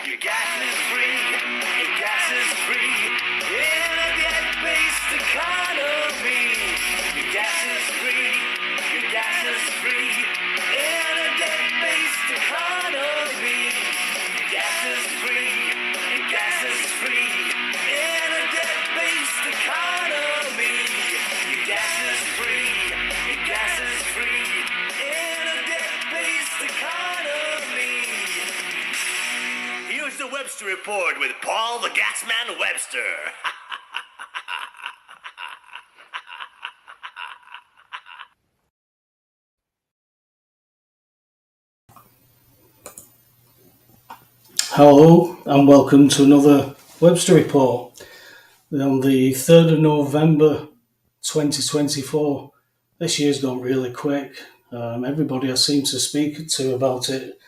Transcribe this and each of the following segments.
Your gas is free. Your gas is free. In a debt-based economy. Your gas is free. Your gas is free. In a debt-based economy. Your gas is free. Your gas is free. In a debt-based economy. Your gas is free. Your gas is free. In a debt-based economy. Here's the Webster Report with Paul the Gasman Webster. Hello and welcome to another Webster Report. On the 3rd of November 2024, this year's gone really quick. Everybody I seem to speak to about it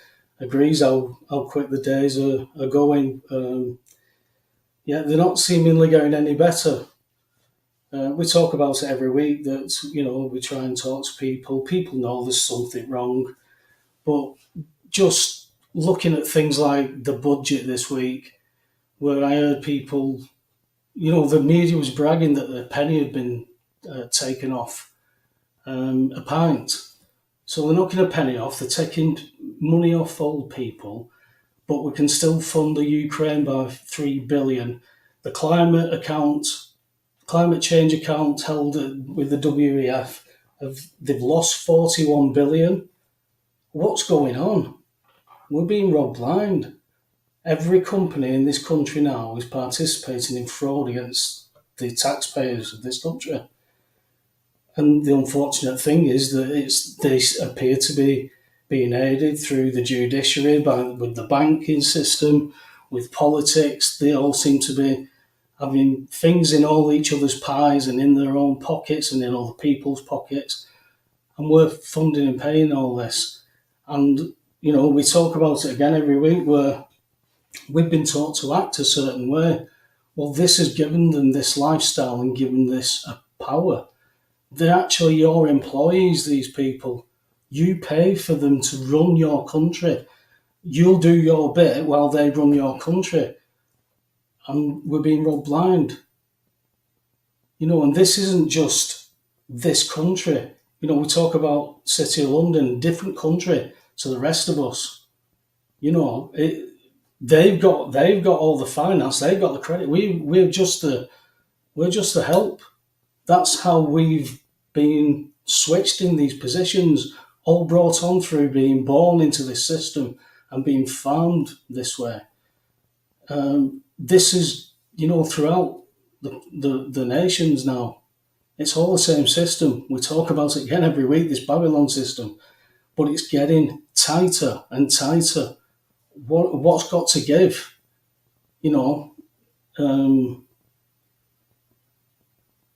agrees how quick the days are going. Yet they're not seemingly getting any better. We talk about it every week that, we try and talk to people. People know there's something wrong. But just looking at things like the budget this week, where I heard people, the media was bragging that the penny had been taken off a pint. So they're knocking a penny off, they're taking money off old people, but we can still fund the Ukraine by $3 billion. The climate change account held with the WEF, they've lost $41 billion. What's going on? We're being robbed blind. Every company in this country now is participating in fraud against the taxpayers of this country. And the unfortunate thing is that they appear to be being aided through the judiciary, with the banking system, with politics. They all seem to be having things in all each other's pies and in their own pockets and in other people's pockets. And we're funding and paying all this. And, we talk about it again every week where we've been taught to act a certain way. Well, this has given them this lifestyle and given this a power. They're actually your employees, these people. You pay for them to run your country. You'll do your bit while they run your country. And we're being robbed blind. And this isn't just this country. We talk about City of London, different country to the rest of us. They've got all the finance, they've got the credit. We're just the help. That's how we've been switched in these positions, all brought on through being born into this system and being farmed this way. This is, throughout the nations now. It's all the same system. We talk about it again every week, this Babylon system, but it's getting tighter and tighter. What's got to give?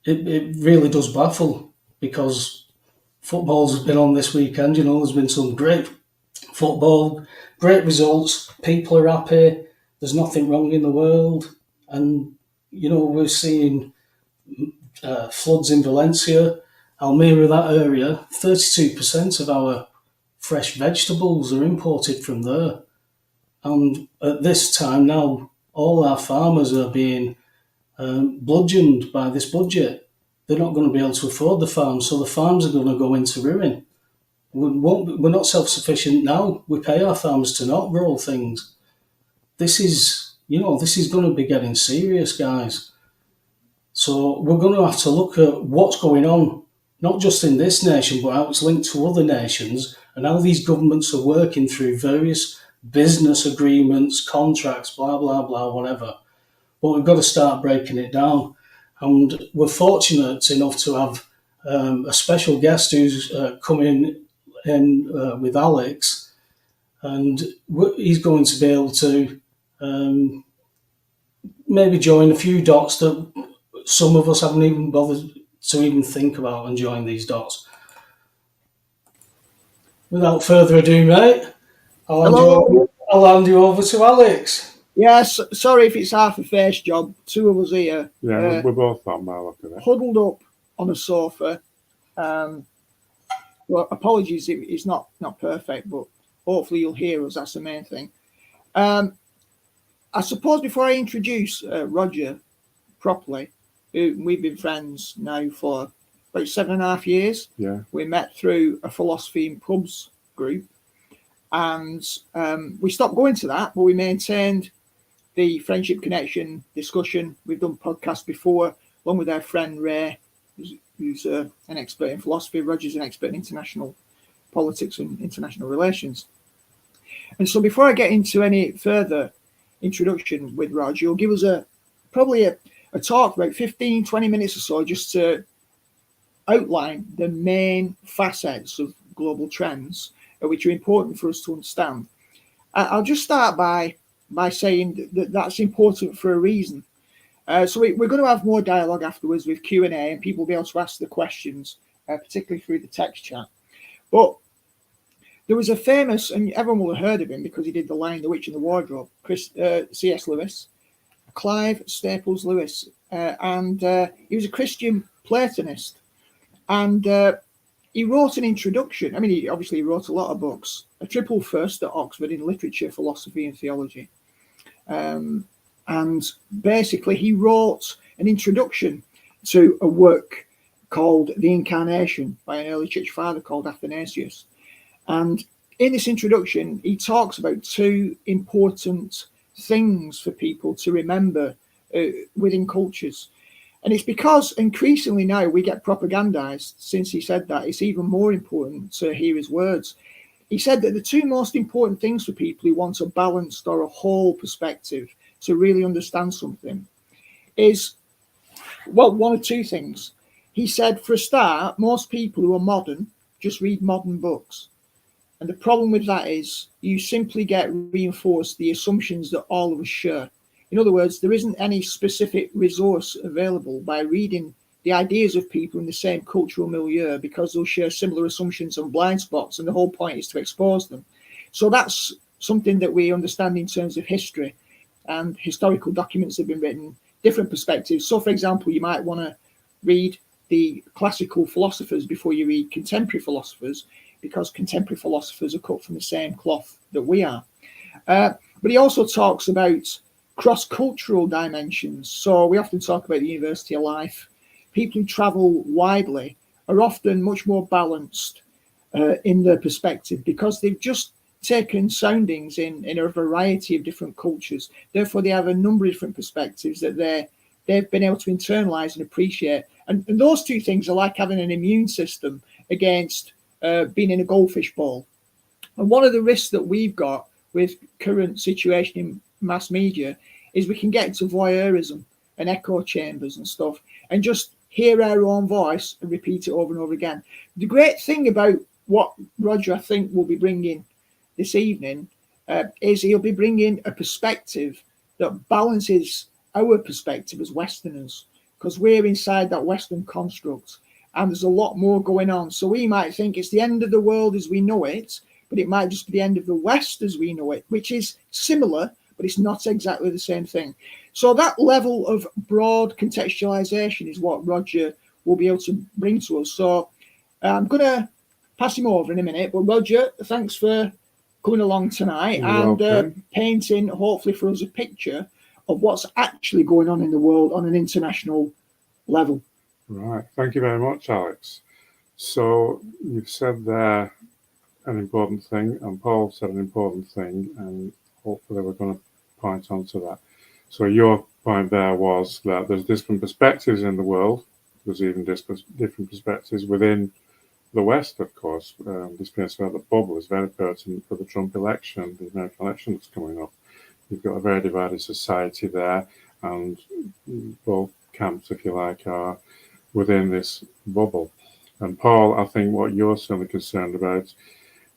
It really does baffle, because football's been on this weekend. There's been some great football, great results. People are happy. There's nothing wrong in the world. And, we're seeing floods in Valencia, Almeria, that area. 32% of our fresh vegetables are imported from there. And at this time now, all our farmers are being bludgeoned by this budget. They're not going to be able to afford the farms, so the farms are going to go into ruin. We're not self-sufficient now. We pay our farmers to not grow things. This is going to be getting serious, guys. So we're going to have to look at what's going on, not just in this nation, but how it's linked to other nations and how these governments are working through various business agreements, contracts, blah, blah, blah, whatever. But we've got to start breaking it down. And we're fortunate enough to have a special guest who's coming in with Alex, and he's going to be able to maybe join a few dots that some of us haven't even bothered to even think about, and join these dots. Without further ado, mate, I'll hand you over to Alex. Yes, sorry if it's half a face job. Two of us here. Yeah, we're both that mal, huddled up on a sofa. Well, apologies if it's not perfect, but hopefully you'll hear us. That's the main thing. I suppose before I introduce Roger properly, we've been friends now for about 7.5 years. Yeah. We met through a philosophy in pubs group, and we stopped going to that, but we maintained the friendship connection discussion. We've done podcasts before, along with our friend Ray, who's an expert in philosophy. Roger's an expert in international politics and international relations. And so before I get into any further introduction with Roger, you'll give us probably a talk, about 15, 20 minutes or so, just to outline the main facets of global trends, which are important for us to understand. I'll just start by saying that that's important for a reason. So we're going to have more dialogue afterwards with Q&A, and people will be able to ask the questions, particularly through the text chat. But there was a famous, and everyone will have heard of him because he did The Lion, the Witch and the Wardrobe, C.S. Lewis, Clive Staples Lewis, and he was a Christian Platonist. And he wrote an introduction. I mean, he obviously wrote a lot of books, a triple first at Oxford in literature, philosophy and theology. And basically he wrote an introduction to a work called The Incarnation by an early church father called Athanasius. And in this introduction, he talks about two important things for people to remember within cultures. And it's because increasingly now we get propagandized. Since he said that, it's even more important to hear his words. He said that the two most important things for people who want a balanced or a whole perspective to really understand something is, well, one of two things. He said, for a start, most people who are modern just read modern books. And the problem with that is you simply get reinforced the assumptions that all of us share. In other words, there isn't any specific resource available by reading the ideas of people in the same cultural milieu, because they'll share similar assumptions and blind spots, and the whole point is to expose them. So that's something that we understand in terms of history, and historical documents have been written, different perspectives. So, for example, you might want to read the classical philosophers before you read contemporary philosophers, because contemporary philosophers are cut from the same cloth that we are. But he also talks about cross-cultural dimensions. So we often talk about the university of life. People who travel widely are often much more balanced in their perspective, because they've just taken soundings in a variety of different cultures. Therefore, they have a number of different perspectives that they've been able to internalize and appreciate. And those two things are like having an immune system against being in a goldfish bowl. And one of the risks that we've got with current situation in mass media is we can get into voyeurism and echo chambers and stuff, and just hear our own voice and repeat it over and over again. The great thing about what Roger, I think, will be bringing this evening is he'll be bringing a perspective that balances our perspective as Westerners, because we're inside that Western construct, and there's a lot more going on. So we might think it's the end of the world as we know it, but it might just be the end of the West as we know it, which is similar, but it's not exactly the same thing. So that level of broad contextualization is what Roger will be able to bring to us. So I'm going to pass him over in a minute, but Roger, thanks for coming along tonight. You're and painting, hopefully for us, a picture of what's actually going on in the world on an international level. Right. Thank you very much, Alex. So you've said there an important thing, and Paul said an important thing, and hopefully we're going to point onto that. So your point there was that there's different perspectives in the world. There's even different perspectives within the West, of course. This place about the bubble is very pertinent for the Trump election, the American election that's coming up. You've got a very divided society there, and both camps, if you like, are within this bubble. And Paul, I think what you're certainly concerned about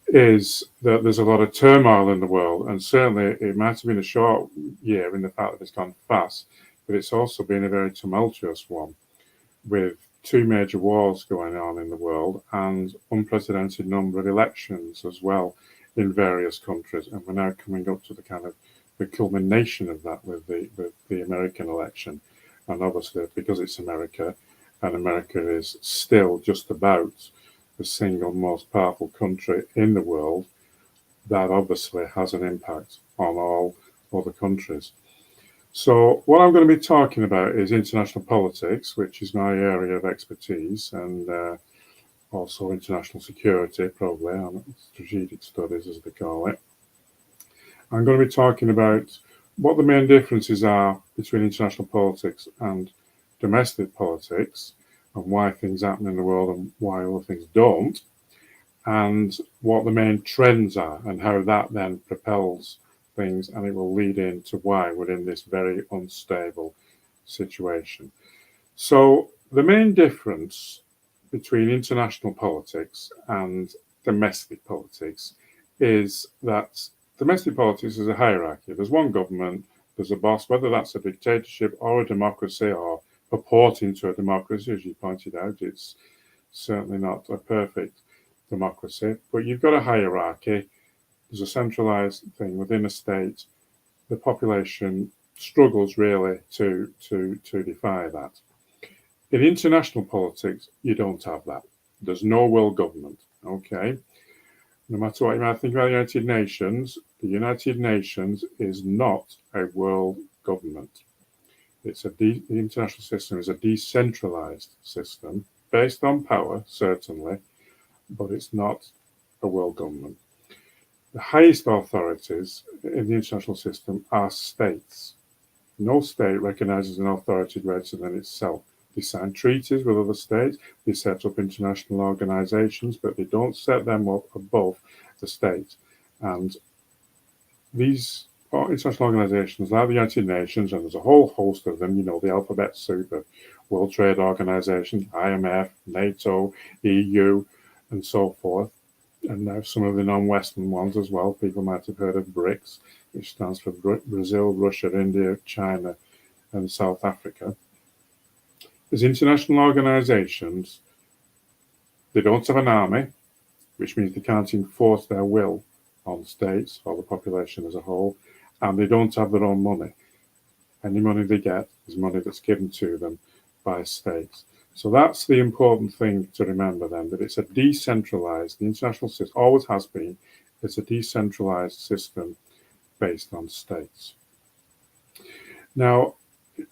is that there's a lot of turmoil in the world, and certainly it might have been a short year in the fact that it's gone fast, but it's also been a very tumultuous one, with two major wars going on in the world and unprecedented number of elections as well in various countries. And we're now coming up to the kind of the culmination of that with the American election. And obviously, because it's America, and America is still just about the single most powerful country in the world, that obviously has an impact on all other countries. So what I'm going to be talking about is international politics, which is my area of expertise, and also international security, probably, and strategic studies, as they call it. I'm going to be talking about what the main differences are between international politics and domestic politics, and why things happen in the world and why other things don't, and what the main trends are and how that then propels things, and it will lead into why we're in this very unstable situation. So the main difference between international politics and domestic politics is that domestic politics is a hierarchy. There's one government, there's a boss, whether that's a dictatorship or a democracy or purporting to a democracy, as you pointed out. It's certainly not a perfect democracy, but you've got a hierarchy. There's a centralized thing within a state. The population struggles really to defy that. In international politics, you don't have that. There's no world government, okay? No matter what you might think about the United Nations is not a world government. The international system is a decentralized system based on power, certainly, but it's not a world government. The highest authorities in the international system are states. No state recognizes an authority greater than itself. They sign treaties with other states, they set up international organizations, but they don't set them up above the state. And these international organizations, like the United Nations, and there's a whole host of them, the alphabet soup of World Trade Organization, IMF, NATO, EU, and so forth. And now some of the non-Western ones as well. People might have heard of BRICS, which stands for Brazil, Russia, India, China, and South Africa. As international organizations, they don't have an army, which means they can't enforce their will on states or the population as a whole, and they don't have their own money. Any money they get is money that's given to them by states. So that's the important thing to remember then, that it's a decentralized, the international system always has been, it's a decentralized system based on states. Now,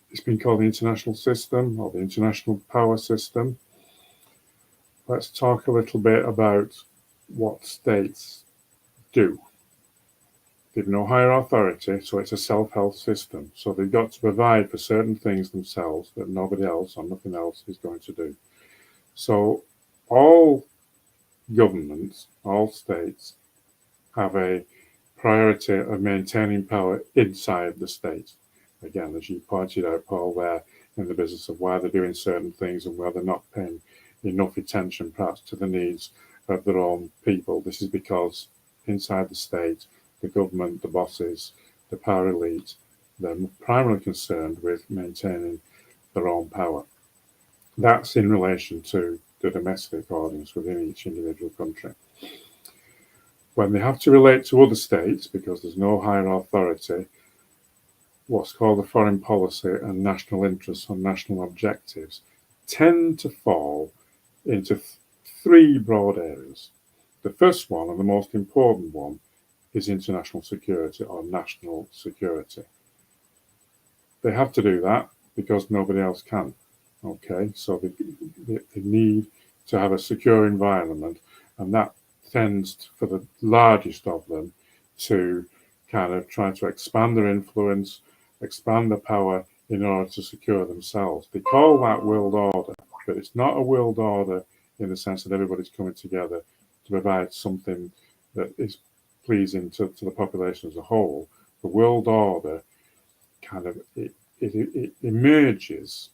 it's been called the international system or the international power system. Let's talk a little bit about what states do. They've no higher authority, so it's a self-help system. So they've got to provide for certain things themselves that nobody else or nothing else is going to do. So all governments, all states, have a priority of maintaining power inside the state. Again, as you pointed out, Paul, they're in the business of why they're doing certain things and where they're not paying enough attention perhaps to the needs of their own people. This is because inside the state, the government, the bosses, the power elite, they're primarily concerned with maintaining their own power. That's in relation to the domestic audience within each individual country. When they have to relate to other states, because there's no higher authority, what's called the foreign policy and national interests or national objectives tend to fall into three broad areas. The first one, and the most important one, is international security or national security. They have to do that because nobody else can. Okay, so they need to have a secure environment, and that tends, for the largest of them, to kind of try to expand their influence, expand their power in order to secure themselves. They call that world order, but it's not a world order in the sense that everybody's coming together to provide something that is pleasing to the population as a whole. The world order kind of it emerges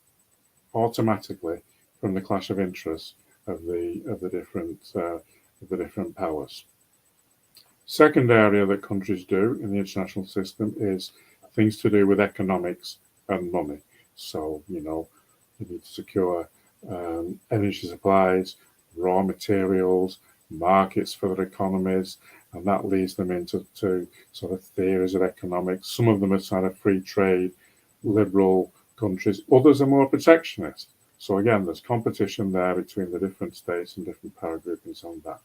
automatically from the clash of interests of the different powers. Second area that countries do in the international system is things to do with economics and money. So, you need to secure energy supplies, raw materials, markets for their economies, and that leads them into sort of theories of economics. Some of them are sort of free trade, liberal countries. Others are more protectionist. So again, there's competition there between the different states and different power groupings on that.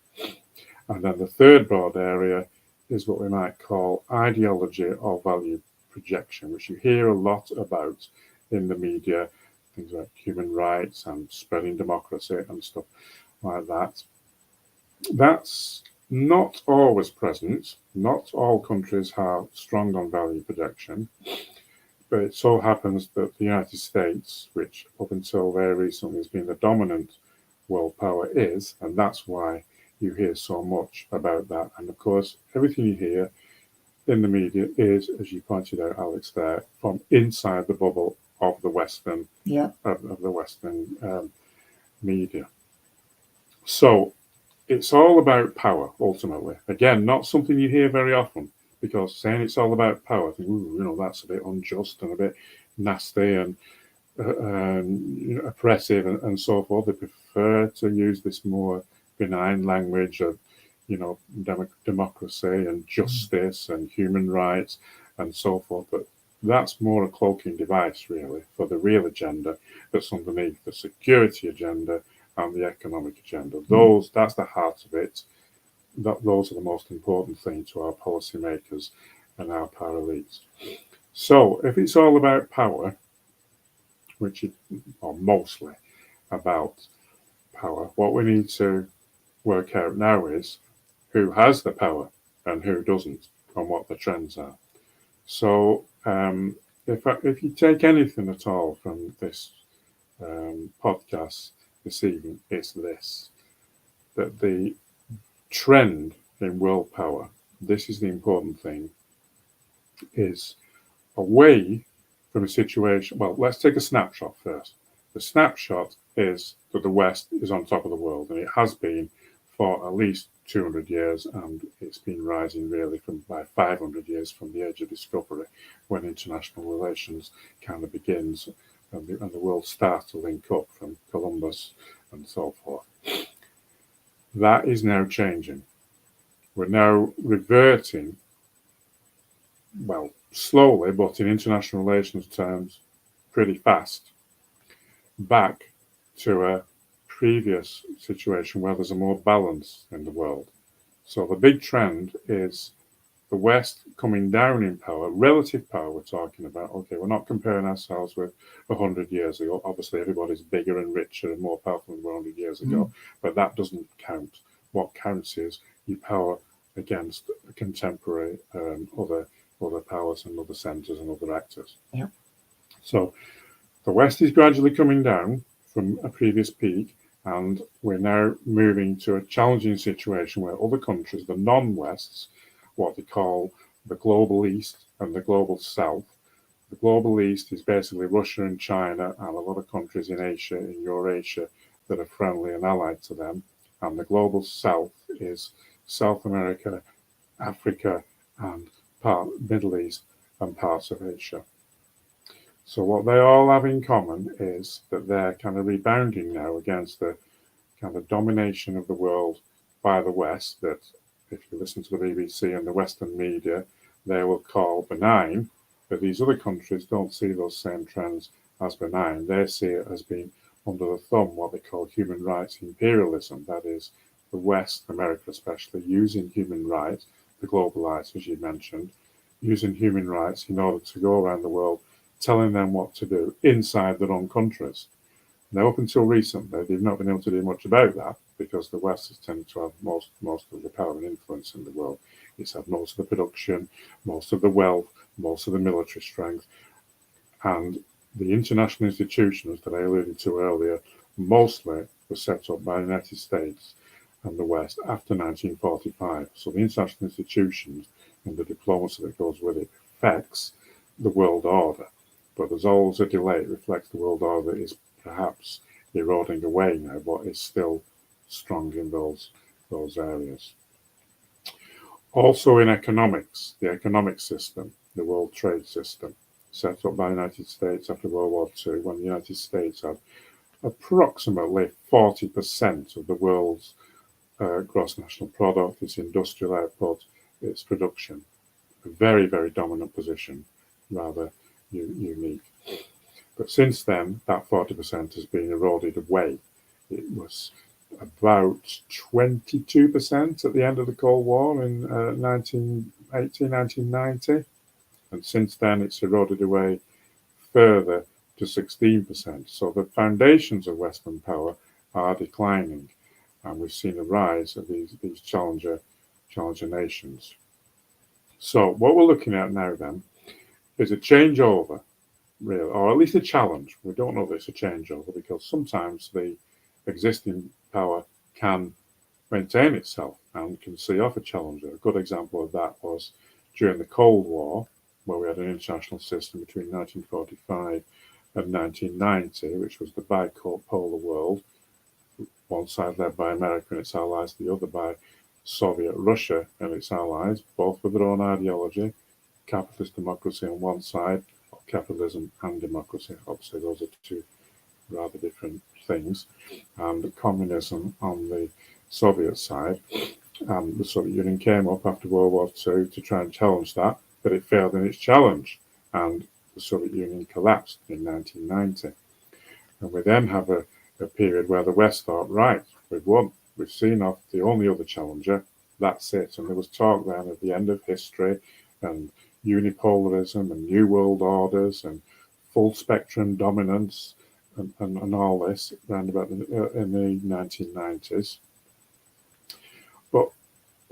And then the third broad area is what we might call ideology or value projection, which you hear a lot about in the media, things like human rights and spreading democracy and stuff like that. That's not always present. Not all countries are strong on value projection, but it so happens that the United States, which up until very recently has been the dominant world power, is, and that's why you hear so much about that. And of course, everything you hear in the media is, as you pointed out, Alex, there, from inside the bubble of the Western, of the Western media. So it's all about power, ultimately. Again, not something you hear very often, because saying it's all about power, I think, that's a bit unjust and a bit nasty and oppressive and so forth. They prefer to use this more benign language of, democracy and justice and human rights and so forth. But that's more a cloaking device, really, for the real agenda that's underneath the security agenda and the economic agenda. That's the heart of it. Those are the most important things to our policymakers and our power elites. So if it's all about power, which is mostly about power, what we need to work out now is who has the power and who doesn't, and what the trends are. So if you take anything at all from this podcast this evening, it's this, that the trend in world power, this is the important thing, is away from a situation. Well, let's take a snapshot first. The snapshot is that the West is on top of the world, and it has been for at least 200 years, and it's been rising really by 500 years from the age of discovery, when international relations kind of begins and the world starts to link up from Columbus and so forth. That is now changing. We're now reverting, well, slowly, but in international relations terms, pretty fast, back to a previous situation where there's a more balance in the world. So the big trend is the West coming down in power, relative power we're talking about. Okay, we're not comparing ourselves with 100 years ago. Obviously, everybody's bigger and richer and more powerful than 100 years ago, but that doesn't count. What counts is your power against contemporary other powers and other centres and other actors. Yeah. So the West is gradually coming down from a previous peak, and we're now moving to a challenging situation where other countries, the non-Wests, what they call the global East and the global South. The global East is basically Russia and China and a lot of countries in Asia, in Eurasia, that are friendly and allied to them. And the global South is South America, Africa, and Middle East and parts of Asia. So what they all have in common is that they're kind of rebounding now against the kind of domination of the world by the West, that if you listen to the BBC and the Western media, they will call benign, but these other countries don't see those same trends as benign. They see it as being under the thumb, what they call human rights imperialism. That is, the West, America especially, using human rights, the globalized, as you mentioned, using human rights in order to go around the world telling them what to do inside their own countries. Now, up until recently, they've not been able to do much about that because the West has tended to have most of the power and influence in the world. It's had most of the production, most of the wealth, most of the military strength. And the international institutions that I alluded to earlier mostly were set up by the United States and the West after 1945. So the international institutions and the diplomacy that goes with it affects the world order. But there's always a delay. It reflects the world order that is perhaps eroding away now, but is still strong in those areas. Also in economics, the economic system, the world trade system, set up by the United States after World War II, when the United States had approximately 40% of the world's gross national product, its industrial output, its production. A very, very dominant position, rather unique. But since then, that 40% has been eroded away. It was about 22% at the end of the Cold War in 1980, 1990. And since then, it's eroded away further to 16%. So the foundations of Western power are declining. And we've seen a rise of these challenger nations. So what we're looking at now then is a changeover, really, or at least a challenge. We don't know that it's a changeover because sometimes the existing power can maintain itself and can see off a challenger. A good example of that was during the Cold War, where we had an international system between 1945 and 1990, which was the bipolar world, one side led by America and its allies, the other by Soviet Russia and its allies, both with their own ideology, capitalist democracy on one side, or capitalism and democracy. Obviously, those are two rather different things, and communism on the Soviet side. And the Soviet Union came up after World War II to try and challenge that, but it failed in its challenge, and the Soviet Union collapsed in 1990. And we then have a period where the West thought, right, we've won, we've seen off the only other challenger, that's it. And there was talk then of the end of history and unipolarism and new world orders and full spectrum dominance and all this around about in the 1990s. But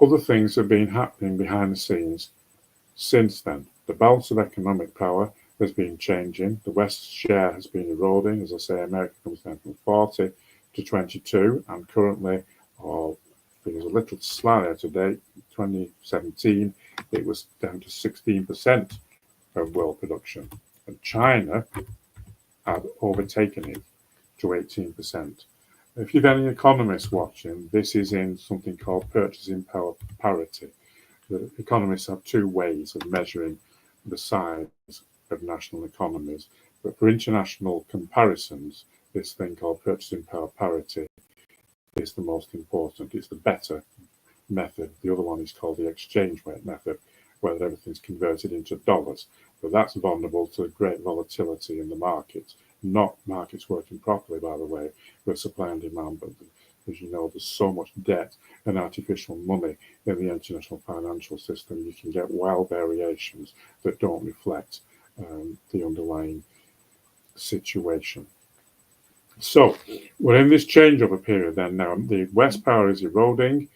other things have been happening behind the scenes since then. The balance of economic power has been changing. The West's share has been eroding. As I say, America comes down from 40 to 22, and currently, or it was a little slightly out of date, 2017, it was down to 16% of world production. And China had overtaken it to 18%. If you've any economists watching, this is in something called purchasing power parity. The economists have two ways of measuring the size of national economies, but for international comparisons, this thing called purchasing power parity is the most important. It's the better method. The other one is called the exchange rate method, where everything's converted into dollars. But that's vulnerable to great volatility in the markets. Not markets working properly, by the way, with supply and demand, but as you know, there's so much debt and artificial money in the international financial system, you can get wild variations that don't reflect the underlying situation. So we're in this changeover period then now. The West power is eroding,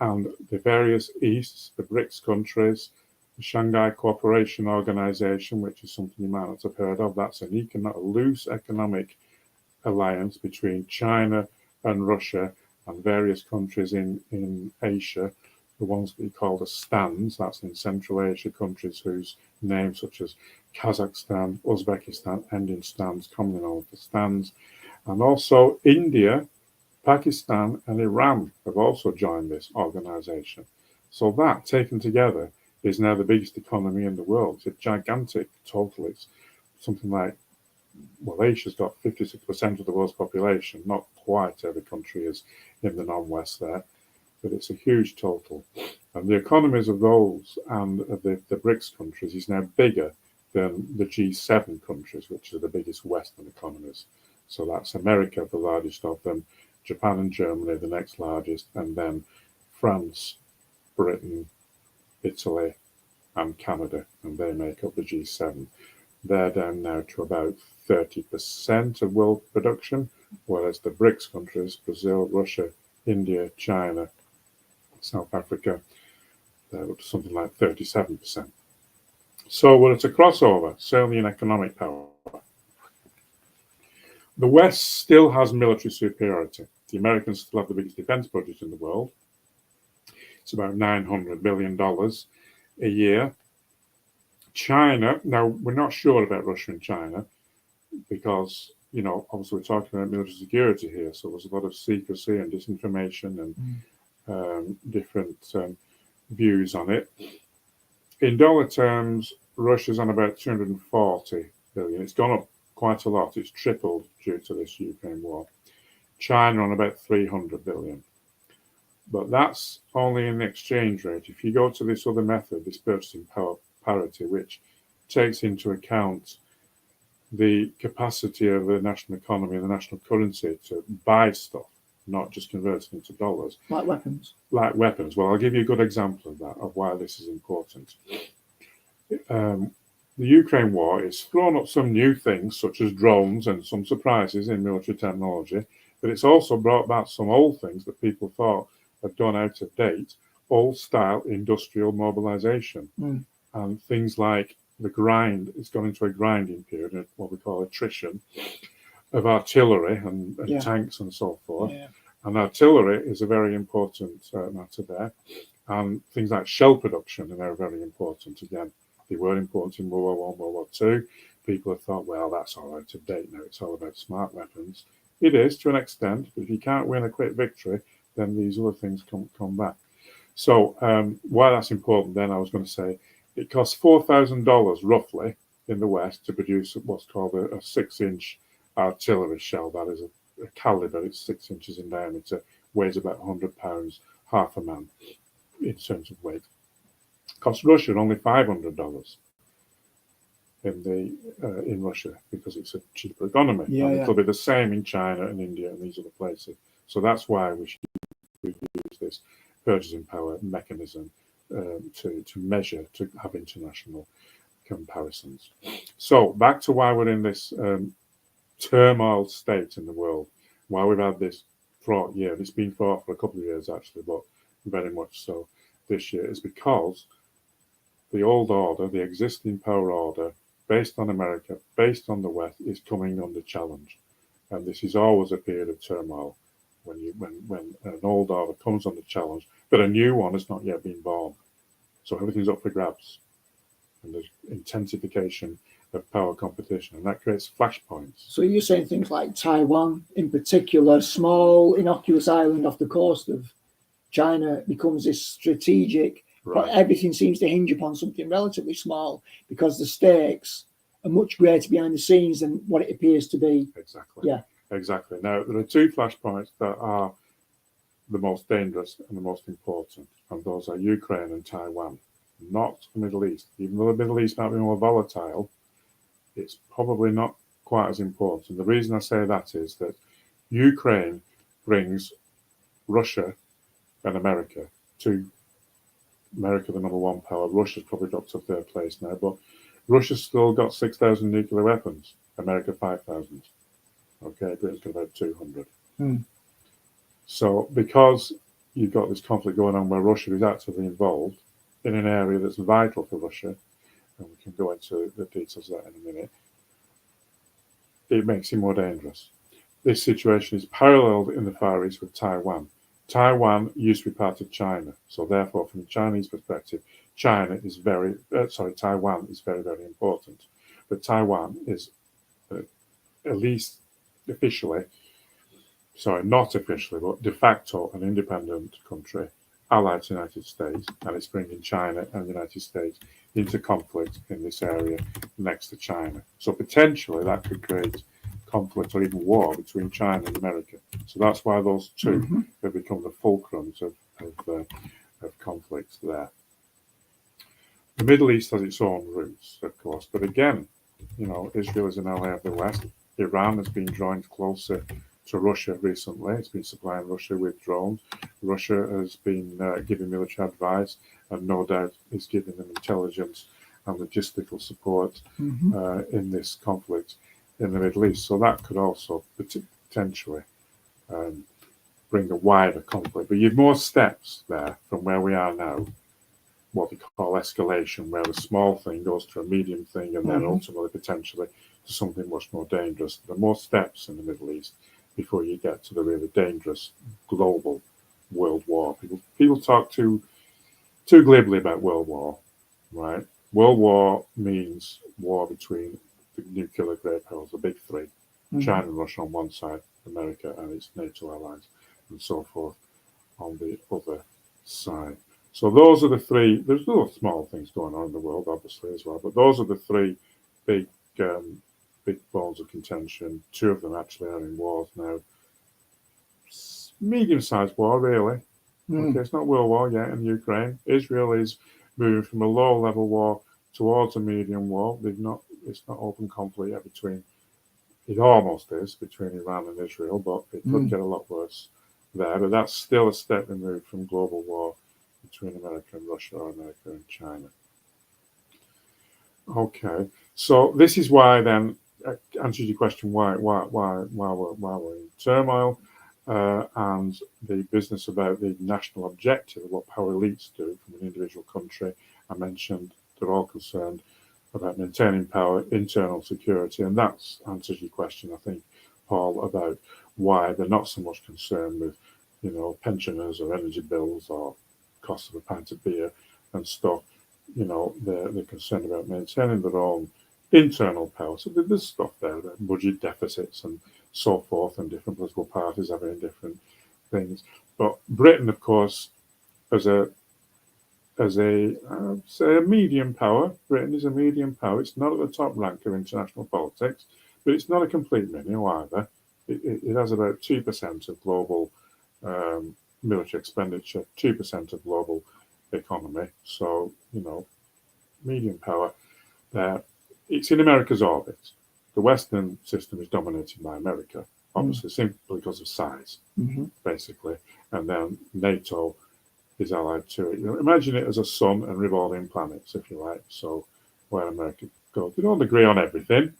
and the various Easts, the BRICS countries, the Shanghai Cooperation Organization, which is something you might not have heard of, that's a loose economic alliance between China and Russia and various countries in Asia, the ones that we call the stands, that's in Central Asia, countries whose names such as Kazakhstan, Uzbekistan end in stands, commonly known as the stands. And also India, Pakistan and Iran have also joined this organization. So that, taken together, is now the biggest economy in the world. It's a gigantic total. It's something like, well, Asia's got 56% of the world's population. Not quite every country is in the non-West there, but it's a huge total. And the economies of those and the BRICS countries is now bigger than the G7 countries, which are the biggest Western economies. So that's America, the largest of them, Japan and Germany, the next largest, and then France, Britain, Italy, and Canada, and they make up the G7. They're down now to about 30% of world production, whereas the BRICS countries, Brazil, Russia, India, China, South Africa, they're up to something like 37%. So we're at a crossover, certainly in economic power. The West still has military superiority. The Americans still have the biggest defense budget in the world. It's about $900 billion a year. China, now we're not sure about Russia and China because, you know, obviously we're talking about military security here. So there's a lot of secrecy and disinformation and different views on it. In dollar terms, Russia's on about 240 billion. It's gone up quite a lot. It's tripled due to this Ukraine war. China on about 300 billion. But that's only in the exchange rate. If you go to this other method, this purchasing power parity, which takes into account the capacity of the national economy and the national currency to buy stuff, not just convert it into dollars. Like weapons. Like weapons. Well, I'll give you a good example of that, of why this is important. the Ukraine war is thrown up some new things, such as drones and some surprises in military technology, but it's also brought back some old things that people thought had gone out of date, old-style industrial mobilization, and things like the grind. It's gone into a grinding period, what we call attrition, of artillery and tanks and so forth. Yeah. And artillery is a very important matter there. And things like shell production are very important. Again, they were important in World War I, World War II. People have thought, well, that's all out of date now. It's all about smart weapons. It is to an extent, but if you can't win a quick victory, then these other things come back. So why that's important then, I was going to say, it costs $4,000 roughly in the West to produce what's called a 6-inch artillery shell. That is a caliber. It's 6 inches in diameter, weighs about 100 pounds, half a man in terms of weight. Cost Russia only $500 in Russia because it's a cheaper economy. And it'll be the same in China and India and these other places. So that's why we use this purchasing power mechanism to measure, to have international comparisons. So back to why we're in this turmoil state in the world, why we've had this fraught year. It's been fraught for a couple of years actually, but very much so this year, is because the old order, the existing power order, based on America, based on the West, is coming under challenge. And this is always a period of turmoil when an old order comes under challenge, but a new one has not yet been born. So everything's up for grabs. And there's intensification of power competition, and that creates flashpoints. So you're saying things like Taiwan, in particular, small, innocuous island off the coast of China, becomes this strategic, but everything seems to hinge upon something relatively small because the stakes are much greater behind the scenes than what it appears to be. Exactly. Yeah. Exactly. Now, there are two flashpoints that are the most dangerous and the most important, and those are Ukraine and Taiwan, not the Middle East. Even though the Middle East might be more volatile, it's probably not quite as important. The reason I say that is that Ukraine brings Russia and America to America, the number one power. Russia's probably dropped to third place now, but Russia's still got 6,000 nuclear weapons. America 5,000. Okay, Britain's got about 200. So because you've got this conflict going on where Russia is actively involved in an area that's vital for Russia, and we can go into the details of that in a minute, it makes it more dangerous. This situation is paralleled in the Far East with Taiwan. Taiwan used to be part of China, so therefore, from the Chinese perspective, Taiwan is very, very important. But Taiwan is at least officially, not officially, but de facto an independent country, allied to the United States, and it's bringing China and the United States into conflict in this area next to China. So potentially that could create conflict or even war between China and America. So that's why those two have become the fulcrums of conflicts there. The Middle East has its own roots, of course, but again, Israel is an ally of the West. Iran has been drawing closer to Russia recently. It's been supplying Russia with drones. Russia has been giving military advice, and no doubt is giving them intelligence and logistical support in this conflict in the Middle East. So that could also potentially bring a wider conflict. But you've more steps there from where we are now, what we call escalation, where a small thing goes to a medium thing and then ultimately potentially to something much more dangerous. There are more steps in the Middle East before you get to the really dangerous global world war. People talk too glibly about world war, right? World war means war between the nuclear great powers, the big three, China and Russia on one side, America and its NATO allies, and so forth on the other side. So those are the three. There's little small things going on in the world, obviously, as well, but those are the three big bones of contention. Two of them actually are in wars now. Medium-sized war, really. Okay, it's not world war yet in Ukraine. Israel is moving from a low-level war towards a medium war. It's not open conflict yet between. It almost is between Iran and Israel, but it could get a lot worse there. But that's still a step removed from global war between America and Russia or America and China. Okay. So this is why then, answers your question, why we're in turmoil, and the business about the national objective, what power elites do from an individual country. I mentioned they're all concerned about maintaining power, internal security, and that answers your question, I think, Paul, about why they're not so much concerned with, pensioners or energy bills or cost of a pint of beer and stuff. They're concerned about maintaining their own internal power. So there's stuff there, budget deficits and so forth, and different political parties having different things. But Britain, of course, as a say a medium power, Britain is a medium power. It's not at the top rank of international politics, but it's not a complete minnow either. It has about 2% of global military expenditure, 2% of global economy. So, medium power there. It's in America's orbit. The Western system is dominated by America, obviously, simply because of size, basically. And then NATO is allied to it. Imagine it as a sun and revolving planets, if you like. So where America goes, they don't agree on everything.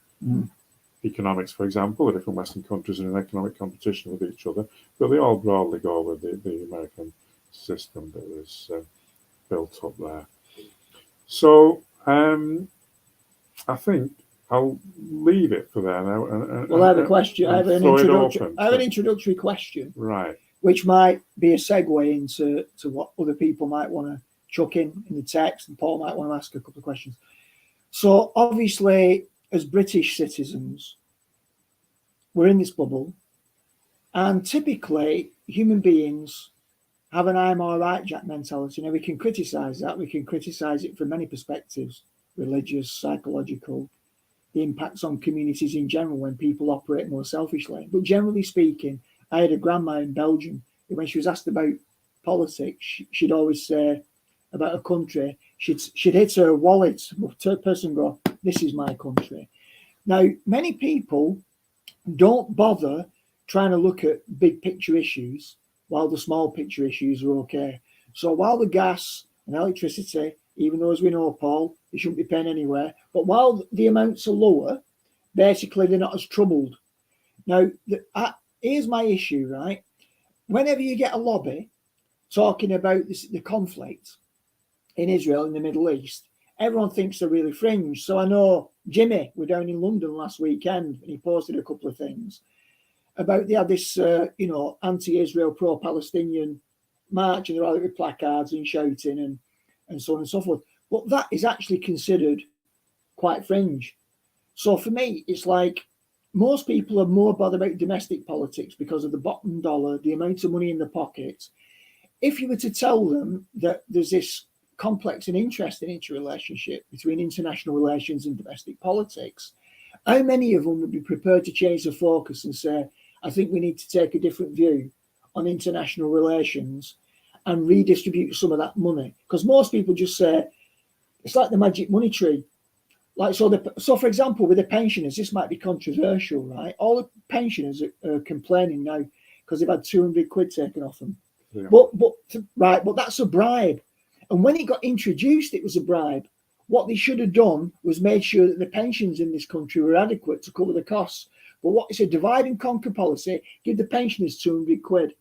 Economics, for example, the different Western countries are in economic competition with each other, but they all broadly go with the American system that was built up there. So I think I'll leave it for there now. Well, I have a question. I have an introductory question. Right. Which might be a segue into what other people might want to chuck in the text, and Paul might want to ask a couple of questions. So obviously, as British citizens, we're in this bubble, and typically human beings have an I'm all right, Jack mentality. Now, we can criticise that. We can criticise it from many perspectives, religious, psychological, the impacts on communities in general when people operate more selfishly. But generally speaking, I had a grandma in Belgium who, when she was asked about politics, she'd always say about a country, she'd hit her wallet, her person go, "This is my country." Now, many people don't bother trying to look at big picture issues while the small picture issues are okay. So while the gas and electricity, even though, as we know, Paul, they shouldn't be paying anywhere, but while the amounts are lower, basically they're not as troubled. Now, here's my issue, right? Whenever you get a lobby talking about the conflict in Israel, in the Middle East, everyone thinks they're really fringe. So I know Jimmy, we're down in London last weekend, and he posted a couple of things about they had this, anti-Israel, pro-Palestinian march, and they're all with placards and shouting and so on and so forth. But that is actually considered quite fringe. So for me, it's like most people are more bothered about domestic politics because of the bottom dollar, the amount of money in the pocket. If you were to tell them that there's this complex and interesting interrelationship between international relations and domestic politics, how many of them would be prepared to change the focus and say, I think we need to take a different view on international relations and redistribute some of that money? Because most people just say, it's like the magic money tree. Like, so for example, with the pensioners, this might be controversial, right? All the pensioners are complaining now because they've had 200 quid taken off them. Yeah. But that's a bribe. And when it got introduced, it was a bribe. What they should have done was made sure that the pensions in this country were adequate to cover the costs. But it's a divide and conquer policy, give the pensioners 200 quid.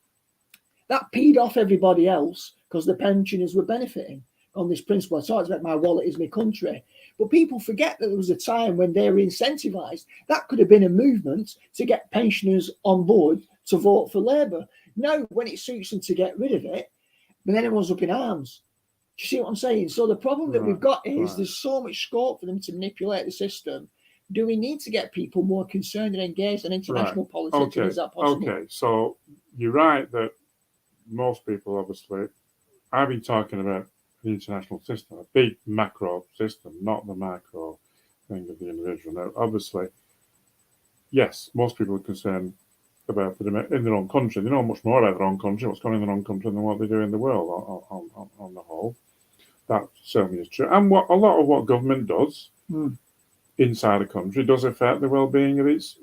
That peed off everybody else because the pensioners were benefiting on this principle. I talked about my wallet is my country. But people forget that there was a time when they were incentivized. That could have been a movement to get pensioners on board to vote for Labour. Now, when it suits them to get rid of it, then everyone's up in arms. Do you see what I'm saying? So the problem that we've got is there's so much scope for them to manipulate the system. Do we need to get people more concerned and engaged in international politics? Okay. Is that possible? Okay, so you're right that most people, obviously, I've been talking about the international system, a big macro system, not the micro thing of the individual. Now, obviously, yes, most people are concerned about in their own country. They know much more about their own country, what's going on in their own country, than what they do in the world on the whole. That certainly is true. And a lot of what government does inside a country does affect the well-being of its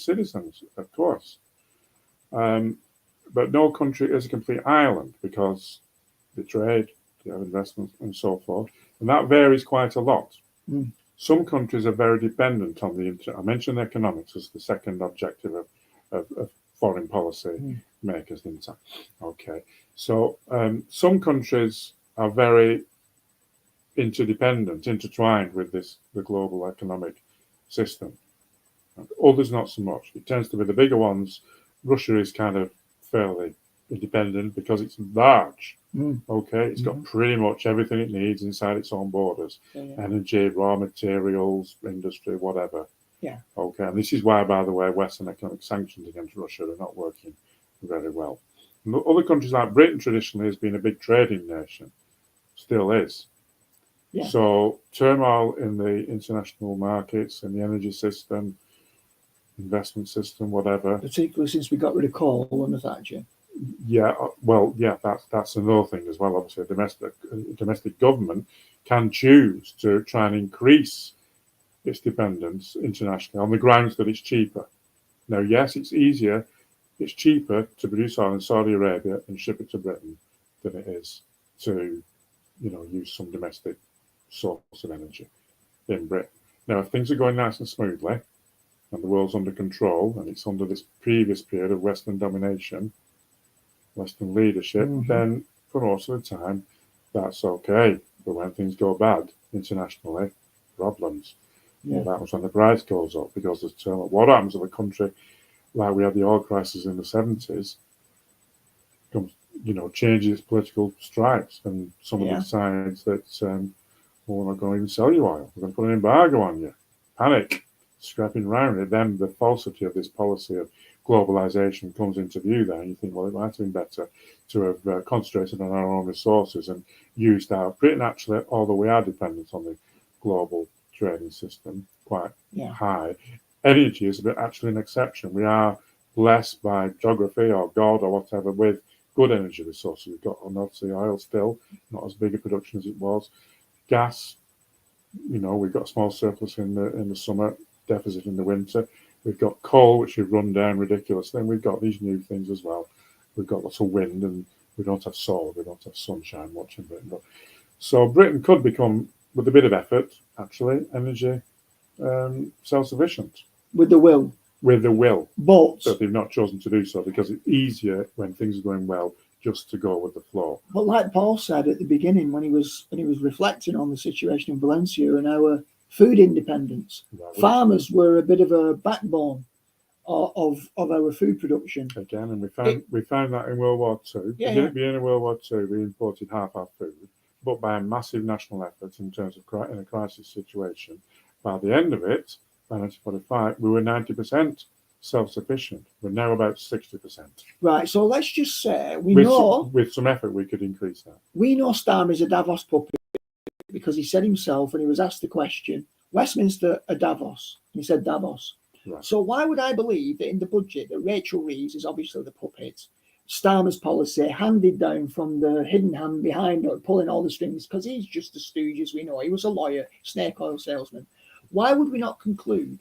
citizens, of course. But no country is a complete island because they trade, they have investments, and so forth. And that varies quite a lot. Some countries are very dependent on the I mentioned economics as the second objective of foreign policy makers, didn't I? Okay. So some countries are very intertwined with the global economic system. Others not so much. It tends to be the bigger ones. Russia is kind of fairly independent because it's large. Okay, it's got pretty much everything it needs inside its own borders. Energy, raw materials, industry, whatever. Yeah. Okay, and this is why, by the way, Western economic sanctions against Russia are not working very well. And other countries like Britain traditionally has been a big trading nation, still is. Yeah. So turmoil in the international markets, in the energy system, investment system, whatever. Particularly since we got rid of coal under Thatcher. Yeah, well, yeah, that's another thing as well. Obviously, a domestic government can choose to try and increase its dependence internationally on the grounds that it's cheaper. Now, yes, it's cheaper to produce oil in Saudi Arabia and ship it to Britain than it is to, use some domestic source of energy in Britain. Now, if things are going nice and smoothly, and the world's under control, and it's under this previous period of Western domination, Western leadership, then for most of the time, that's okay. But when things go bad internationally, problems. Yeah. That was when the price goes up because there's turmoil. What happens if a country like we had the oil crisis in the 70s comes, changes its political stripes, and somebody decides that we're not going to even sell you oil. We're going to put an embargo on you. Panic. Scrapping around it, then the falsity of this policy of globalization comes into view there, and you think, well, it might have been better to have concentrated on our own resources and used our Britain actually, although we are dependent on the global trading system quite high. Energy is actually an exception. We are blessed by geography or God or whatever with good energy resources. We've got obviously oil still, not as big a production as it was. Gas, we've got a small surplus in the summer, deficit in the winter. We've got coal, which we've run down ridiculously. Then we've got these new things as well. We've got lots of wind, and we don't have solar, we don't have sunshine much in Britain. So Britain could become, with a bit of effort, actually, energy self-sufficient. With the will. With the will. But they've not chosen to do so because it's easier when things are going well just to go with the flow. But like Paul said at the beginning, when he was reflecting on the situation in Valencia and our food independence, farmers were a bit of a backbone of our food production. Again, and we found that in World War II. Beginning of World War II, we imported half our food, but by a massive national effort in terms of in a crisis situation. By the end of it, by 1945, we were 90% self-sufficient. We're now about 60%. Right, so let's just say with some effort we could increase that. We know Starmer is a Davos puppet because he said himself, when he was asked the question, Westminster or Davos, and he said Davos. Right. So why would I believe that in the budget that Rachel Reeves is obviously the puppet, Starmer's policy handed down from the hidden hand behind her, pulling all the strings, because he's just a stooge, as we know. He was a lawyer, snake oil salesman. Why would we not conclude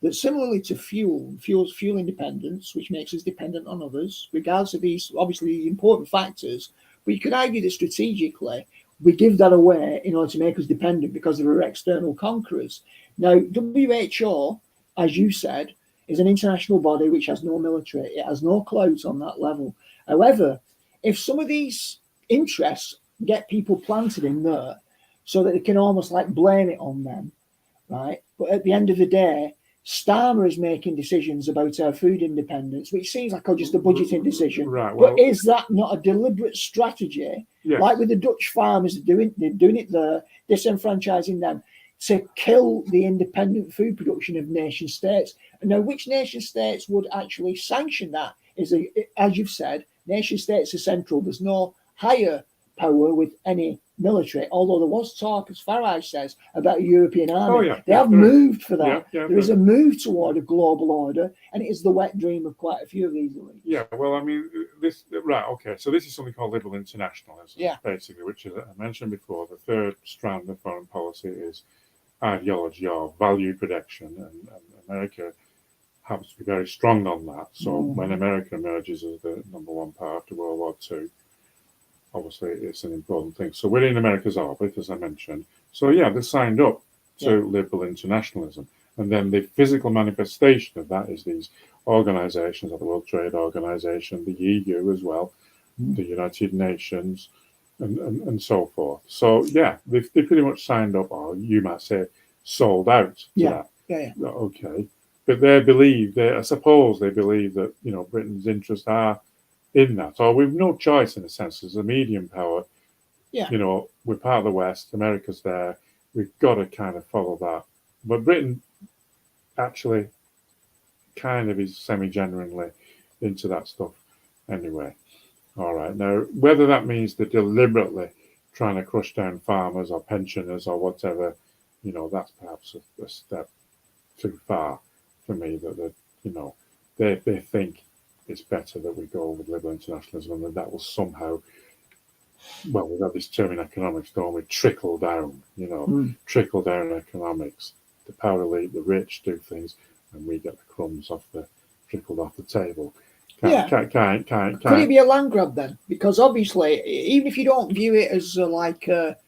that similarly to fuel independence, which makes us dependent on others, regardless of these obviously important factors, but you could argue that strategically we give that away in order to make us dependent because of our external conquerors. Now, WHO, as you said, is an international body which has no military. It has no clout on that level. However, if some of these interests get people planted in there so that they can almost like blame it on them, right? But at the end of the day, Starmer is making decisions about our food independence, which seems like just a budgeting decision. Right. Well, but is that not a deliberate strategy? Yes. Like with the Dutch farmers they're doing it there, disenfranchising them to kill the independent food production of nation states. Now, which nation states would actually sanction that? As you've said, nation states are central. There's no higher power with any military, although there was talk, as Farage says, about a European army. They have moved for that. There is a move toward a global order, and it is the wet dream of quite a few of these elites. Yeah, well, I mean, so this is something called liberal internationalism, basically, which is, I mentioned before, the third strand of foreign policy is ideology or value protection, and America happens to be very strong on that. So when America emerges as the number one power after World War II, obviously it's an important thing. So we're in America's orbit, as I mentioned. So yeah, they signed up to liberal internationalism. And then the physical manifestation of that is these organizations, like the World Trade Organization, the EU as well, the United Nations, and so forth. So, yeah, they pretty much signed up, or you might say sold out to that. Yeah. Okay. But I suppose they believe that, Britain's interests are in that, or we've no choice in a sense as a medium power. Yeah. We're part of the West, America's there, we've got to kind of follow that. But Britain actually kind of is semi-genuinely into that stuff anyway. All right. Now, whether that means they're deliberately trying to crush down farmers or pensioners or whatever, that's perhaps a step too far for me. That they think it's better that we go with liberal internationalism and that will somehow, well, we've got this term in economics, don't we? Trickle down, trickle down economics. The power elite, the rich do things, and we get the crumbs trickled off the table. Could it be a land grab then? Because obviously, even if you don't view it as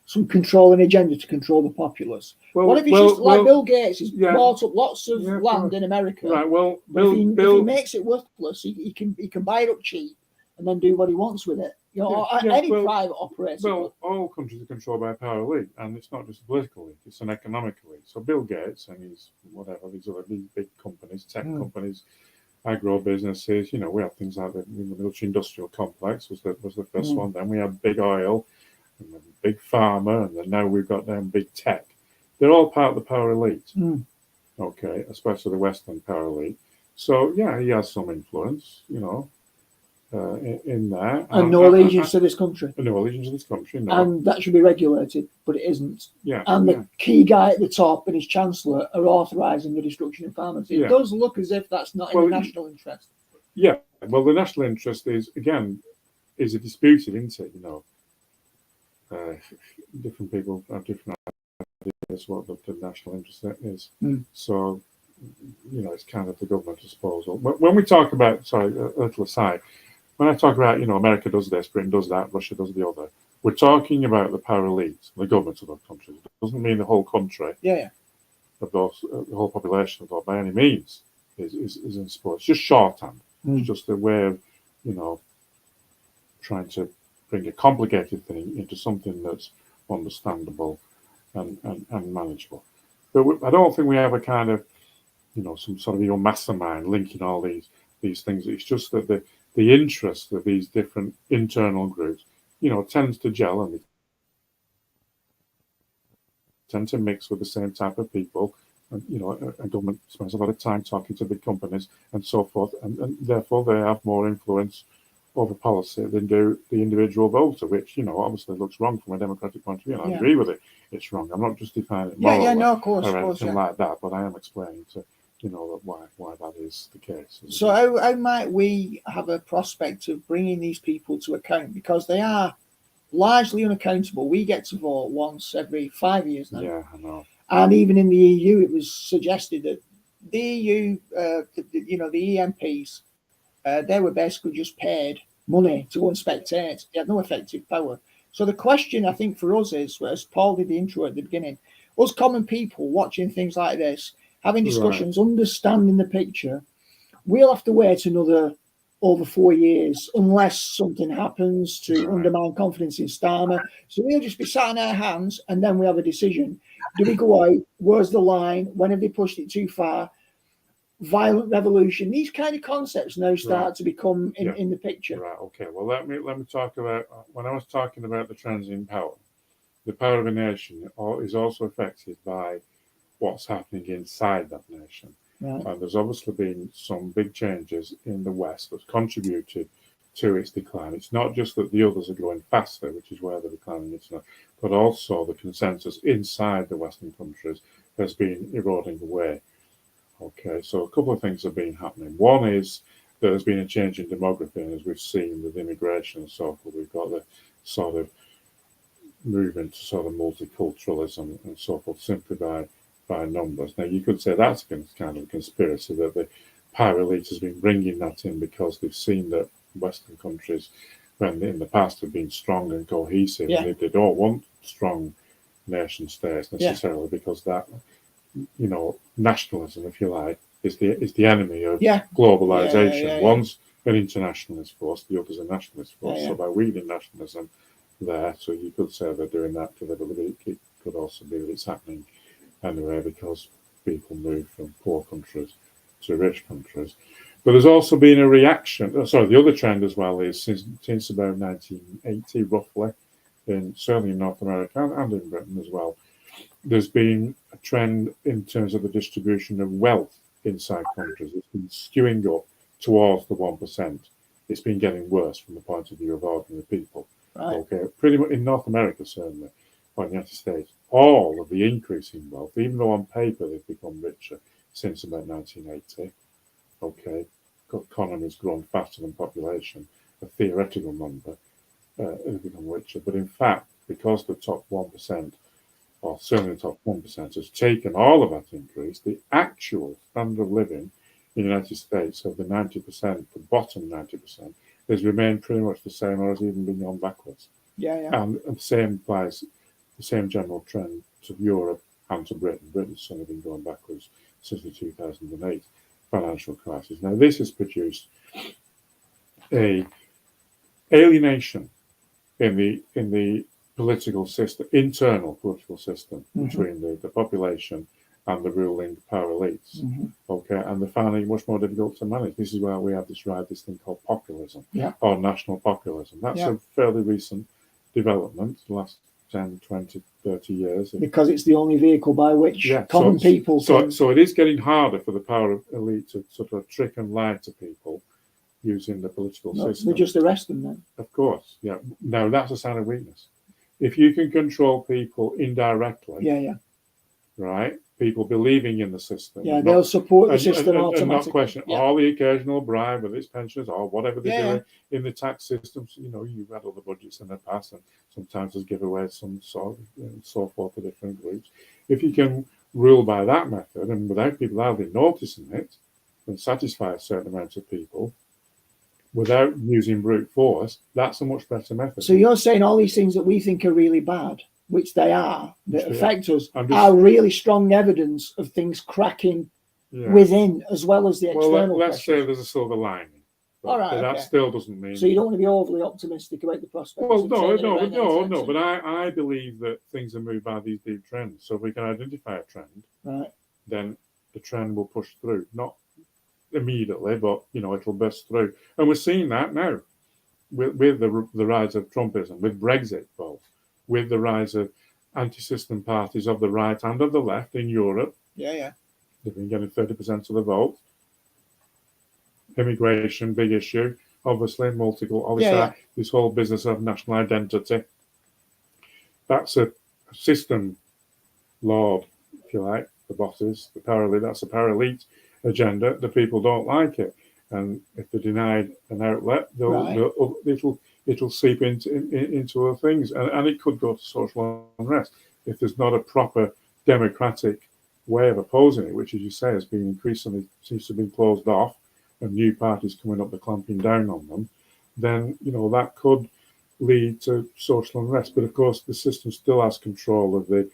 some controlling agenda to control the populace, what if it's just like Bill Gates has bought up lots of land in America? Right. Well, if he makes it worthless, he can buy it up cheap and then do what he wants with it. Any private operator. Well, all countries are controlled by a power elite, and it's not just a political elite; it's an economic elite. So Bill Gates and these big companies, tech companies, agro businesses. We have things like the military industrial complex was the first one. Then we have big oil, and then big pharma, and then now we've got them big tech. They're all part of the power elite. Okay, especially the Western power elite. So yeah, he has some influence, in there. And no allegiance to this country. No allegiance to this country, no. And that should be regulated, but it isn't. Yeah. And the key guy at the top and his chancellor are authorising the destruction of farmers. It does look as if that's not in the national interest. Yeah. Well, the national interest is a disputed, isn't it? Different people have different ideas what the national interest is. So, it's kind of the government disposal. When we talk about, a little aside, when I talk about, America does this, Britain does that, Russia does the other, we're talking about the power elites, the governments of those countries. It doesn't mean the whole country of those, the whole population of those by any means is in support. It's just shorthand. It's just a way of, trying to bring a complicated thing into something that's understandable and manageable. But I don't think we have a kind of, some sort of mastermind linking all these things. It's just that the interest of these different internal groups, tends to gel and they tend to mix with the same type of people. And, a government spends a lot of time talking to big companies and so forth, and therefore they have more influence over policy than do the individual voter, which, obviously looks wrong from a democratic point of view. And I agree with it. It's wrong. I'm not justifying it morally of course, or anything like that, but I am explaining to why that is the case. So how might we have a prospect of bringing these people to account? Because they are largely unaccountable. We get to vote once every 5 years now. Yeah, I know. And even in the EU, it was suggested that the EU, the EMPs, they were basically just paid money to go and spectate. They had no effective power. So the question, I think, for us is, as Paul did the intro at the beginning, us common people watching things like this, having discussions, understanding the picture, we'll have to wait another over 4 years unless something happens to undermine confidence in Starmer. So we'll just be sat on our hands and then we have a decision. Do we go out? Where's the line? When have they pushed it too far? Violent revolution. These kind of concepts now start to become in the picture. Right. Okay. Well, let me talk about when I was talking about the transient power. The power of a nation is also affected by what's happening inside that nation. Right. And there's obviously been some big changes in the West that's contributed to its decline. It's not just that the others are going faster, which is where the decline is now, but also the consensus inside the Western countries has been eroding away. Okay, so a couple of things have been happening. One is that there's been a change in demography, and as we've seen with immigration and so forth, we've got the sort of movement to sort of multiculturalism and so forth simply by numbers. Now, you could say that's kind of a conspiracy that the power elite has been bringing that in because they've seen that Western countries, when in the past have been strong and cohesive, and they don't want strong nation states necessarily, because that, nationalism, if you like, is the enemy of globalization. One's an internationalist force, the other's a nationalist force. So by weaving nationalism there, so you could say they're doing that deliberately. It could also be that it's happening anyway because people move from poor countries to rich countries. But there's also been a reaction. The other trend as well is since about 1980, roughly, certainly in North America and in Britain as well, there's been a trend in terms of the distribution of wealth inside countries. It's been skewing up towards the 1%. It's been getting worse from the point of view of ordinary people. Right. Okay, pretty much in North America, certainly, or in the United States, all of the increase in wealth, even though on paper they've become richer since about 1980. Okay, economy's grown faster than population, a theoretical number, has become richer. But in fact, because the top 1%, or certainly the top 1%, has taken all of that increase, the actual standard of living in the United States of the 90%, the bottom 90%, has remained pretty much the same or has even been gone backwards. And the same applies, the same general trend to Europe and to Britain. Britain's certainly been going backwards since the 2008 financial crisis. Now, this has produced a alienation in the political system, internal political system, between the population and the ruling power elites. Okay, and they're finding it much more difficult to manage. This is why we have this thing called populism, or national populism. That's a fairly recent development, the last 10, 20, 30 years. Because it's the only vehicle by which common people can... So it is getting harder for the power elite to sort of trick and lie to people using the political system. They just arrest them then. Of course, yeah. Now, that's a sign of weakness. If you can control people indirectly, right, people believing in the system. They'll support the system automatically. And not question all the occasional bribe, whether it's pensions or whatever they're doing in the tax systems. You've had other budgets in the past, and sometimes there's giveaways, some sort of, so forth to different groups. If you can rule by that method and without people hardly noticing it and satisfy a certain amount of people, without using brute force, that's a much better method. So you're saying all these things that we think are really bad, which they are, that affect us, are really strong evidence of things cracking within as well as the external. Well, let's say there's a silver lining. All right, that still doesn't mean... So you don't want to be overly optimistic about the prospects? Well, no, but I believe that things are moved by these deep trends. So if we can identify a trend, then the trend will push through. Not immediately, but it'll burst through, and we're seeing that now with the rise of Trumpism, with Brexit both, with the rise of anti-system parties of the right and of the left in Europe. They've been getting 30% of the vote. Immigration, big issue, obviously, this whole business of national identity. That's a system lord, if you like, the bosses, the power elite. That's the power elite agenda. The people don't like it, and if they're denied an outlet, it'll seep into other things, and it could go to social unrest if there's not a proper democratic way of opposing it, which, as you say, has been increasingly seems to have been closed off, and new parties coming up, they're clamping down on them. Then that could lead to social unrest. But of course, the system still has control of the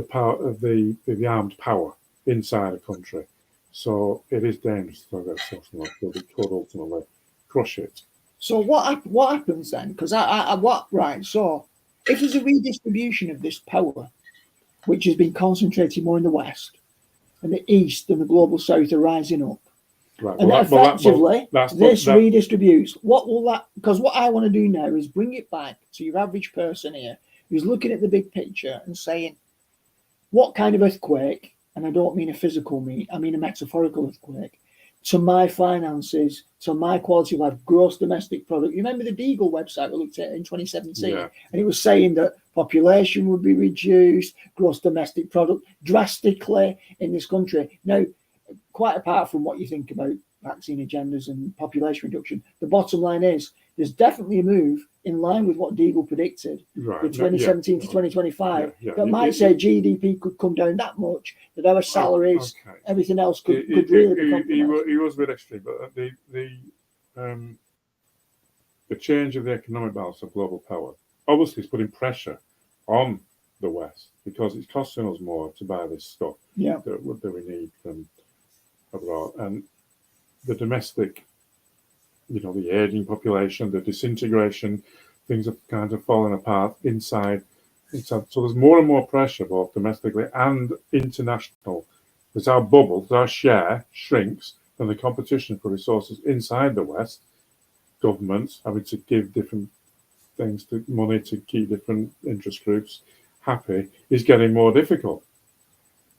power of the armed power inside a country. So it is dangerous to talk about social unrest, because it could ultimately crush it. So what happens then? Because so if there's a redistribution of this power, which has been concentrated more in the West, and the East and the global South are rising up, and effectively this redistributes, what will that? Because what I want to do now is bring it back to your average person here who's looking at the big picture and saying, what kind of earthquake? And I don't mean a physical I mean a metaphorical earthquake, to my finances, to my quality of life, gross domestic product. You remember the Deagle website we looked at in 2017? And it was saying that population would be reduced, gross domestic product drastically in this country. Now, quite apart from what you think about vaccine agendas and population reduction, the bottom line is there's definitely a move in line with what Deagle predicted, the 2017 to 2025, that might say GDP could come down that much, that our salaries, everything else could really be compromised. He was a bit extreme, but the change of the economic balance of global power obviously is putting pressure on the West because it's costing us more to buy this stuff that we need from abroad. And the domestic, the aging population, the disintegration, things are kind of falling apart inside. So there's more and more pressure, both domestically and international. As our bubble, as our share shrinks, and the competition for resources inside the West, governments having to give different things to money to keep different interest groups happy is getting more difficult.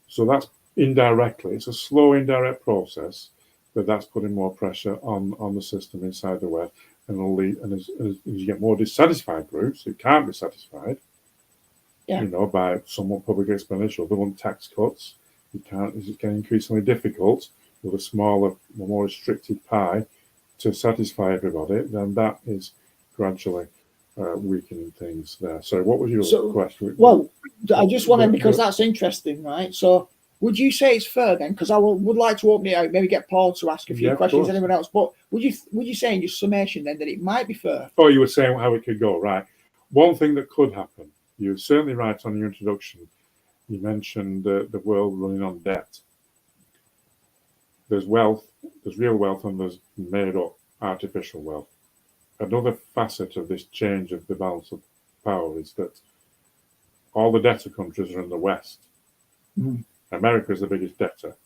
So that's indirectly, it's a slow indirect process, but that's putting more pressure on the system inside the West, and it'll lead, and as you get more dissatisfied groups who can't be satisfied, by somewhat public expenditure, they want tax cuts. It's getting increasingly difficult with a smaller, more restricted pie to satisfy everybody. Then that is gradually weakening things there. So, what was your question? Well, I just want to, because that's interesting, right? So, would you say it's fair then? Because I would like to open it out, maybe get Paul to ask a few questions, anyone else. But would you say in your summation then that it might be fair? Oh, you were saying how it could go, right? One thing that could happen, you're certainly right on your introduction. You mentioned the world running on debt. There's wealth, there's real wealth, and there's made up artificial wealth. Another facet of this change of the balance of power is that all the debtor countries are in the West. America is the biggest debtor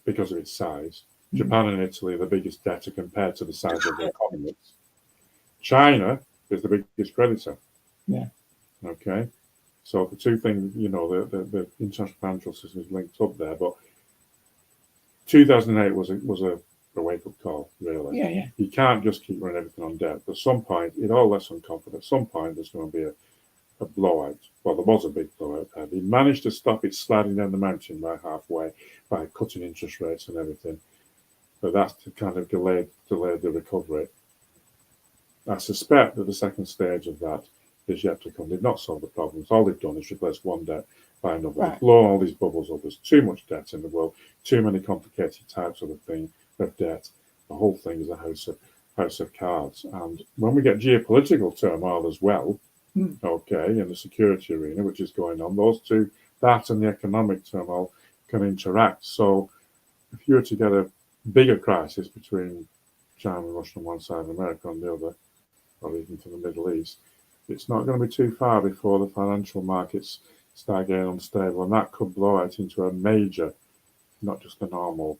because of its size. Japan and Italy are the biggest debtor compared to the size of their economies. China is the biggest creditor. Okay. So the two things, the international financial system is linked up there. But 2008 was a wake-up call, really. You can't just keep running everything on debt. At some point, it all lets on confidence. At some point, there's going to be a blowout. Well, there was a big blowout there. He managed to stop it sliding down the mountain by halfway by cutting interest rates and everything. But that's to kind of delayed the recovery. I suspect that the second stage of that is yet to come. They've not solved the problems. All they've done is replace one debt by another. They've blown all these bubbles up. There's too much debt in the world, too many complicated types of debt. The whole thing is a house of cards. And when we get geopolitical turmoil as well, in the security arena, which is going on, those two, that and the economic turmoil, can interact. So if you were to get a bigger crisis between China and Russia on one side and America on the other, or even to the Middle East, it's not going to be too far before the financial markets start getting unstable, and that could blow out into a major, not just a normal,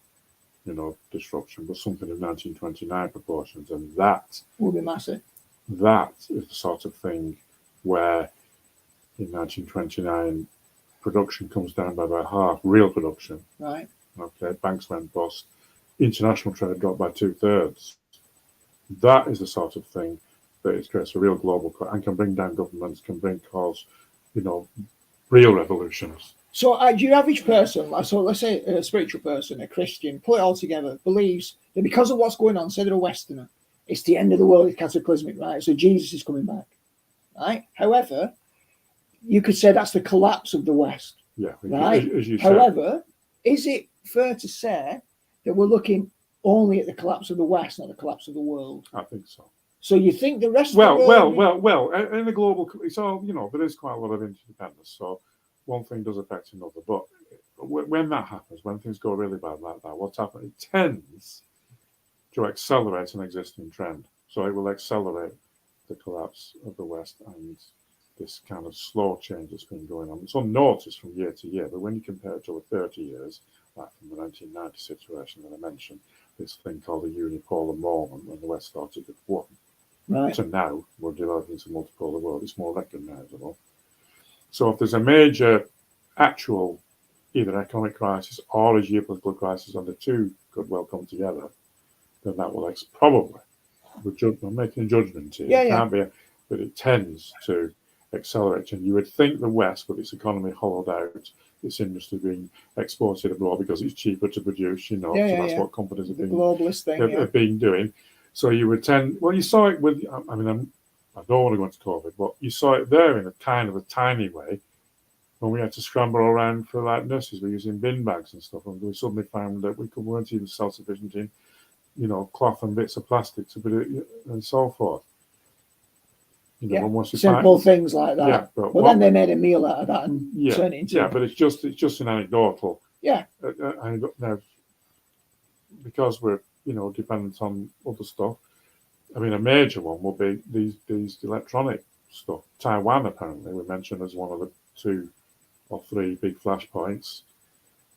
disruption, but something of 1929 proportions, and that will be massive. That is the sort of thing where in 1929 production comes down by about half, real production. Right. Okay, banks went bust, international trade dropped by 2/3. That is the sort of thing that it creates a real global and can bring down governments, can cause, real revolutions. So your average person, so let's say a spiritual person, a Christian, put it all together, believes that because of what's going on, say they're a Westerner, it's the end of the world, it's cataclysmic, right? So Jesus is coming back, right? However, you could say that's the collapse of the West, right? As you However, is it fair to say that we're looking only at the collapse of the West, not the collapse of the world? I think so. So you think the rest of the world... Well, in the global, it's all, there is quite a lot of interdependence, so one thing does affect another. But when that happens, when things go really bad like that, what's happening? It tends to accelerate an existing trend. So it will accelerate the collapse of the West and this kind of slow change that's been going on. It's unnoticed from year to year, but when you compare it to over 30 years, like from the 1990 situation that I mentioned, this thing called the unipolar moment when the West started at one. Right. So now we're developing into multipolar world. It's more recognizable. So if there's a major actual either economic crisis or a geopolitical crisis, and the two could well come together, then that will probably, I'm making a judgment here. It can't be, but it tends to accelerate. And you would think the West, with its economy hollowed out, its industry being exported abroad because it's cheaper to produce, so that's what companies have been doing. So you would tend, well, you saw it with, I don't want to go into COVID, but you saw it there in a kind of a tiny way when we had to scramble around for like nurses. We're using bin bags and stuff, and we suddenly found that we weren't even self-sufficient in, cloth and bits of plastic to produce and so forth. You know, once you simple things like that. Yeah, but then they made a meal out of that and turned it into. Yeah, but it's just an anecdotal. Yeah. Now, because we're dependent on other stuff. I mean, a major one will be these electronic stuff. Taiwan, apparently, we mentioned as one of the 2 or 3 big flashpoints.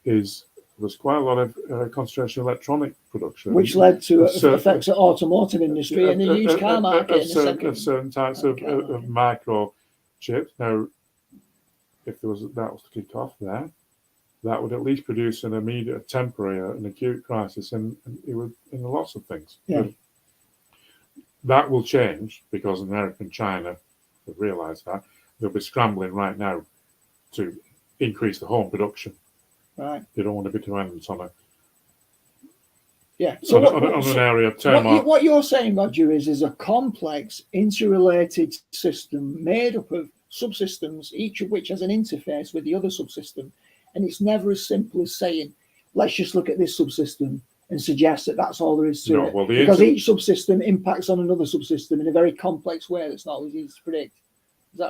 There's quite a lot of concentration of electronic production, which led to effects of automotive industry and the used car market of certain types of microchips. Now, if that was to kick off there, that would at least produce an immediate, temporary, an acute crisis in lots of things. Yeah. That will change because America and China have realised that. They'll be scrambling right now to increase the home production. Right. They don't want to be dependent on an area of turmoil. What you're saying, Roger, is a complex, interrelated system made up of subsystems, each of which has an interface with the other subsystem. And it's never as simple as saying, let's just look at this subsystem and suggest that that's all there is to it. Well, because each subsystem impacts on another subsystem in a very complex way that's not always easy to predict.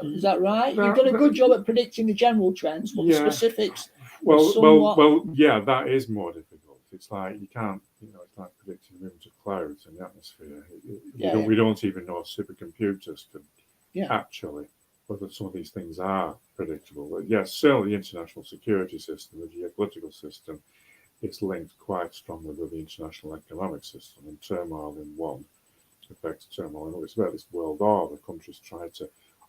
Is that right? You've done a good job at predicting the general trends, but the specifics. Yeah, that is more difficult. It's like you can't, it's like predicting the movement of clouds in the atmosphere. We don't even know if supercomputers can actually, whether some of these things are predictable. But yes, certainly the international security system, the geopolitical system, is linked quite strongly with the international economic system, and turmoil in one affects turmoil in another. It's about this world order. Countries try to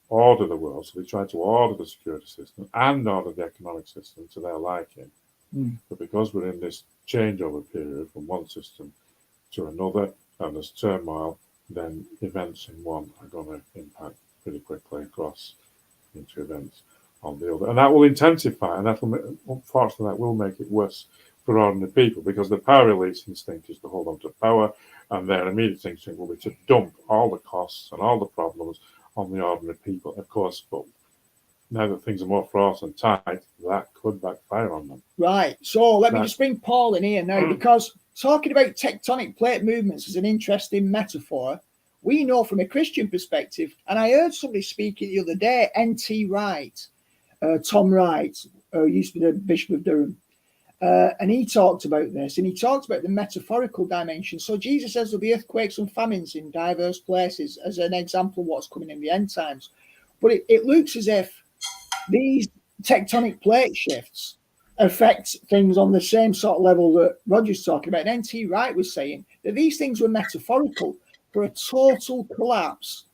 order the world, so they try to order the security system and order the economic system to their liking. But because we're in this changeover period from one system to another, and there's turmoil, then events in one are going to impact pretty quickly across into events on the other, and that will intensify, and unfortunately that will make it worse for ordinary people, because the power elite's instinct is to hold on to power, and their immediate instinct will be to dump all the costs and all the problems on the ordinary people, of course. But now that things are more fraught and tight, that could backfire on them. Right. So let me just bring Paul in here now, because talking about tectonic plate movements is an interesting metaphor. We know from a Christian perspective, and I heard somebody speaking the other day, N.T. Wright, Tom Wright, used to be the Bishop of Durham. And he talked about this, and he talked about the metaphorical dimension. So Jesus says there'll be earthquakes and famines in diverse places as an example of what's coming in the end times. But it looks as if these tectonic plate shifts affect things on the same sort of level that Roger's talking about. And N.T. Wright was saying that these things were metaphorical for a total collapse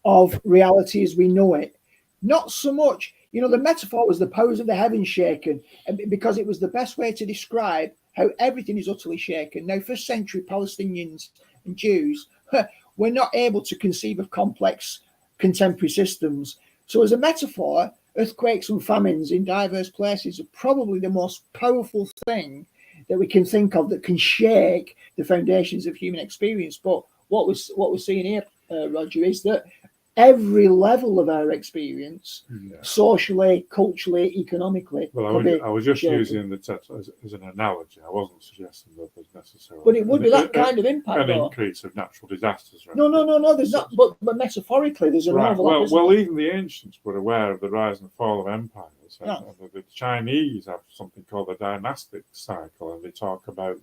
of reality as we know it. Not so much, the metaphor was the powers of the heavens shaken, because it was the best way to describe how everything is utterly shaken. Now, first century Palestinians and Jews were not able to conceive of complex contemporary systems. So as a metaphor, earthquakes and famines in diverse places are probably the most powerful thing that we can think of that can shake the foundations of human experience. But what we're seeing here, Roger, is that every level of our experience, socially, culturally, economically. Well, I was just using the text as an analogy. I wasn't suggesting that there's necessarily. But it would be that kind of impact, an increase of natural disasters. No. There's not. But metaphorically, there's an overlap. Well, even the ancients were aware of the rise and fall of empires. And the Chinese have something called the dynastic cycle, and they talk about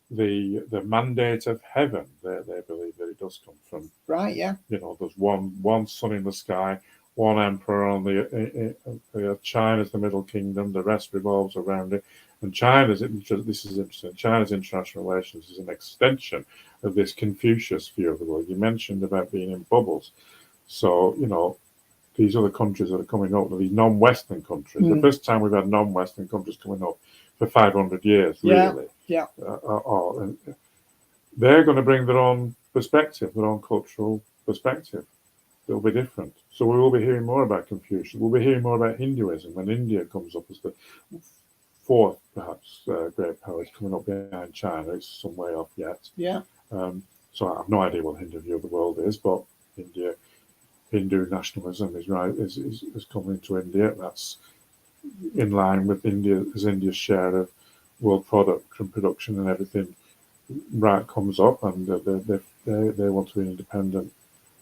the mandate of heaven. They believe that it does come from there's one sun in the sky, one emperor on the China's the Middle Kingdom, the rest revolves around it. And this is interesting, China's international relations is an extension of this Confucius view of the world. You mentioned about being in bubbles. So, these other countries that are coming up, these non-Western countries, the first time we've had non-Western countries coming up for 500 years, really. And they're going to bring their own perspective, their own cultural perspective. It'll be different. So we will be hearing more about Confucius. We'll be hearing more about Hinduism when India comes up as the fourth, perhaps, great power. It's coming up behind China. It's some way off yet. So I have no idea what Hindu view of the world is, but Hindu nationalism is coming to India. That's in line with India's share of world product and production, and everything comes up, and they want to be an independent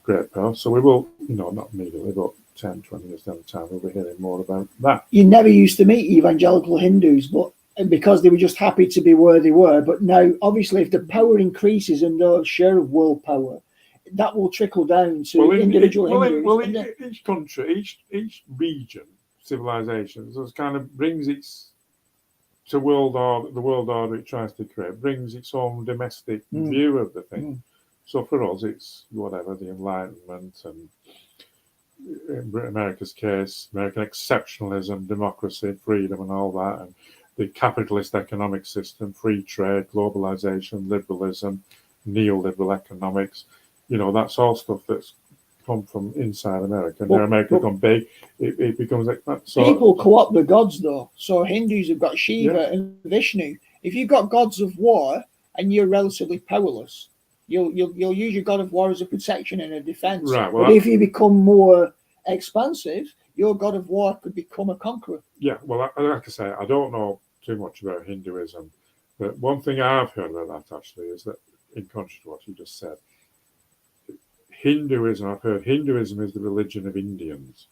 great power. So we will, not immediately, but 10, 20 years down the time, we'll be hearing more about that. You never used to meet evangelical Hindus, but because they were just happy to be where they were. But now, obviously, if the power increases and their share of world power, that will trickle down to individual Hindus. Each country, each region, civilization, so it kind of brings the world order it tries to create, brings its own domestic view of the thing. So for us, it's whatever, the Enlightenment, and in America's case, American exceptionalism, democracy, freedom, and all that, and the capitalist economic system, free trade, globalization, liberalism, neoliberal economics. That's all stuff that's come from inside America. Now America become big, it becomes like that. So people co-opt the gods, though. So Hindus have got Shiva and Vishnu. If you've got gods of war and you're relatively powerless, you'll use your god of war as a protection and a defense. Right. Well, but if you become more expansive, your god of war could become a conqueror. Yeah. Well, like I say, I don't know too much about Hinduism, but one thing I've heard about that actually is that, in contrast to what you just said, I've heard Hinduism is the religion of Indians.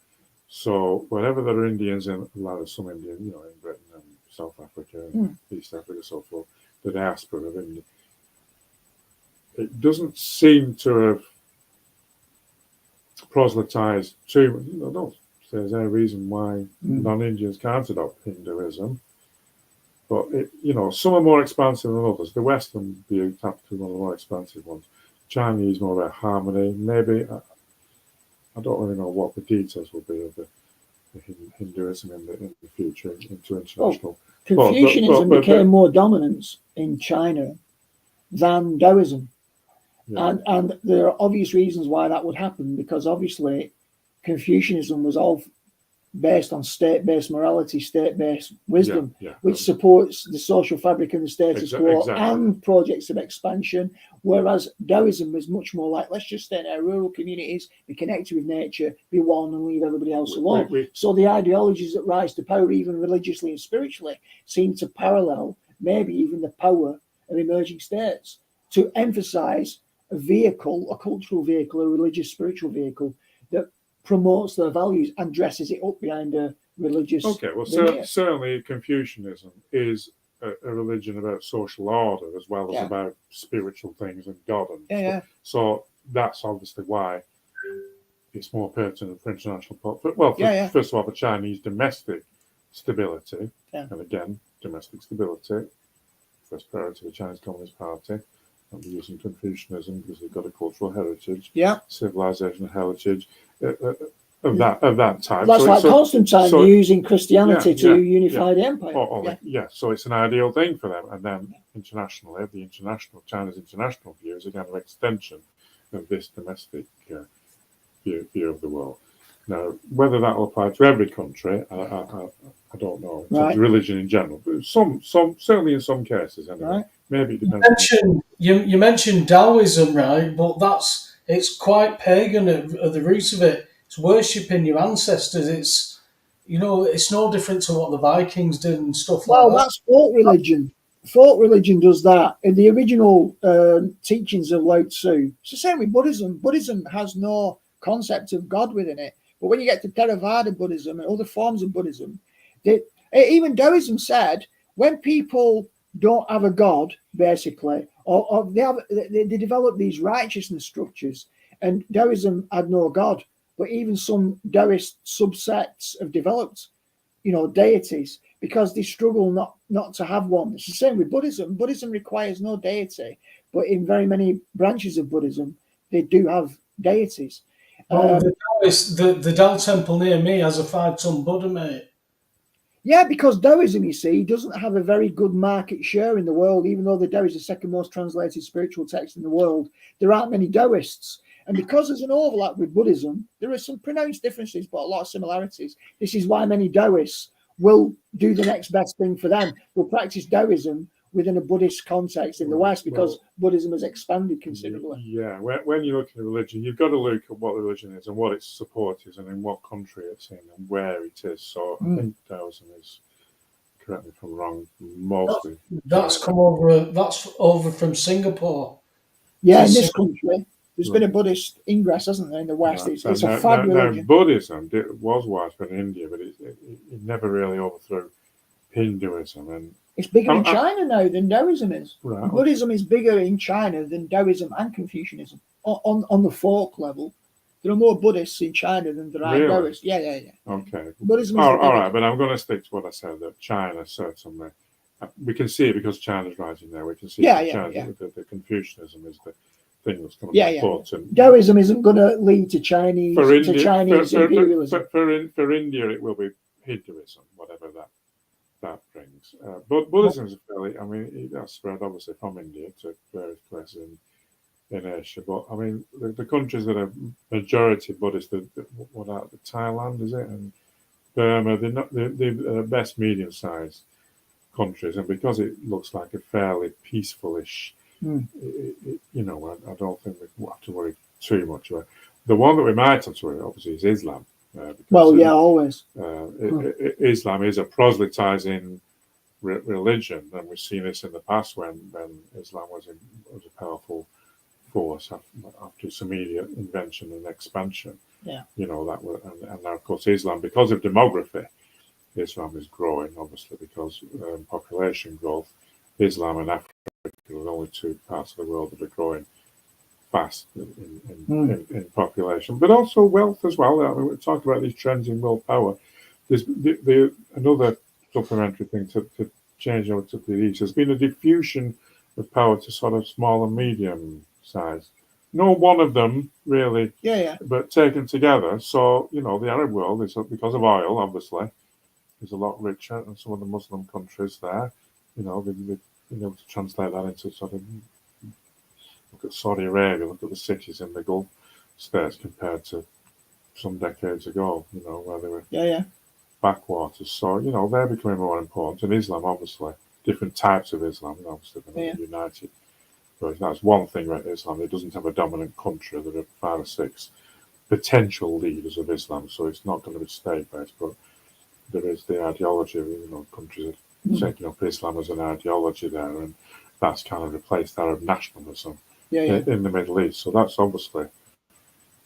So whenever there are Indians in, some Indians, in Britain and South Africa and East Africa, so forth, the diaspora of India, it doesn't seem to have proselytized too much. I don't say there's any reason why non-Indians can't adopt Hinduism. But, some are more expansive than others. The Western view happens to be one of the more expansive ones. Chinese more about harmony. Maybe, I don't really know what the details will be of the Hinduism in the future into international. Confucianism became more dominant in China than Taoism. Yeah. And there are obvious reasons why that would happen, because obviously Confucianism was all based on state-based morality, state-based wisdom, which supports the social fabric and the status quo and projects of expansion, whereas Taoism was much more like, let's just stay in our rural communities, be connected with nature, be one, and leave everybody else alone. So the ideologies that rise to power, even religiously and spiritually, seem to parallel maybe even the power of emerging states, to emphasize a vehicle, a cultural vehicle, a religious spiritual vehicle that promotes their values and dresses it up behind a religious. Okay, well, certainly Confucianism is a religion about social order as well as about spiritual things and God and stuff. So that's obviously why it's more pertinent for international. First of all, for Chinese domestic stability, and again, domestic stability, first priority of the Chinese Communist Party. And we're using Confucianism because they've got a cultural heritage, civilization heritage of that type. That's like Constantine using Christianity to unify the empire. So it's an ideal thing for them. And then internationally, China's international view is again an extension of this domestic view of the world. Now, whether that will apply to every country, I don't know. It's religion in general, but some certainly in some cases anyway. Right. Maybe it depends. You mentioned Taoism, right? But it's quite pagan at the root of it. It's worshipping your ancestors. It's it's no different to what the Vikings did and stuff like that. Well, that's folk religion. Folk religion does that. In the original teachings of Lao Tzu, it's the same with Buddhism. Buddhism has no concept of God within it. But when you get to Theravada Buddhism and other forms of Buddhism, even Taoism said when people don't have a God, basically, or they develop these righteousness structures, and Taoism had no God, but even some Taoist subsects have developed, deities, because they struggle not to have one. It's the same with Buddhism. Buddhism requires no deity, but in very many branches of Buddhism, they do have deities. The Dal Temple near me has a 5-ton Buddha, mate. Yeah, because Taoism, you see, doesn't have a very good market share in the world, even though the Tao is the second most translated spiritual text in the world. There aren't many Taoists. And because there's an overlap with Buddhism, there are some pronounced differences, but a lot of similarities. This is why many Taoists will do the next best thing for them. Will practice Taoism within a Buddhist context in the West, because Buddhism has expanded considerably. Yeah, when you look at religion, you've got to look at what the religion is and what its support is and in what country it's in and where it is. So I think Taoism is, correct me if I'm wrong, mostly. That's over from Singapore. Yeah, in this country. There's been a Buddhist ingress, hasn't there, in the West? Right. It's a fad religion. Buddhism was widespread in India, but it never really overthrew Hinduism. And It's bigger in China now than Taoism is. Right. Buddhism is bigger in China than Taoism and Confucianism. On the folk level, there are more Buddhists in China than there are Really? Taoists. Yeah. Okay. Buddhism is all right, but I'm going to stick to what I said, that China certainly. We can see it because China's rising now. We can see the Confucianism is the thing that's going to be important. Taoism isn't going to lead to Chinese imperialism. For India, it will be Hinduism, whatever that brings. But Buddhism is fairly, I mean, that's spread obviously from India to various places in Asia. But I mean, the countries that are majority Buddhist, Thailand, is it, and Burma, they're best medium-sized countries, and because it looks like a fairly peaceful-ish, I don't think we have to worry too much about. The one that we might have to worry, obviously, is Islam. Always. Islam is a proselytizing religion, and we've seen this in the past when Islam was a powerful force after its immediate invention and expansion. Yeah. That was, and now of course Islam, because of demography, Islam is growing, obviously, because population growth. Islam and Africa are the only two parts of the world that are growing fast in population, but also wealth as well. I mean, we talk about these trends in world power. There's another supplementary thing to change over to the east. There's been a diffusion of power to sort of small and medium size. No one of them really, but taken together. So the Arab world is, because of oil, obviously, is a lot richer than some of the Muslim countries there. They've been able to translate that into sort of, look at Saudi Arabia, look at the cities in the Gulf states compared to some decades ago, where they were backwaters. So, they're becoming more important. And Islam, obviously, different types of Islam, obviously, they're united. But that's one thing about Islam. It doesn't have a dominant country. There are 5 or 6 potential leaders of Islam, so it's not going to be state-based, but there is the ideology of, countries taking up Islam as an ideology there, and that's kind of replaced Arab nationalism in the Middle East. So that's obviously,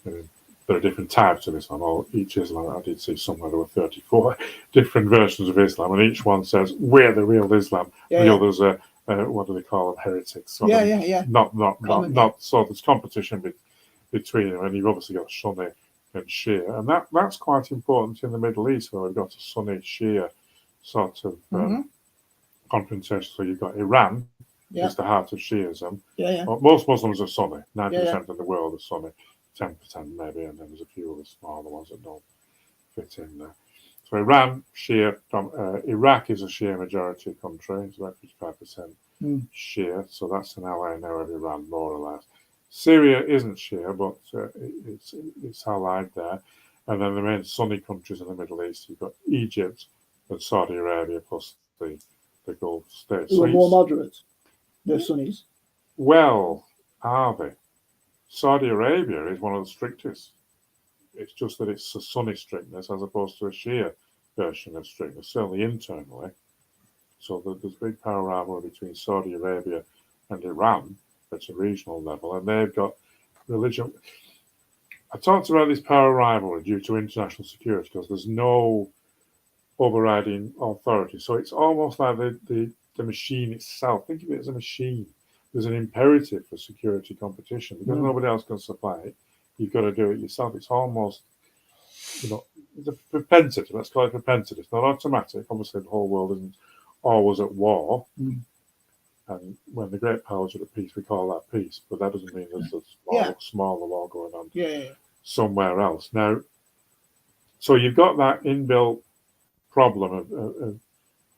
there are different types of Islam. Each Islam, I did see somewhere there were 34 different versions of Islam, and each one says, we're the real Islam. The others are, what do they call them, heretics? Not so there's competition between them, and you've obviously got Sunni and Shia, and that's quite important in the Middle East, where we've got a Sunni Shia sort of confrontation. So you've got Iran, is the heart of Shiism. Well, most Muslims are Sunni. 90% of the world are Sunni, 10% maybe, and then there's a few other smaller ones that don't fit in there. So Iran, Shia, Iraq is a Shia majority country. It's about 55% Shia, so that's an ally now of Iran, more or less. Syria isn't Shia, but it's allied there. And then the main Sunni countries in the Middle East, you've got Egypt and Saudi Arabia, plus the Gulf states. Who are more moderate, the Sunnis? Well, are they? Saudi Arabia is one of the strictest. It's just that it's a Sunni strictness as opposed to a Shia version of strictness, certainly internally. So there's big power rivalry between Saudi Arabia and Iran at a regional level, and they've got religion. I talked about this power rivalry due to international security because there's no overriding authority. So it's almost like the machine itself. Think of it as a machine. There's an imperative for security competition because nobody else can supply it. You've got to do it yourself. It's almost, it's a propensity. Let's call it propensity. It's not automatic. Obviously, the whole world isn't always at war. And when the great powers are at peace, we call that peace. But that doesn't mean there's a smaller war going on somewhere else. Now, so you've got that inbuilt problem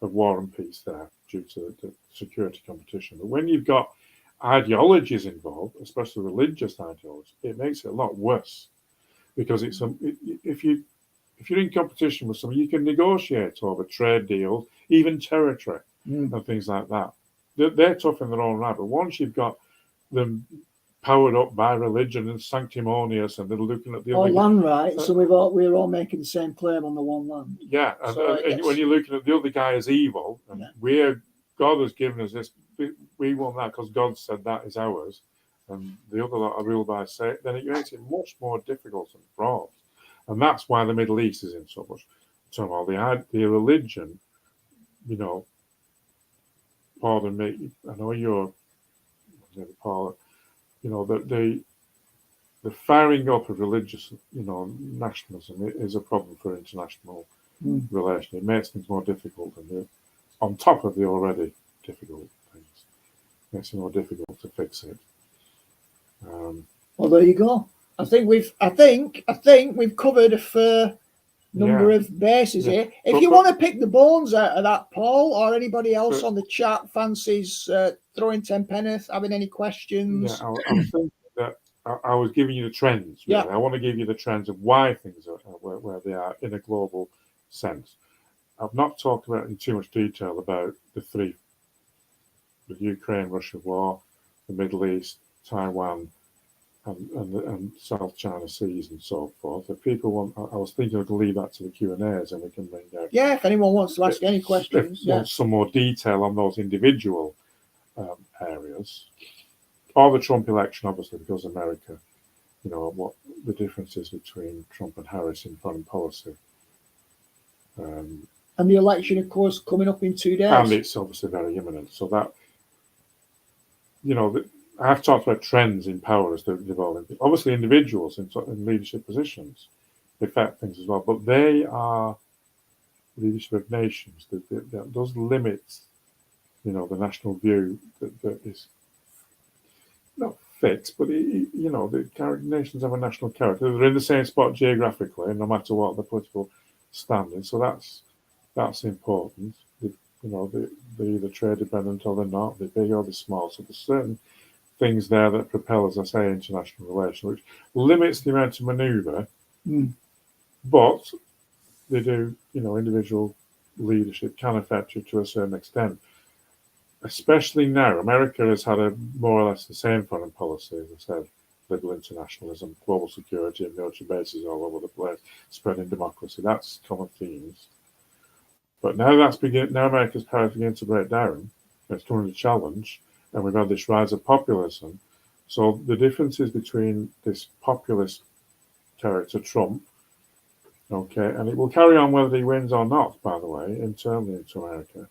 of war and peace there due to the security competition. But when you've got ideologies involved, especially religious ideologies, it makes it a lot worse because if you're in competition with someone, you can negotiate over trade deals, even territory and things like that. They're tough in their own right, but once you've got them powered up by religion and sanctimonious, and they're looking at the other land rights, so we're all making the same claim on the one land. Yeah, and when you're looking at the other guy as evil, and God has given us this, we want that because God said that is ours, and the other lot are ruled by Satan, then it makes it much more difficult and fraught. And that's why the Middle East is in so much turmoil. The religion, you know, pardon me, I know you're, Paul, you know, the firing up of religious, you know, nationalism is a problem for international relations. It makes things more difficult, and on top of the already difficult things, it makes it more difficult to fix it. Well, there you go. I think we've covered a fair number of bases here. If you want to pick the bones out of that, Paul, or anybody else on the chat fancies throwing 10 penneth, having any questions? Yeah, I was thinking that I was giving you the trends. Really. Yeah. I want to give you the trends of why things are where they are in a global sense. I've not talked about in too much detail about the Ukraine-Russia war, the Middle East, Taiwan, and South China Seas and so forth. If people want, I was thinking of leave that to the Q&As, and we can bring out. Yeah, if anyone wants to ask any questions, want some more detail on those individual areas, or the Trump election, obviously, because America, you know, what the differences between Trump and Harris in foreign policy. And the election, of course, coming up in 2 days. And it's obviously very imminent. So that, you know, I've talked about trends in power as they're evolving. Obviously, individuals in leadership positions affect things as well, but they are leadership of nations. That does limit, you know, the national view that is not fixed, but you know, the nations have a national character. They're in the same spot geographically, no matter what the political standing. So that's important. You know, they're either trade dependent or they're not. They're big or they're small. So there's certain things there that propel, as I say, international relations, which limits the amount of manoeuvre, but they do, you know, individual leadership can affect you to a certain extent. Especially now, America has had a more or less the same foreign policy, as I said, liberal internationalism, global security, and military bases all over the place, spreading democracy. That's common themes. But now now America's power begins to break down. It's coming to challenge. And we've had this rise of populism. So the differences between this populist character, Trump, okay, and it will carry on whether he wins or not, by the way, internally into America,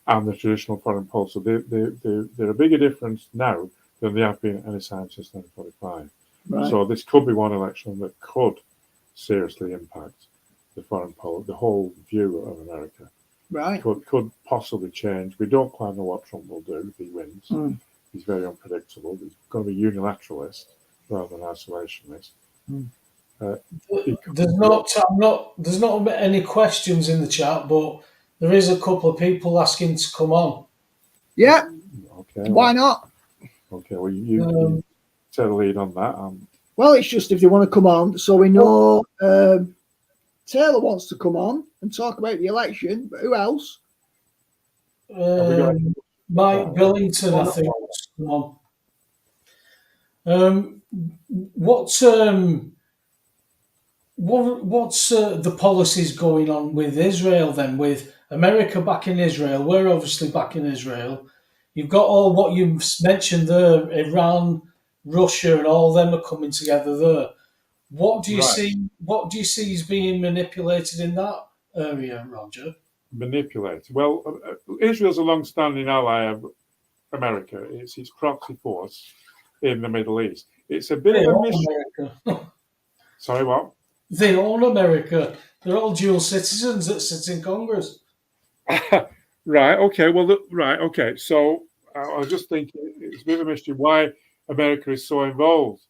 and the traditional foreign policy. They're a bigger difference now than they have been at any time since 1945. Right. So this could be one election that could seriously impact the foreign policy, the whole view of America. Right. Could possibly change. We don't quite know what Trump will do if he wins. He's very unpredictable. He's going to be unilateralist rather than isolationist. There's not any questions in the chat, but there is a couple of people asking to come on. Yeah. Okay. Why not? Okay. Well, you take the lead on that. Well, it's just if they want to come on, so we know. Taylor wants to come on and talk about the election, but who else? Mike Billington, I think, wants to come on. What's the policies going on with Israel then? With America backing Israel, we're obviously backing Israel. You've got all what you've mentioned there, Iran, Russia, and all them are coming together there. What do you see? What do you see is being manipulated in that area, Roger? Manipulated. Well, Israel's a long-standing ally of America. It's its proxy force in the Middle East. It's a bit of a mystery. Sorry, what? They own America. They're all dual citizens that sit in Congress. Right. Okay. Well, right. Okay. So I was just thinking, it's a bit of a mystery why America is so involved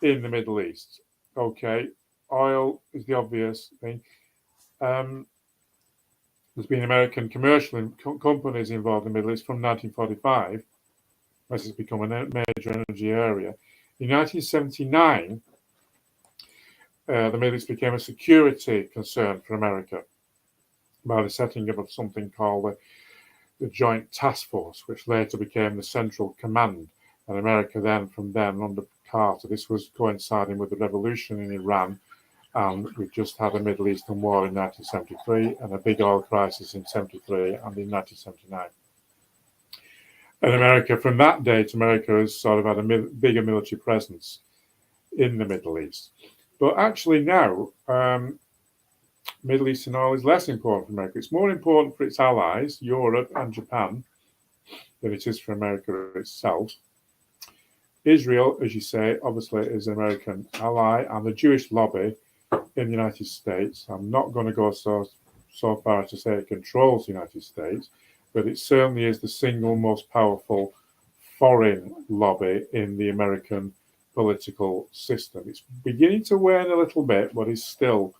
in the Middle East. Okay, oil is the obvious thing. There's been American commercial companies involved in the Middle East from 1945. This has become a major energy area. In 1979, the Middle East became a security concern for America by the setting up of something called the Joint Task Force, which later became the Central Command. And America then, from then, under Carter, this was coinciding with the revolution in Iran, and we just had a Middle Eastern war in 1973 and a big oil crisis in 73 and in 1979. And America, from that date, America has sort of had a bigger military presence in the Middle East. But actually now, Middle Eastern oil is less important for America. It's more important for its allies, Europe and Japan, than it is for America itself. Israel, as you say, obviously is an American ally, and the Jewish lobby in the United States, I'm not going to go so far as to say it controls the United States, but it certainly is the single most powerful foreign lobby in the American political system. It's beginning to wane a little bit, but it's still,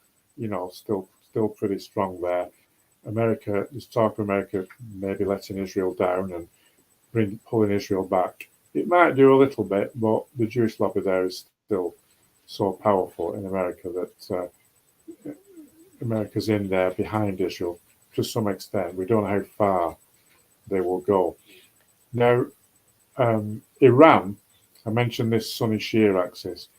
still pretty strong there. America, there's talk of America maybe letting Israel down and pulling Israel back. It might do a little bit, but the Jewish lobby there is still so powerful in America that America's in there behind Israel to some extent. We don't know how far they will go. Now, Iran, I mentioned this Sunni-Shia axis.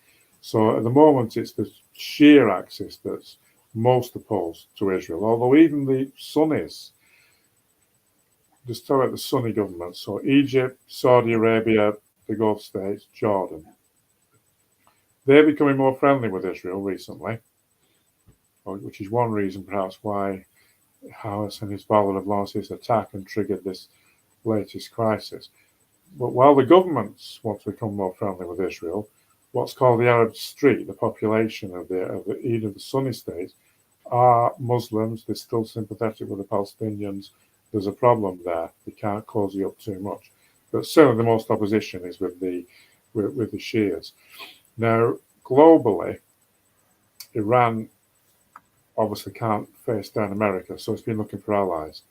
So at the moment, it's the Shia axis that's most opposed to Israel, although even the Sunnis, just talk about the Sunni government, so Egypt, Saudi Arabia, the Gulf states, Jordan, they're becoming more friendly with Israel recently, which is one reason perhaps why Hamas and Hezbollah have launched this attack and triggered this latest crisis. But while the governments want to become more friendly with Israel, what's called the Arab Street, the population of either of the Sunni states, are Muslims. They're still sympathetic with the Palestinians. There's a problem there. They can't cozy up too much. But certainly the most opposition is with the Shias. Now, globally, Iran obviously can't face down America, so it's been looking for allies.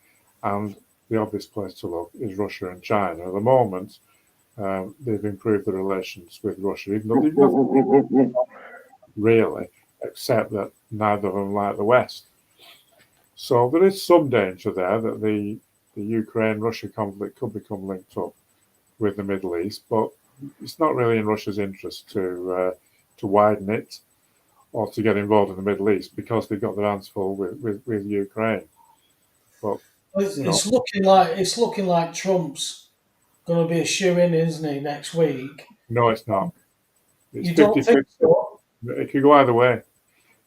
And the obvious place to look is Russia and China. At the moment, they've improved the relations with Russia, even though they've not really, except that neither of them like the West. So there is some danger there that the Ukraine-Russia conflict could become linked up with the Middle East, but it's not really in Russia's interest to widen it or to get involved in the Middle East because they've got their hands full with Ukraine. But it's looking like Trump's going to be a shoo-in, isn't he, next week? No, it's not. It's you don't 50-50. think so? It could go either way.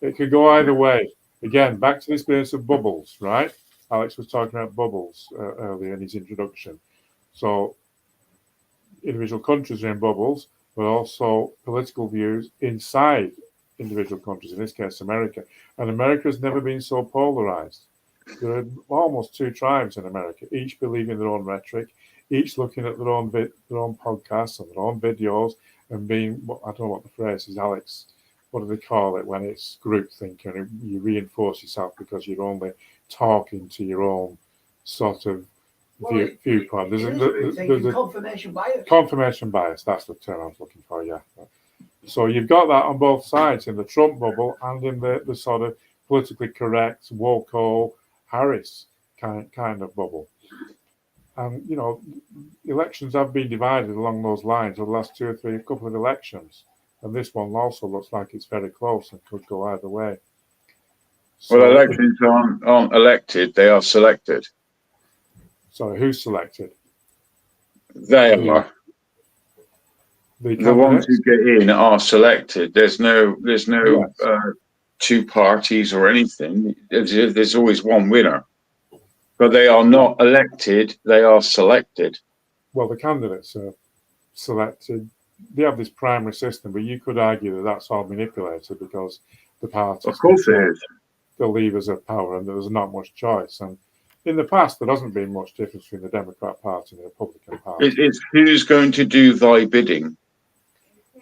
It could go either way. Again, back to this business of bubbles, right? Alex was talking about bubbles earlier in his introduction. So individual countries are in bubbles, but also political views inside individual countries, in this case, America. And America has never been so polarized. There are almost two tribes in America, each believing their own rhetoric, each looking at their own podcasts and their own videos and being, I don't know what the phrase is, Alex, what do they call it when it's group thinking and you reinforce yourself because you're only talking to your own sort of viewpoint. There's confirmation bias. Confirmation bias, that's the term I was looking for, yeah. So you've got that on both sides, in the Trump bubble and in the sort of politically correct, woke, Harris kind of bubble. And, elections have been divided along those lines over the last couple of elections. And this one also looks like it's very close and could go either way. So, well, elections aren't elected, they are selected. Sorry, who's selected? They are. The ones who get in are selected. There's no yes. Two parties or anything. There's always one winner. But they are not elected, they are selected. Well, the candidates are selected. They have this primary system, but you could argue that that's all manipulated because the parties, of course, it is the levers of power, and there's not much choice. And in the past, there hasn't been much difference between the Democrat Party and the Republican Party. It's who's going to do thy bidding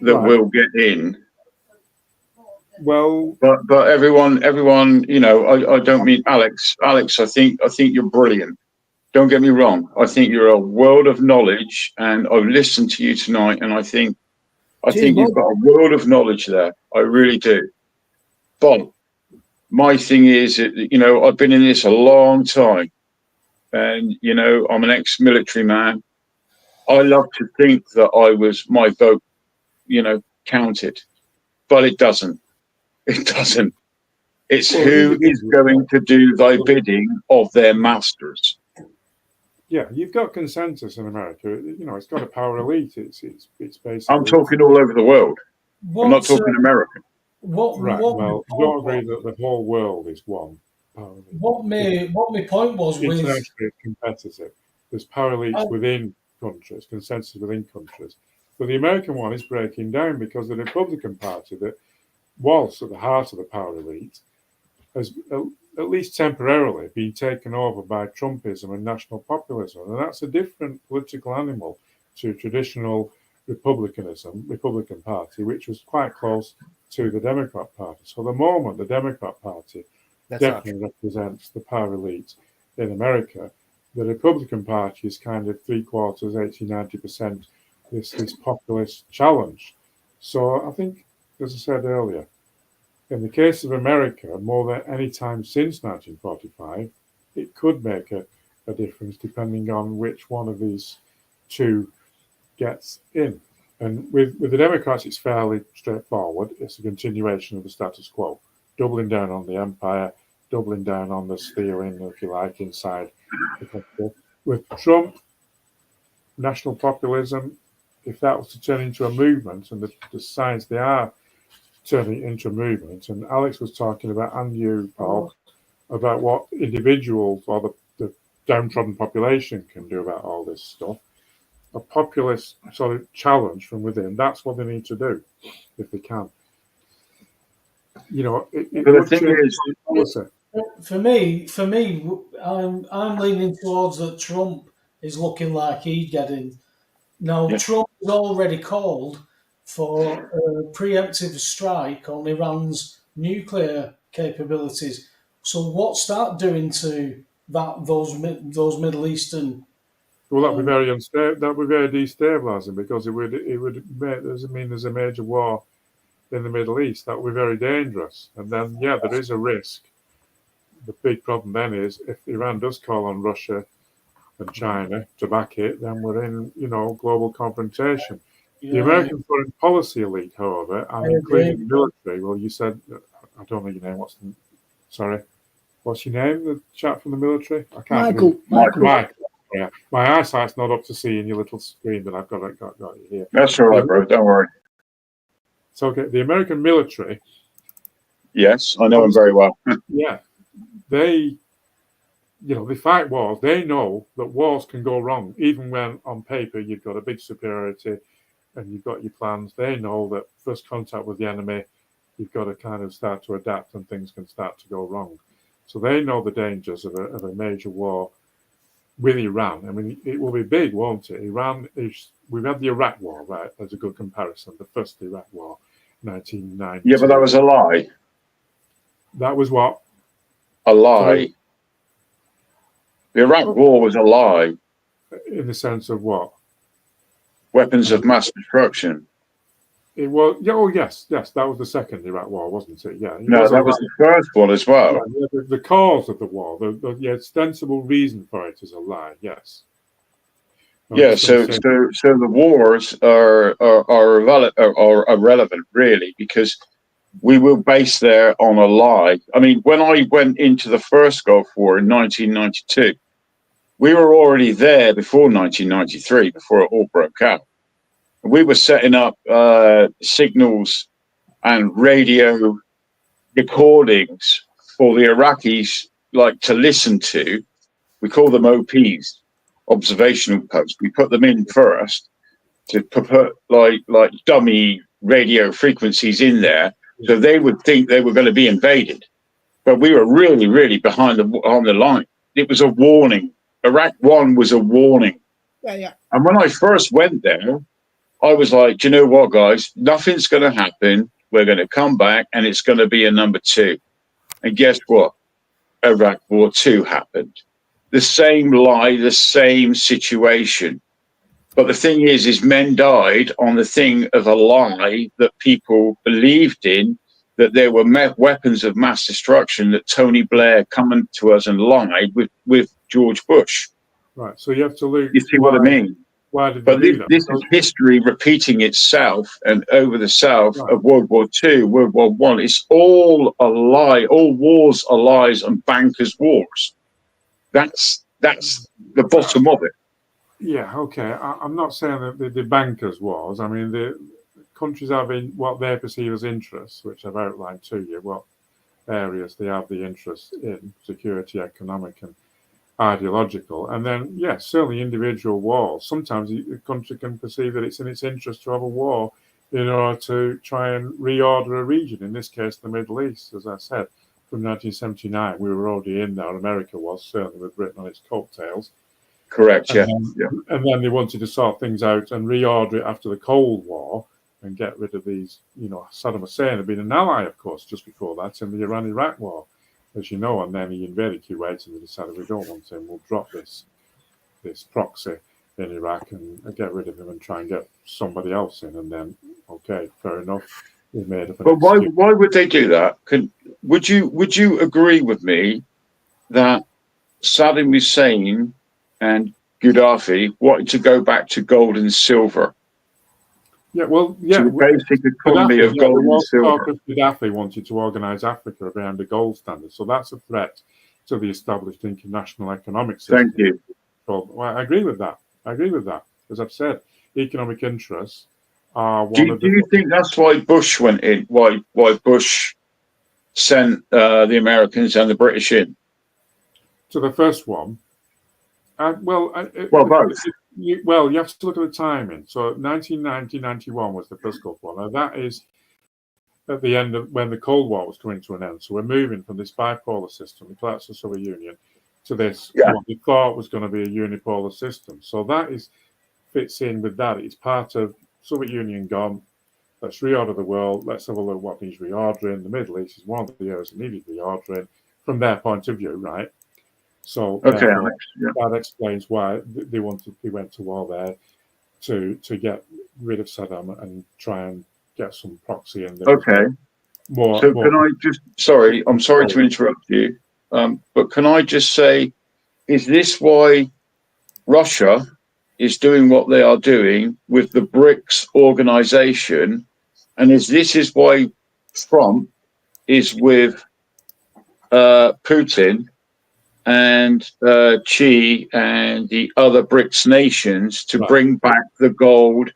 that will get in. Well, but everyone, I don't mean Alex. Alex, I think you're brilliant. Don't get me wrong. I think you're a world of knowledge, and I've listened to you tonight, and I think you've got a world of knowledge there. I really do. But my thing is, I've been in this a long time, and I'm an ex-military man. I love to think that my vote, counted, but it doesn't. It doesn't. It's who is going to do thy bidding of their masters. Yeah, you've got consensus in America. You know, it's got a power elite. It's basically. I'm talking all over the world. I'm not What, talking America. Right. what my Well, you don't point agree was, that the whole world is one power elite. what my point was with, Internationally, it's competitive. There's power elites I, within countries, consensus within countries. But the American one is breaking down because the Republican Party, that was at the heart of the power elite, has at least temporarily been taken over by Trumpism and national populism. And that's a different political animal to traditional Republican Party, which was quite close to the Democrat Party. So at the moment, the Democrat Party definitely represents the power elite in America. The Republican Party is kind of 3/4, 80, 90% this populist challenge. So I think, as I said earlier, in the case of America, more than any time since 1945, it could make a difference depending on which one of these two gets in. And with the Democrats, it's fairly straightforward. It's a continuation of the status quo, doubling down on the empire, doubling down on the stealing, if you like, inside the country. With Trump, national populism, if that was to turn into a movement, and the signs they are turning into a movement, and Alex was talking about, and you, Paul, about what individuals or the downtrodden population can do about all this stuff. A populist sort of challenge from within, that's what they need to do, if they can. You know, it But the would thing change is, policy. for me, I'm leaning towards that Trump is looking like he'd get in. Now, yeah. Trump has already called for a preemptive strike on Iran's nuclear capabilities. So, what's that doing to those Middle Eastern? Well, that'd be very unstable. That'd be very destabilising because it would make, doesn't mean there's a major war in the Middle East. That would be very dangerous. And then, yeah, there is a risk. The big problem then is if Iran does call on Russia and China to back it, then we're in, global confrontation. The American foreign policy elite, however, and including the military, well, you said, I don't know your name, what's your name, the chap from the military? I can't Michael. Yeah. My eyesight's not up to seeing your little screen, but I've got you here. That's all right, bro. Don't worry. So, okay, the American military. Yes, I know them very well. Yeah. They fight wars. They know that wars can go wrong, even when on paper you've got a big superiority and you've got your plans. They know that first contact with the enemy, you've got to kind of start to adapt and things can start to go wrong. So they know the dangers of a major war with Iran. I mean, it will be big, won't it? We've had the Iraq War, right? As a good comparison. The first Iraq War, 1990. Yeah, but that was a lie. That was what? A lie. The Iraq War was a lie. In the sense of what? Weapons of mass destruction. It was. Yeah, oh, yes. That was the second Iraq War, wasn't it? Yeah. No, that was the first one as well. Yeah, the cause of the war, the ostensible reason for it is a lie. Yes. Yeah. So the wars are irrelevant, really, because we were based there on a lie. I mean, when I went into the first Gulf War in 1992, we were already there before 1993, before it all broke out. We were setting up signals and radio recordings for the Iraqis to listen to. We call them OPs, observational posts. We put them in first to put like dummy radio frequencies in there, so they would think they were going to be invaded. But we were really, really behind on the line. It was a warning. Iraq 1 was a warning. Yeah. And when I first went there, I was like, do you know what, guys? Nothing's going to happen. We're going to come back, and it's going to be a number 2. And guess what? Iraq War 2 happened. The same lie, the same situation. But the thing is men died on the thing of a lie that people believed in, that there were weapons of mass destruction, that Tony Blair coming to us and lied with George Bush. Right. So you have to look. You see what I mean? Why did but they do that? This is history repeating itself, and over the south of World War II, World War I, it's all a lie. All wars are lies and bankers' wars. That's That's the bottom of it. Yeah, okay. I'm not saying that the bankers' wars. I mean, the countries having what they perceive as interests, which I've outlined to you, what areas they have the interest in, security, economic, and ideological. And then, yes, certainly individual wars. Sometimes a country can perceive that it's in its interest to have a war in order to try and reorder a region, in this case, the Middle East. As I said, from 1979, we were already in there. America was, certainly with Britain on its coattails. Correct, yeah. And then they wanted to sort things out and reorder it after the Cold War and get rid of these, Saddam Hussein had been an ally, of course, just before that in the Iran-Iraq war, as you know, and then he invaded Kuwait and they decided we don't want him, we'll drop this proxy in Iraq and get rid of him and try and get somebody else in. And then, okay, fair enough, we made up an But why would they do that? Would you agree with me that Saddam Hussein and Gaddafi wanted to go back to gold and silver? Yeah, well, yeah. To the basic economy Gaddafi, of gold and silver. Gaddafi wanted to organise Africa around the gold standard, so that's a threat to the established international economic system. Thank you. Well, I agree with that. As I've said, economic interests are one Do you think that's why Bush went in? Why Bush sent the Americans and the British in? To the first one, both. You have to look at the timing. So 1990-91 was the first Gulf War. Now that is at the end of when the Cold War was coming to an end. So we're moving from this bipolar system, the collapse of the Soviet Union, to this what we thought was going to be a unipolar system. So that fits in with that. It's part of Soviet Union gone. Let's reorder the world. Let's have a look at what needs reordering. The Middle East is one of the areas that needed reordering from their point of view, right? So that explains why they went to war there to get rid of Saddam and try and get some proxy in there. Okay. Can I just? Sorry, I'm sorry to interrupt you, but can I just say, is this why Russia is doing what they are doing with the BRICS organization, and this is why Trump is with Putin and Xi and the other BRICS nations to bring back the gold,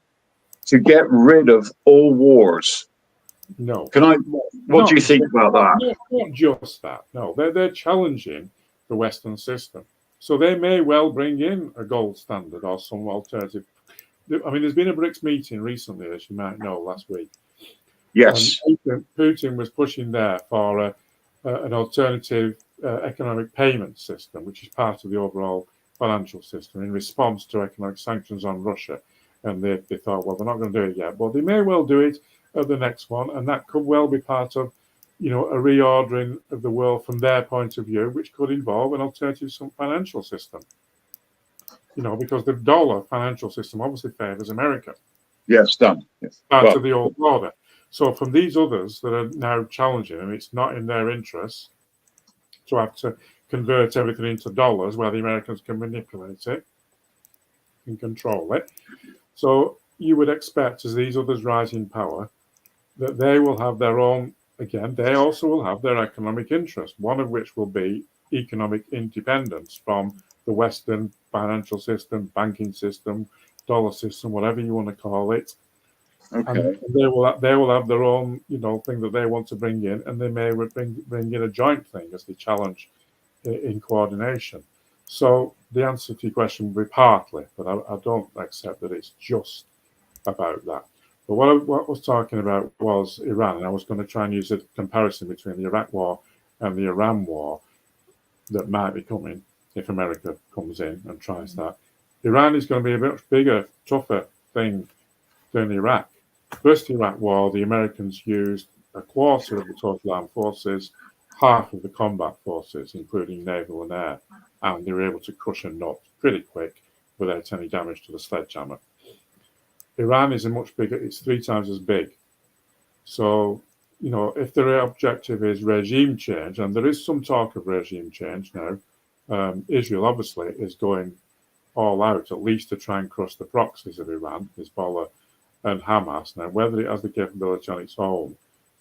to get rid of all wars? No. What do you think about that? Not just that. No, they're challenging the Western system. So they may well bring in a gold standard or some alternative. I mean, there's been a BRICS meeting recently, as you might know, last week. Yes. And Putin was pushing there for an alternative economic payment system, which is part of the overall financial system in response to economic sanctions on Russia. And they thought, well, they're not going to do it yet, but they may well do it at the next one. And that could well be part of, a reordering of the world from their point of view, which could involve an alternative financial system. Because the dollar financial system obviously favors America. Yes, done. Yes. Part of the old order. So from these others that are now challenging, and it's not in their interests to have to convert everything into dollars where the Americans can manipulate it and control it. So you would expect, as these others rise in power, that they will have their own, again, they also will have their economic interest, one of which will be economic independence from the Western financial system, banking system, dollar system, whatever you want to call it. Okay. And they will have their own, thing that they want to bring in, and they may bring in a joint thing as they challenge in coordination. So the answer to your question will be partly, but I don't accept that it's just about that. But what I was talking about was Iran, and I was going to try and use a comparison between the Iraq war and the Iran war that might be coming if America comes in and tries that. Iran is going to be a much bigger, tougher thing than Iraq. First Iraq war, the Americans used a quarter of the total armed forces, half of the combat forces, including naval and air, and they were able to crush a nut pretty quick without any damage to the sledgehammer. Iran is a much bigger, it's 3 times as big. So, if their objective is regime change, and there is some talk of regime change now, Israel obviously is going all out, at least to try and crush the proxies of Iran, Hezbollah and Hamas. Now, whether it has the capability on its own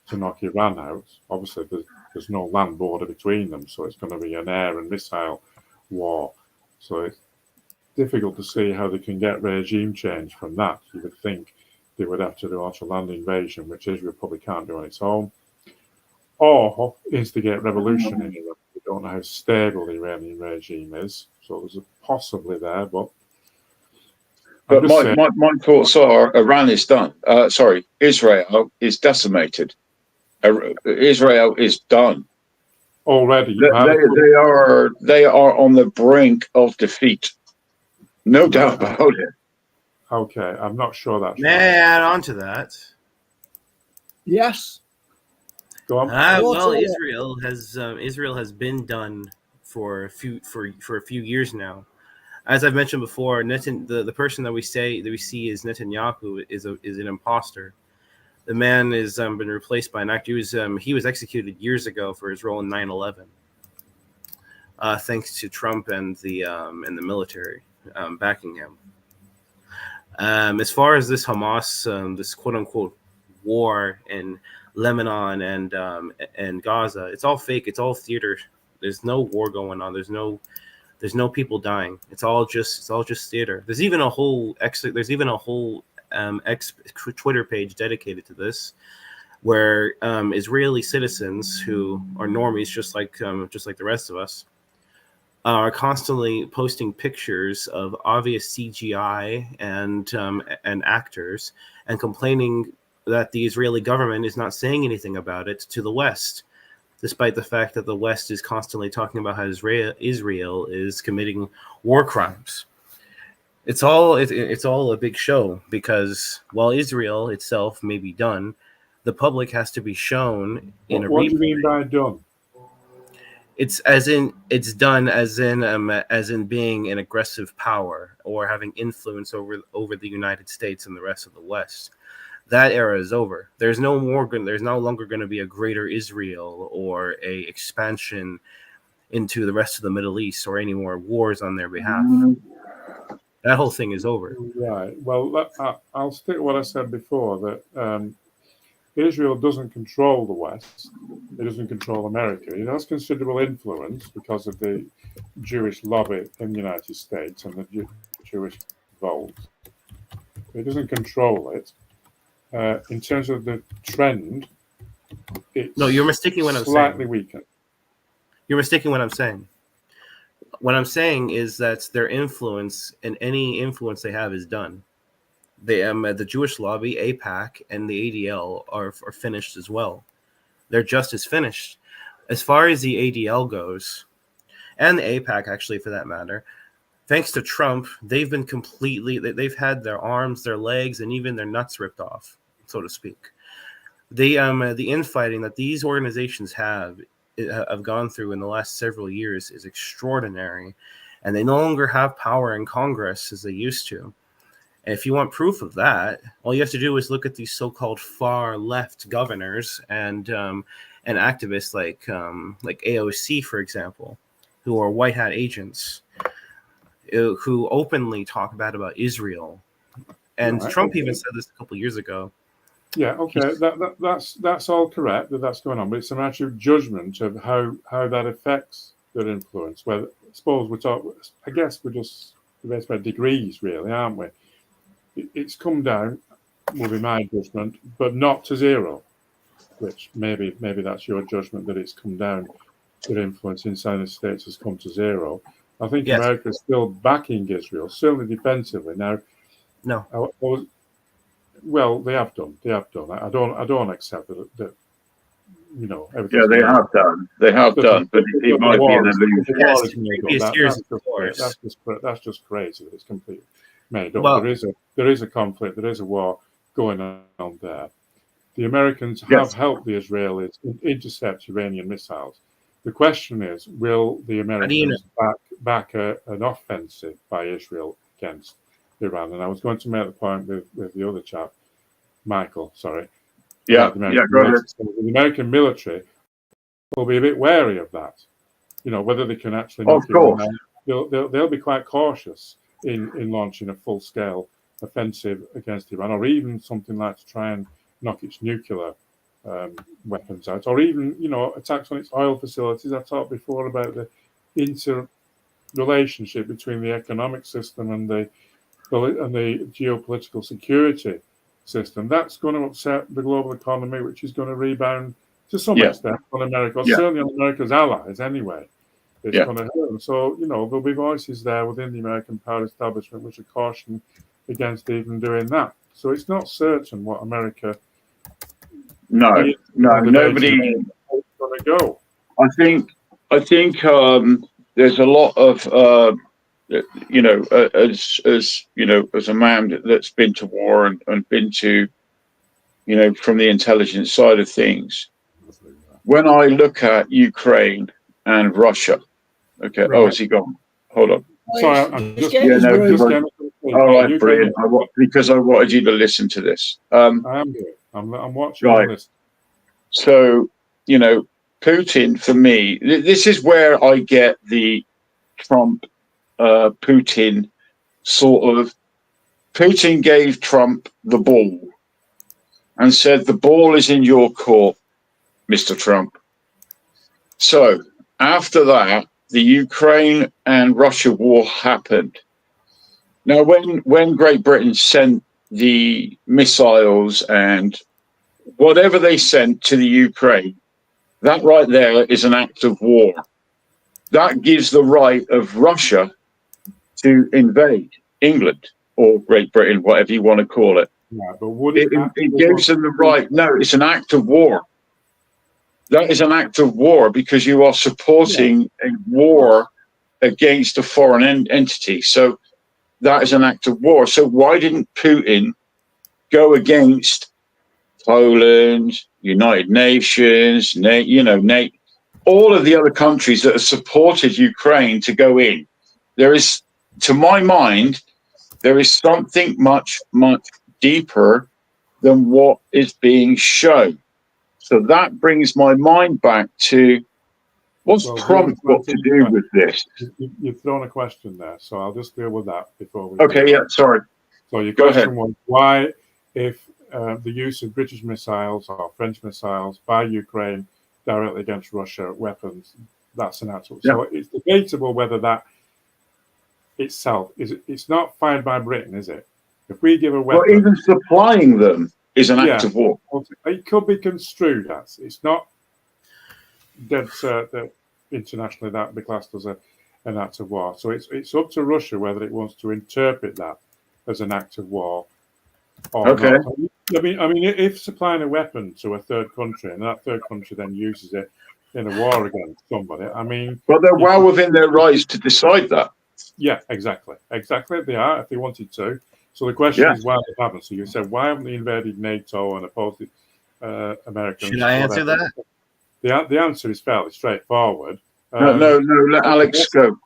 to knock Iran out, obviously there's no land border between them, so it's going to be an air and missile war. So it's difficult to see how they can get regime change from that. You would think they would have to do also land invasion, which Israel probably can't do on its own, or instigate revolution in Iran. We don't know how stable the Iranian regime is, so there's a possibly there, but my thoughts are Iran is done. Israel is decimated. Israel is done. Already, they are on the brink of defeat. No doubt about it. Okay, I'm not sure that's May I add on to that? Yes. Go on. Well, Israel has been done for a few years now. As I've mentioned before, the person that we see as Netanyahu is an imposter. The man has been replaced by an actor. He was executed years ago for his role in 9/11, thanks to Trump and the military backing him. As far as this Hamas, this quote unquote war in Lebanon and Gaza, it's all fake. It's all theater. There's no war going on. There's no people dying. It's all just theater. There's even a whole Twitter page dedicated to this, where Israeli citizens who are normies, just like the rest of us, are constantly posting pictures of obvious CGI and actors, and complaining that the Israeli government is not saying anything about it to the West, despite the fact that the West is constantly talking about how Israel is committing war crimes. It's all a big show, because while Israel itself may be done, the public has to be shown in a replay. What do you mean by done? It's done as in being an aggressive power or having influence over the United States and the rest of the West. That era is over. There's no longer going to be a greater Israel or a expansion into the rest of the Middle East or any more wars on their behalf. That whole thing is over. Right. Well, I'll stick to what I said before, that Israel doesn't control the West. It doesn't control America. It has considerable influence because of the Jewish lobby in the United States and the Jewish vote. It doesn't control it. In terms of the trend, it's you're mistaking what I'm saying. Slightly weaker. You're mistaking what I'm saying. What I'm saying is that their influence and any influence they have is done. The Jewish lobby, AIPAC, and the ADL are finished as well. They're just as finished. As far as the ADL goes, and the AIPAC actually for that matter, thanks to Trump, they've had their arms, their legs, and even their nuts ripped off, so to speak. The infighting that these organizations have gone through in the last several years is extraordinary, and they no longer have power in Congress as they used to. And if you want proof of that, all you have to do is look at these so-called far left governors and activists like AOC, for example, who are white hat agents, who openly talk bad about Israel. And right, Trump even said this a couple of years ago. Yeah, okay, that's all correct that's going on, but it's a matter of judgment of how that affects their influence. Well, I suppose I guess we're just about degrees, really, aren't we? It's come down, will be my judgment, but not to zero, which maybe that's your judgment, that it's come down, their influence inside the States has come to zero. I think yes. America is still backing Israel, certainly defensively. Now, no. Well, they have done. I don't accept that. You know. Yeah, they have done. They have done, but it might be an illusion. That's just crazy. It's completely made up. Well, there is a conflict. There is a war going on there. The Americans have helped the Israelis intercept Iranian missiles. The question is, will the Americans back an offensive by Israel against Iran? And I was going to make the point with the other chap, Michael, sorry. Go ahead. The American military will be a bit wary of that. You know, whether they can actually knock it down. They'll be quite cautious in launching a full-scale offensive against Iran, or even something like to try and knock its nuclear weapons out, or even, attacks on its oil facilities. I talked before about the relationship between the economic system and the geopolitical security system, that's going to upset the global economy, which is going to rebound to some extent on America, or certainly on America's allies anyway. It's going to hurt them. So, there'll be voices there within the American power establishment which are cautioning against even doing that. So it's not certain what America... Nobody... going to go. I think there's a lot of, as a man that's been to war and been to, from the intelligence side of things, when I look at Ukraine and Russia, okay, right. Oh, is he gone? Hold on. Sorry, I'm just all right, brilliant. Because I wanted you to listen to this. I am here. I'm watching. Right. This. So, Putin, for me, this is where I get the Trump, Putin sort of. Putin gave Trump the ball and said, the ball is in your court, Mr. Trump. So after that, the Ukraine and Russia war happened. Now, when Great Britain sent the missiles and whatever they sent to the Ukraine, that right there is an act of war. That gives the right of Russia to invade England or Great Britain, whatever you want to call it. Yeah, but would it gives them the right. No, it's an act of war. That is an act of war because you are supporting a war against a foreign entity. So that is an act of war. So why didn't Putin go against Poland, United Nations, all of the other countries that have supported Ukraine to go in? There is, to my mind, there is something much, much deeper than what is being shown. So that brings my mind back to what's Trump got to do with this? You've thrown a question there, so I'll just deal with that before we... Okay, sorry. So your question was, why, if the use of British missiles or French missiles by Ukraine directly against Russia, weapons, that's an actual... Yeah. So it's debatable whether that itself, it's not fired by Britain, is it? If we give a weapon... Well, even supplying them is an act of war. It could be construed as. It's not dead that internationally that would be classed as an act of war. So it's up to Russia whether it wants to interpret that as an act of war or not. I mean, if supplying a weapon to a third country and that third country then uses it in a war against somebody, I mean... But they're well within their rights to decide that. Yeah, exactly. Exactly, they are, if they wanted to. So the question is why they haven't. So you said, why haven't they invaded NATO and opposed the Americans? Should I answer that? The answer is fairly straightforward. No, let Alex go.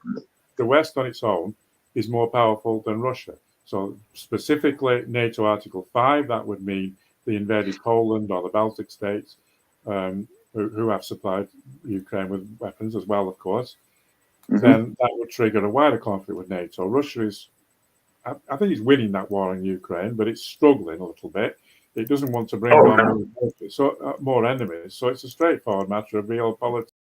The West on its own is more powerful than Russia. So specifically NATO Article 5, that would mean they invaded Poland or the Baltic states, who have supplied Ukraine with weapons as well, of course. Mm-hmm. Then that would trigger a wider conflict with NATO. Russia is... I think it's winning that war in Ukraine, but it's struggling a little bit. It doesn't want to bring on more enemies. So it's a straightforward matter of real politics.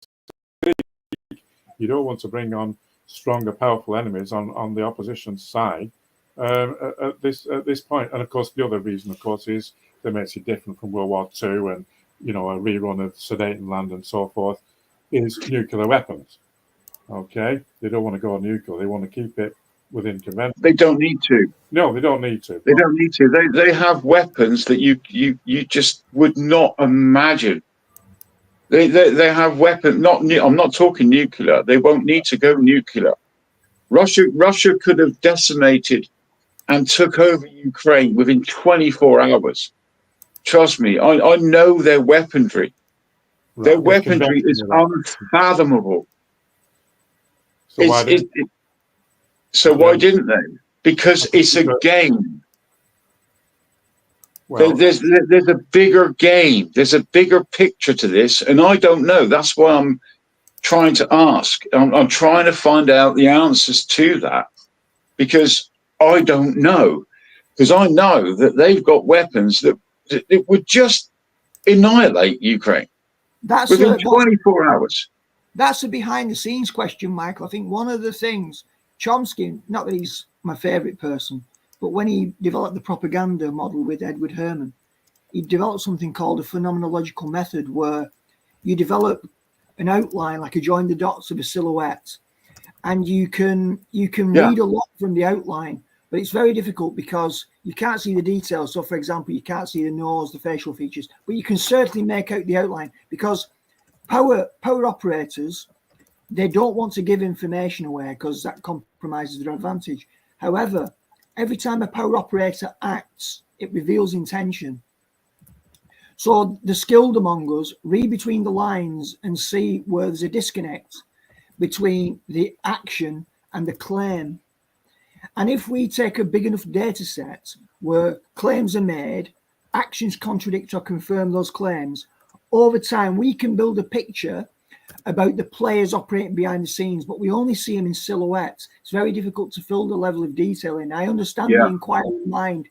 You don't want to bring on stronger, powerful enemies on the opposition side at this point. And of course, the other reason, of course, is that makes it different from World War II and a rerun of Sudetenland and so forth is nuclear weapons. Okay, they don't want to go nuclear. They want to keep it within convention. They don't need to. No, they don't need to. They don't need to. They have weapons that you just would not imagine. They have weapons. I'm not talking nuclear. They won't need to go nuclear. Russia could have decimated and took over Ukraine within 24 hours. Trust me, I know their weaponry. Right. Their weaponry is unfathomable. So why didn't they? Because it's a game. Well, there's a bigger game. There's a bigger picture to this, and I don't know. That's why I'm trying to ask. I'm trying to find out the answers to that because I don't know. Because I know that they've got weapons that would just annihilate Ukraine within 24 hours. that's a behind the scenes question, Michael. I think one of the things Chomsky, not that he's my favorite person, but when he developed the propaganda model with Edward Herman, he developed something called a phenomenological method, where you develop an outline, like a join the dots of a silhouette, and you can read a lot from the outline, but it's very difficult because you can't see the details. So, for example, you can't see the nose, the facial features, but you can certainly make out the outline, because power operators, they don't want to give information away because that compromises their advantage. However, every time a power operator acts, it reveals intention. So the skilled among us read between the lines and see where there's a disconnect between the action and the claim. And if we take a big enough data set where claims are made, actions contradict or confirm those claims, over time we can build a picture about the players operating behind the scenes, but we only see them in silhouettes. It's very difficult to fill the level of detail in. I understand the inquiring mind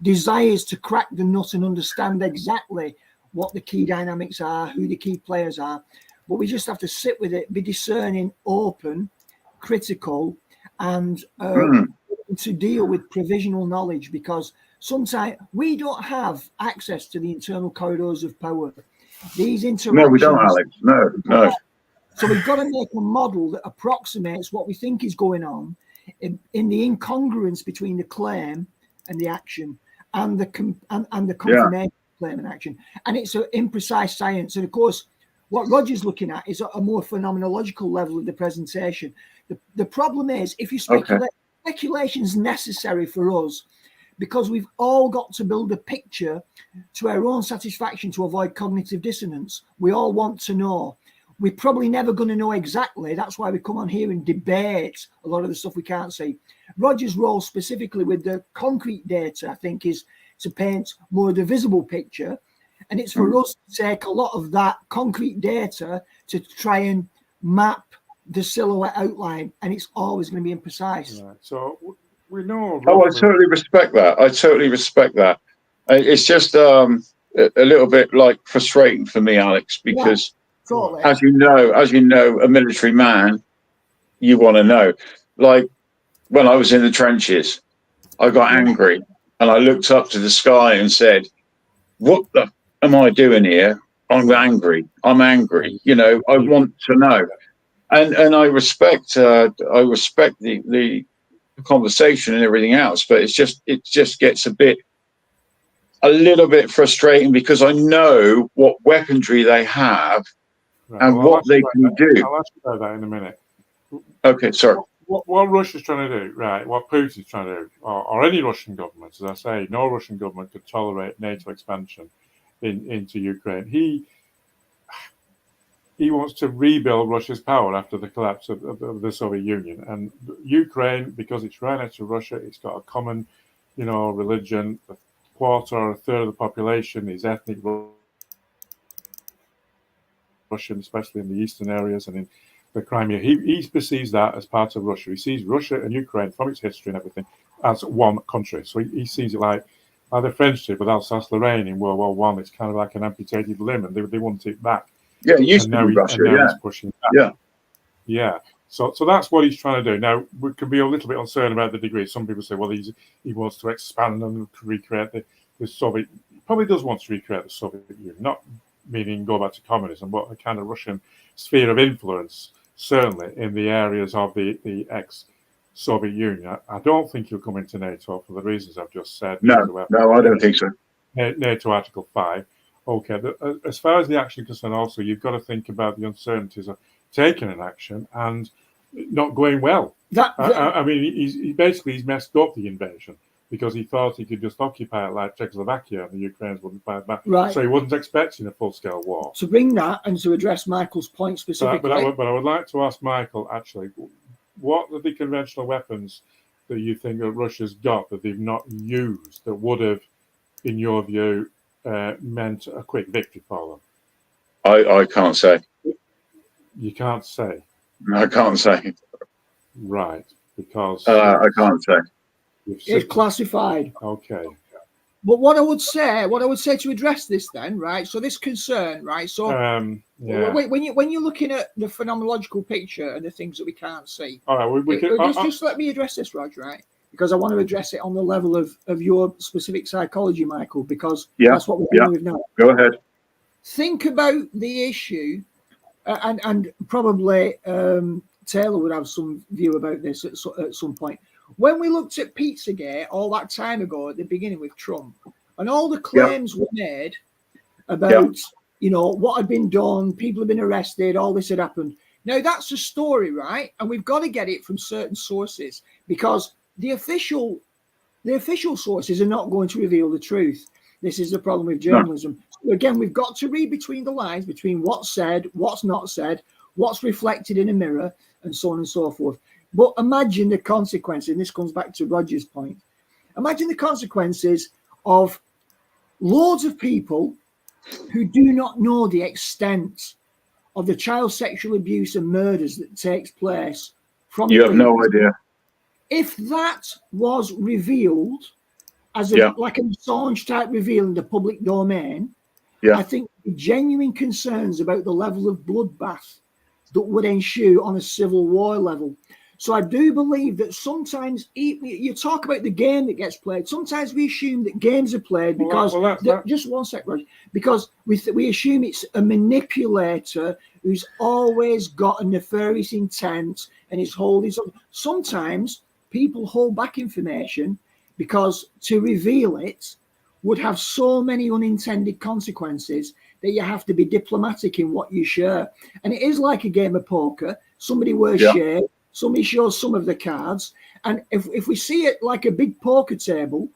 desires to crack the nut and understand exactly what the key dynamics are, who the key players are, but we just have to sit with it, be discerning, open, critical, and to deal with provisional knowledge, because sometimes we don't have access to the internal corridors of power. These interactions. No, we don't, Alex. No. So we've got to make a model that approximates what we think is going on in the incongruence between the claim and the action, and the confirmation of claim and action. And it's an imprecise science. And of course, what Roger's looking at is a more phenomenological level of the presentation. The problem is, if you speculate, speculation is necessary for us, because we've all got to build a picture to our own satisfaction to avoid cognitive dissonance. We all want to know. We're probably never going to know exactly. That's why we come on here and debate a lot of the stuff we can't see. Roger's role specifically with the concrete data, I think, is to paint more of the visible picture. And it's for us to take a lot of that concrete data to try and map the silhouette outline. And it's always going to be imprecise. Right. So we know. Oh, I totally respect that. It's just a little bit like frustrating for me, Alex, because as you know, a military man, you want to know. Like when I was in the trenches, I got angry and I looked up to the sky and said, "What the am I doing here? I'm angry. You know, I want to know." And I respect the conversation and everything else, but it just gets a little bit frustrating, because I know what weaponry they have and what they can do. I'll ask you about that in a minute. Okay, sorry. What Russia's trying to do, right? What Putin's trying to do, or any Russian government, as I say, no Russian government could tolerate NATO expansion into Ukraine. He wants to rebuild Russia's power after the collapse of the Soviet Union. And Ukraine, because it's right next to Russia, it's got a common, religion. A quarter or a third of the population is ethnic Russian, especially in the eastern areas and in the Crimea. He perceives that as part of Russia. He sees Russia and Ukraine, from its history and everything, as one country. So he sees it like the French did with Alsace-Lorraine in World War I. It's kind of like an amputated limb, and they want it back. Yeah, it used to be Russia, he's pushing back. Yeah. So that's what he's trying to do. Now, we can be a little bit uncertain about the degree. Some people say, well, he wants to expand and recreate the Soviet. He probably does want to recreate the Soviet Union, not meaning go back to communism, but a kind of Russian sphere of influence, certainly in the areas of the ex-Soviet Union. I don't think he'll come into NATO for the reasons I've just said. No, I don't think so. NATO Article 5. Okay, as far as the action is concerned, also, you've got to think about the uncertainties of taking an action and not going well. I mean, he's messed up the invasion, because he thought he could just occupy it like Czechoslovakia and the Ukrainians wouldn't fight back. Right. So he wasn't expecting a full-scale war. To bring that and to address Michael's point specifically. But I would like to ask Michael, actually, what are the conventional weapons that you think that Russia's got that they've not used that would have, in your view, meant a quick victory for them? I can't say. You can't say? I can't say. Right, because... I can't say. It's classified. Okay. But what I would say to address this then, right? So this concern, right? So yeah. when you're looking at the phenomenological picture and the things that we can't see, All right, we can, just let me address this, Roger, right? Because I want to address it on the level of your specific psychology, Michael, because that's what we're dealing with now. Go ahead. Think about the issue, and probably Taylor would have some view about this at some point. When we looked at Pizzagate all that time ago at the beginning with Trump, and all the claims were made about, what had been done, people had been arrested, all this had happened. Now, that's a story, right? And we've got to get it from certain sources, because the official sources are not going to reveal the truth. This is the problem with journalism. No. Again, we've got to read between the lines, between what's said, what's not said, what's reflected in a mirror, and so on and so forth. But imagine the consequences, and this comes back to Roger's point. Imagine the consequences of loads of people who do not know the extent of the child sexual abuse and murders that takes place from. You have no idea. If that was revealed as like an Assange type reveal in the public domain, I think the genuine concerns about the level of bloodbath that would ensue on a civil war level. So I do believe that sometimes you talk about the game that gets played. Sometimes we assume that games are played because just one sec, Roger, because we assume it's a manipulator who's always got a nefarious intent and is holding something. Sometimes people hold back information because to reveal it would have so many unintended consequences that you have to be diplomatic in what you share. And it is like a game of poker. Somebody wears shade. Somebody shows some of the cards, and if we see it like a big poker table,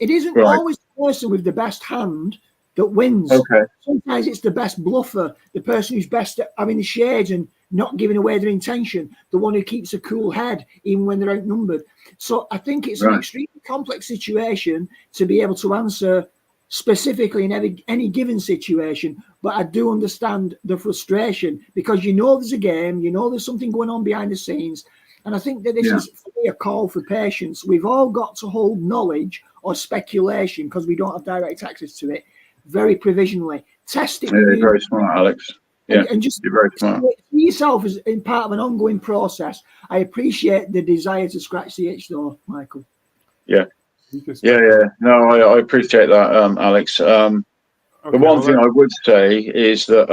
it isn't always the person with the best hand that wins. Sometimes it's the best bluffer, the person who's best at having the shades and not giving away their intention, the one who keeps a cool head even when they're outnumbered. So I think it's an extremely complex situation to be able to answer specifically in any given situation, but I do understand the frustration because there's a game, there's something going on behind the scenes, and I think that this is for me a call for patience. We've all got to hold knowledge or speculation, because we don't have direct access to it, very provisionally. Test it. You're very smart, Alex. And just you're very smart. See yourself as in part of an ongoing process. I appreciate the desire to scratch the itch, though, Michael. Yeah. No, I appreciate that, Alex. The one thing I would say is that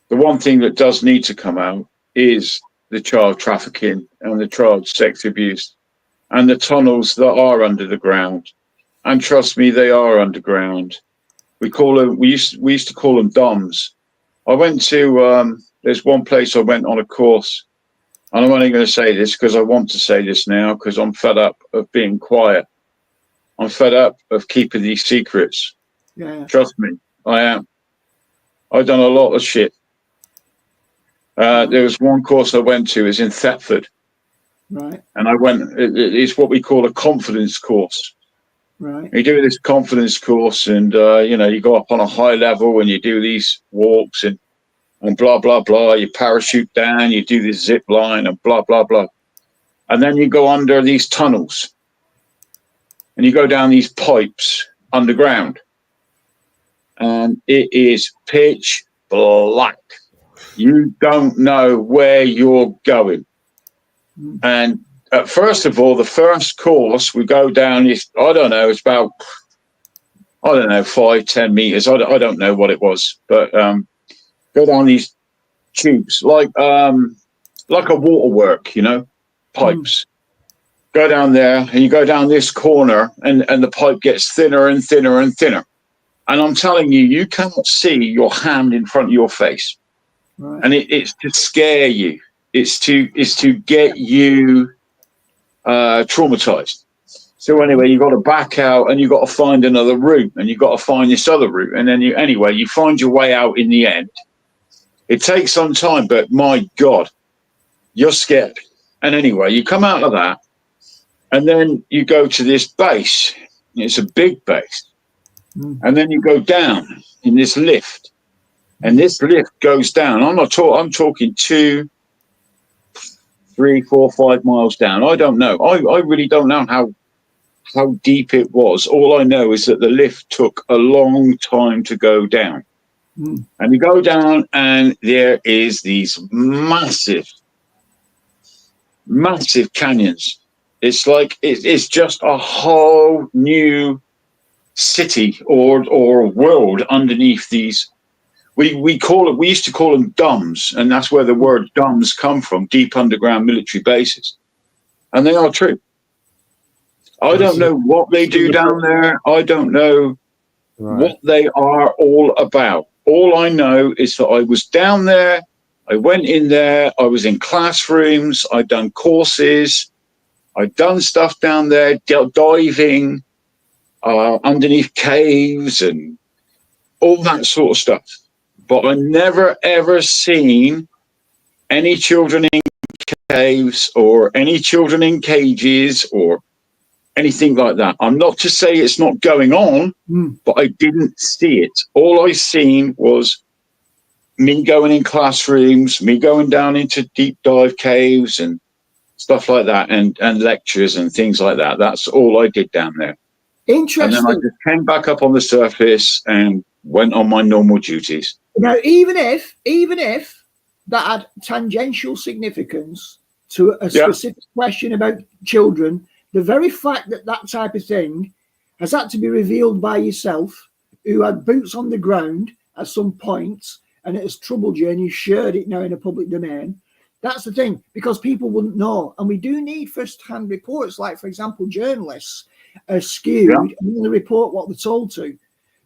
the one thing that does need to come out is the child trafficking and the child sex abuse and the tunnels that are under the ground. And trust me, they are underground. We used to call them DOMs. I went to there's one place I went on a course, and I'm only going to say this because I want to say this now because I'm fed up of being quiet. I'm fed up of keeping these secrets. Trust me, I am. I've done a lot of shit. There was one course I went to, is in Thetford. Right. And I went, it's what we call a confidence course. Right. You do this confidence course and, you go up on a high level and you do these walks and blah, blah, blah. You parachute down, you do this zip line and blah, blah, blah. And then you go under these tunnels. And you go down these pipes underground, and it is pitch black. You don't know where you're going. And first of all, the first course we go down is, it's about, 5-10 meters. I don't know what it was, but go down these tubes like a waterwork, pipes. Go down there and you go down this corner and the pipe gets thinner and thinner and thinner. And I'm telling you, you cannot see your hand in front of your face. Right. And it's to scare you. It's to get you traumatized. So anyway, you got to back out and you got to find another route and you got to find this other route. And then you find your way out in the end. It takes some time, but my God, you're scared. And anyway, you come out of that. And then you go to this base. It's a big base. And then you go down in this lift. And this lift goes down. I'm talking 2, 3, 4, 5 miles down. I don't know. I really don't know how deep it was. All I know is that the lift took a long time to go down. And you go down and there is these massive canyons. It's like it's just a whole new city or world underneath these. We used to call them DUMBs, and that's where the word DUMBs come from, deep underground military bases. And they are true. I don't know what they do down there. I don't know what they are all about. All I know is that I was down there. I went in there. I was in classrooms. I'd done courses. I'd done stuff down there, diving underneath caves and all that sort of stuff. But I never, ever seen any children in caves or any children in cages or anything like that. I'm not to say it's not going on, but I didn't see it. All I seen was me going in classrooms, me going down into deep dive caves and stuff like that, and lectures and things like that. That's all I did down there. Interesting. And then I just came back up on the surface and went on my normal duties. Now, even if that had tangential significance to a specific question about children, the very fact that that type of thing has had to be revealed by yourself, who had boots on the ground at some point, and it has troubled you, and you shared it now in a public domain. That's the thing, because people wouldn't know. And we do need first-hand reports, like, for example, journalists are skewed and they report what they're told to.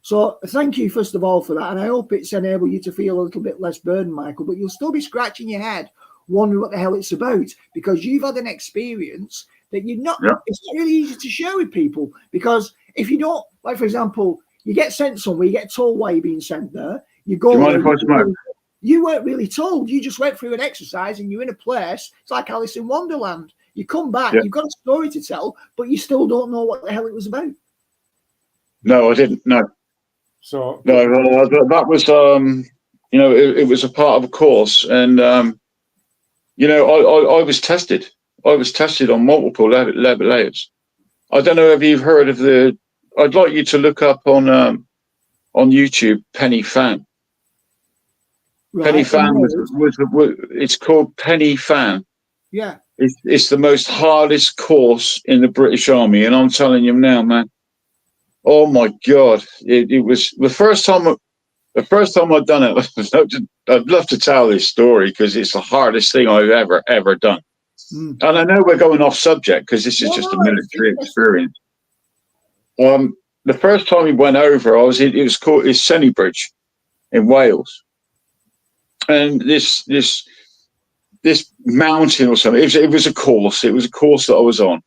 So thank you, first of all, for that. And I hope it's enabled you to feel a little bit less burdened, Michael, but you'll still be scratching your head, wondering what the hell it's about, because you've had an experience that you're not, it's not really easy to share with people. Because if you don't, like, for example, you get sent somewhere, you get told why you're being sent there, you go, you weren't really told, you just went through an exercise and you're in a place, it's like Alice in Wonderland. You come back, you've got a story to tell, but you still don't know what the hell it was about. No, I didn't. No. So no, that was it was a part of a course, and I was tested. I was tested on multiple layers. I don't know if you've heard of the. I'd like you to look up on YouTube Penny Fan. Right. Penny Fan was it's called Penny Fan. Yeah. It's the most hardest course in the British Army, and I'm telling you now, man. Oh my God! It was the first time I'd done it. I'd love to tell this story because it's the hardest thing I've ever done. And I know we're going off subject because this is just a military experience. The first time we went over, it was called Sennybridge in Wales, and this mountain or something. It was a course. It was a course that I was on.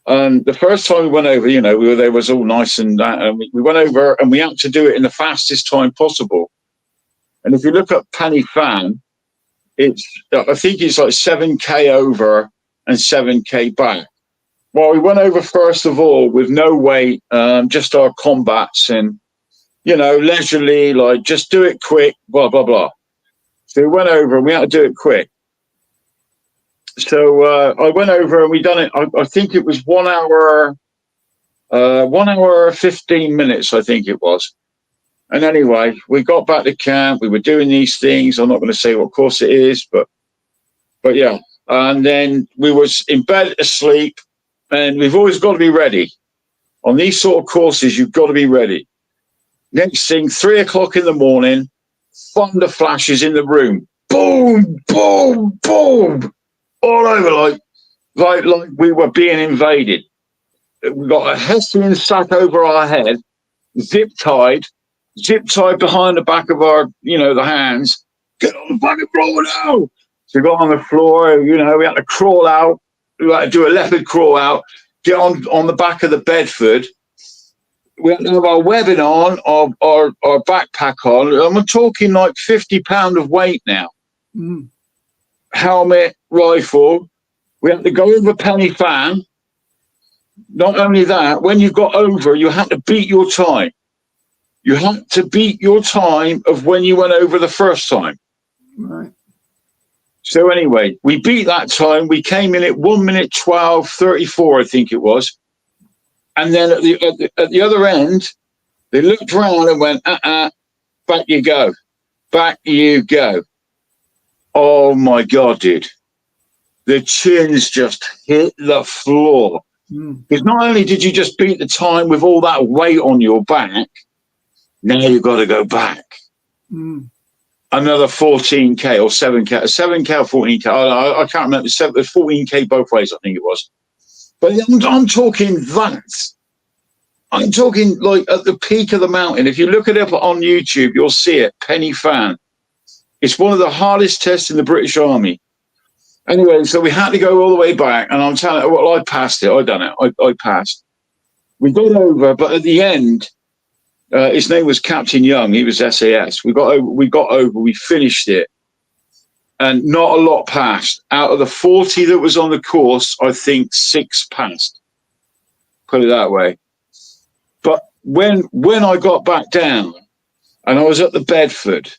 And the first time we went over, we were there, was all nice and that. And we went over and we had to do it in the fastest time possible. And if you look at Penny Fan, I think it's like 7K over and 7K back. Well, we went over first of all with no weight, just our combats and, leisurely, like just do it quick, blah, blah, blah. So we went over and we had to do it quick. So I went over and we done it. I think it was 1 hour, 1 hour 15 minutes. I think it was. And anyway, we got back to camp. We were doing these things. I'm not going to say what course it is, but yeah. And then we was in bed asleep. And we've always got to be ready on these sort of courses. You've got to be ready. Next thing, 3 o'clock in the morning, thunder flashes in the room. Boom, boom, boom. All over, like we were being invaded. We got a Hessian sack over our head, zip tied behind the back of our, the hands. Get on the fucking floor now. So we got on the floor. We had to crawl out. We had to do a leopard crawl out. Get on the back of the Bedford. We had to have our webbing on, our backpack on. And we're talking like 50 pounds of weight now. Helmet, rifle. We had to go over Penny Fan. Not only that, when you got over, you had to beat your time. You had to beat your time of when you went over the first time. Right. So anyway, we beat that time. We came in at 1 minute 12:34, I think it was. And then at the other end, they looked around and went, back you go. Back you go. Oh, my God, dude. The chins just hit the floor. Because not only did you just beat the time with all that weight on your back, now you've got to go back. Another 14K or 7K or 14K. I can't remember. 14K both ways, I think it was. But I'm talking that. I'm talking like at the peak of the mountain. If you look it up on YouTube, you'll see it. Penny Fan. It's one of the hardest tests in the British Army. Anyway, so we had to go all the way back, and I'm telling you, well, I passed it. I done it. I passed. We got over, but at the end, his name was Captain Young. He was SAS. We got over. We finished it, and not a lot passed. Out of the 40 that was on the course, I think 6 passed. Put it that way. But when I got back down, and I was at the Bedford,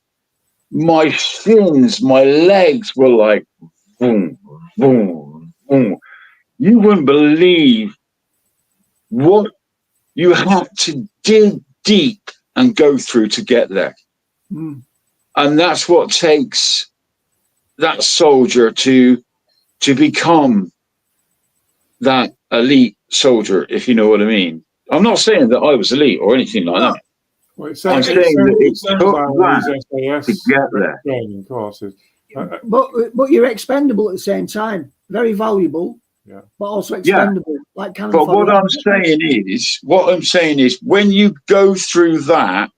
my shins, my legs were like, boom, boom, boom. You wouldn't believe what you have to dig deep and go through to get there. And that's what takes that soldier to become that elite soldier, if you know what I mean. I'm not saying that I was elite or anything like that. Well, I'm saying that it took that to get there. Training courses. But you're expendable at the same time. Very valuable, but also expendable. Like cannon but fodder. what I'm saying is, when you go through that,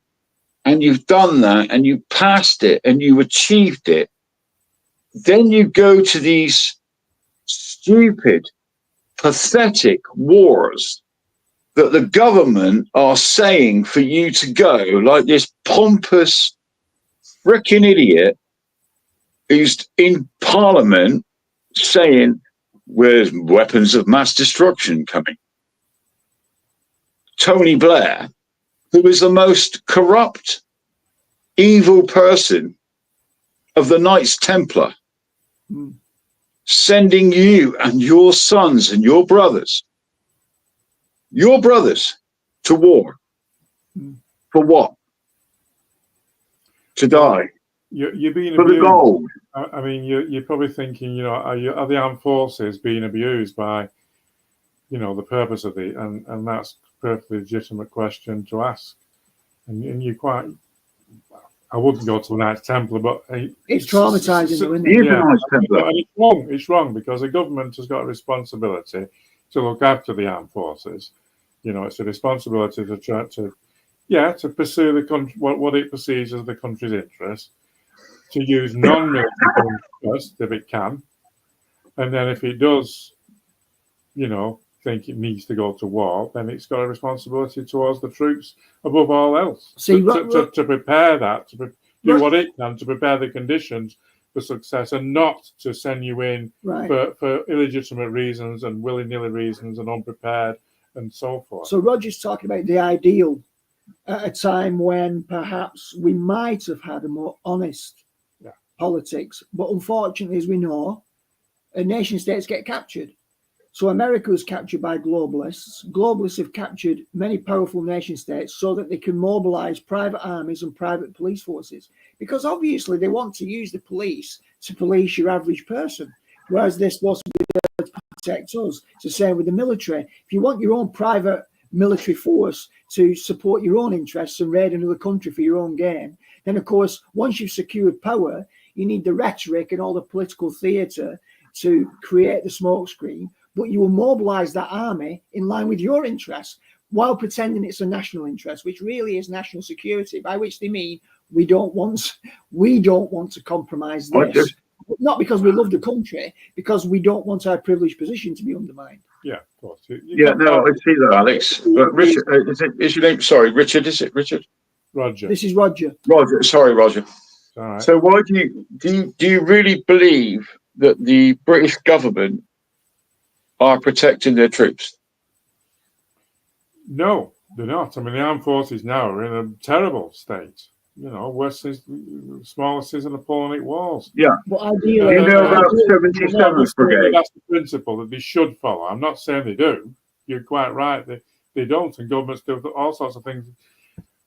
and you've done that, and you passed it, and you achieved it, then you go to these stupid, pathetic wars that the government are saying for you to go, like this pompous frickin' idiot who's in Parliament saying, where's weapons of mass destruction coming? Tony Blair, who is the most corrupt, evil person of the Knights Templar, sending you and your sons and your brothers to war. For what? To die. You're being for abused. The gold. I mean, you're probably thinking, you know, are the armed forces being abused by, you know, the purpose of the, and that's a perfectly legitimate question to ask. And you quite, I wouldn't go to the Knights Templar, but it's traumatizing, though, isn't it? Yeah, and it's wrong because the government has got a responsibility to look after the armed forces. You know, it's a responsibility to try to pursue the country, what it perceives as the country's interest, to use non-military funds first if it can, and then if it does, you know, think it needs to go to war, then it's got a responsibility towards the troops above all else. To prepare that, do what it can to prepare the conditions for success, and not to send you in for illegitimate reasons and willy-nilly reasons and unprepared and so forth. So Roger's talking about the ideal at a time when perhaps we might have had a more honest politics, but unfortunately, as we know, nation states get captured. So America was captured by globalists. Globalists have captured many powerful nation states so that they can mobilize private armies and private police forces, because obviously they want to use the police to police your average person, whereas they're supposed to be there to protect us. It's the same with the military. If you want your own private military force to support your own interests and raid another country for your own gain, then of course, once you've secured power, you need the rhetoric and all the political theatre to create the smokescreen, but you will mobilize that army in line with your interests while pretending it's a national interest, which really is national security, by which they mean we don't want to compromise this. Not because we love the country, because we don't want our privileged position to be undermined. Yeah, of course. I see that, Alex. But Richard, is your name? Sorry, Richard. Is it Richard? Roger. This is Roger. Roger. Sorry, Roger. All right. So why do you really believe that the British government are protecting their troops? No, they're not. I mean, the armed forces now are in a terrible state. You know, worse than smallest is the Napoleonic Wars. Yeah. But ideally, you know about 77th Brigade. That's the principle that they should follow. I'm not saying they do. You're quite right. They they don't, and governments do all sorts of things,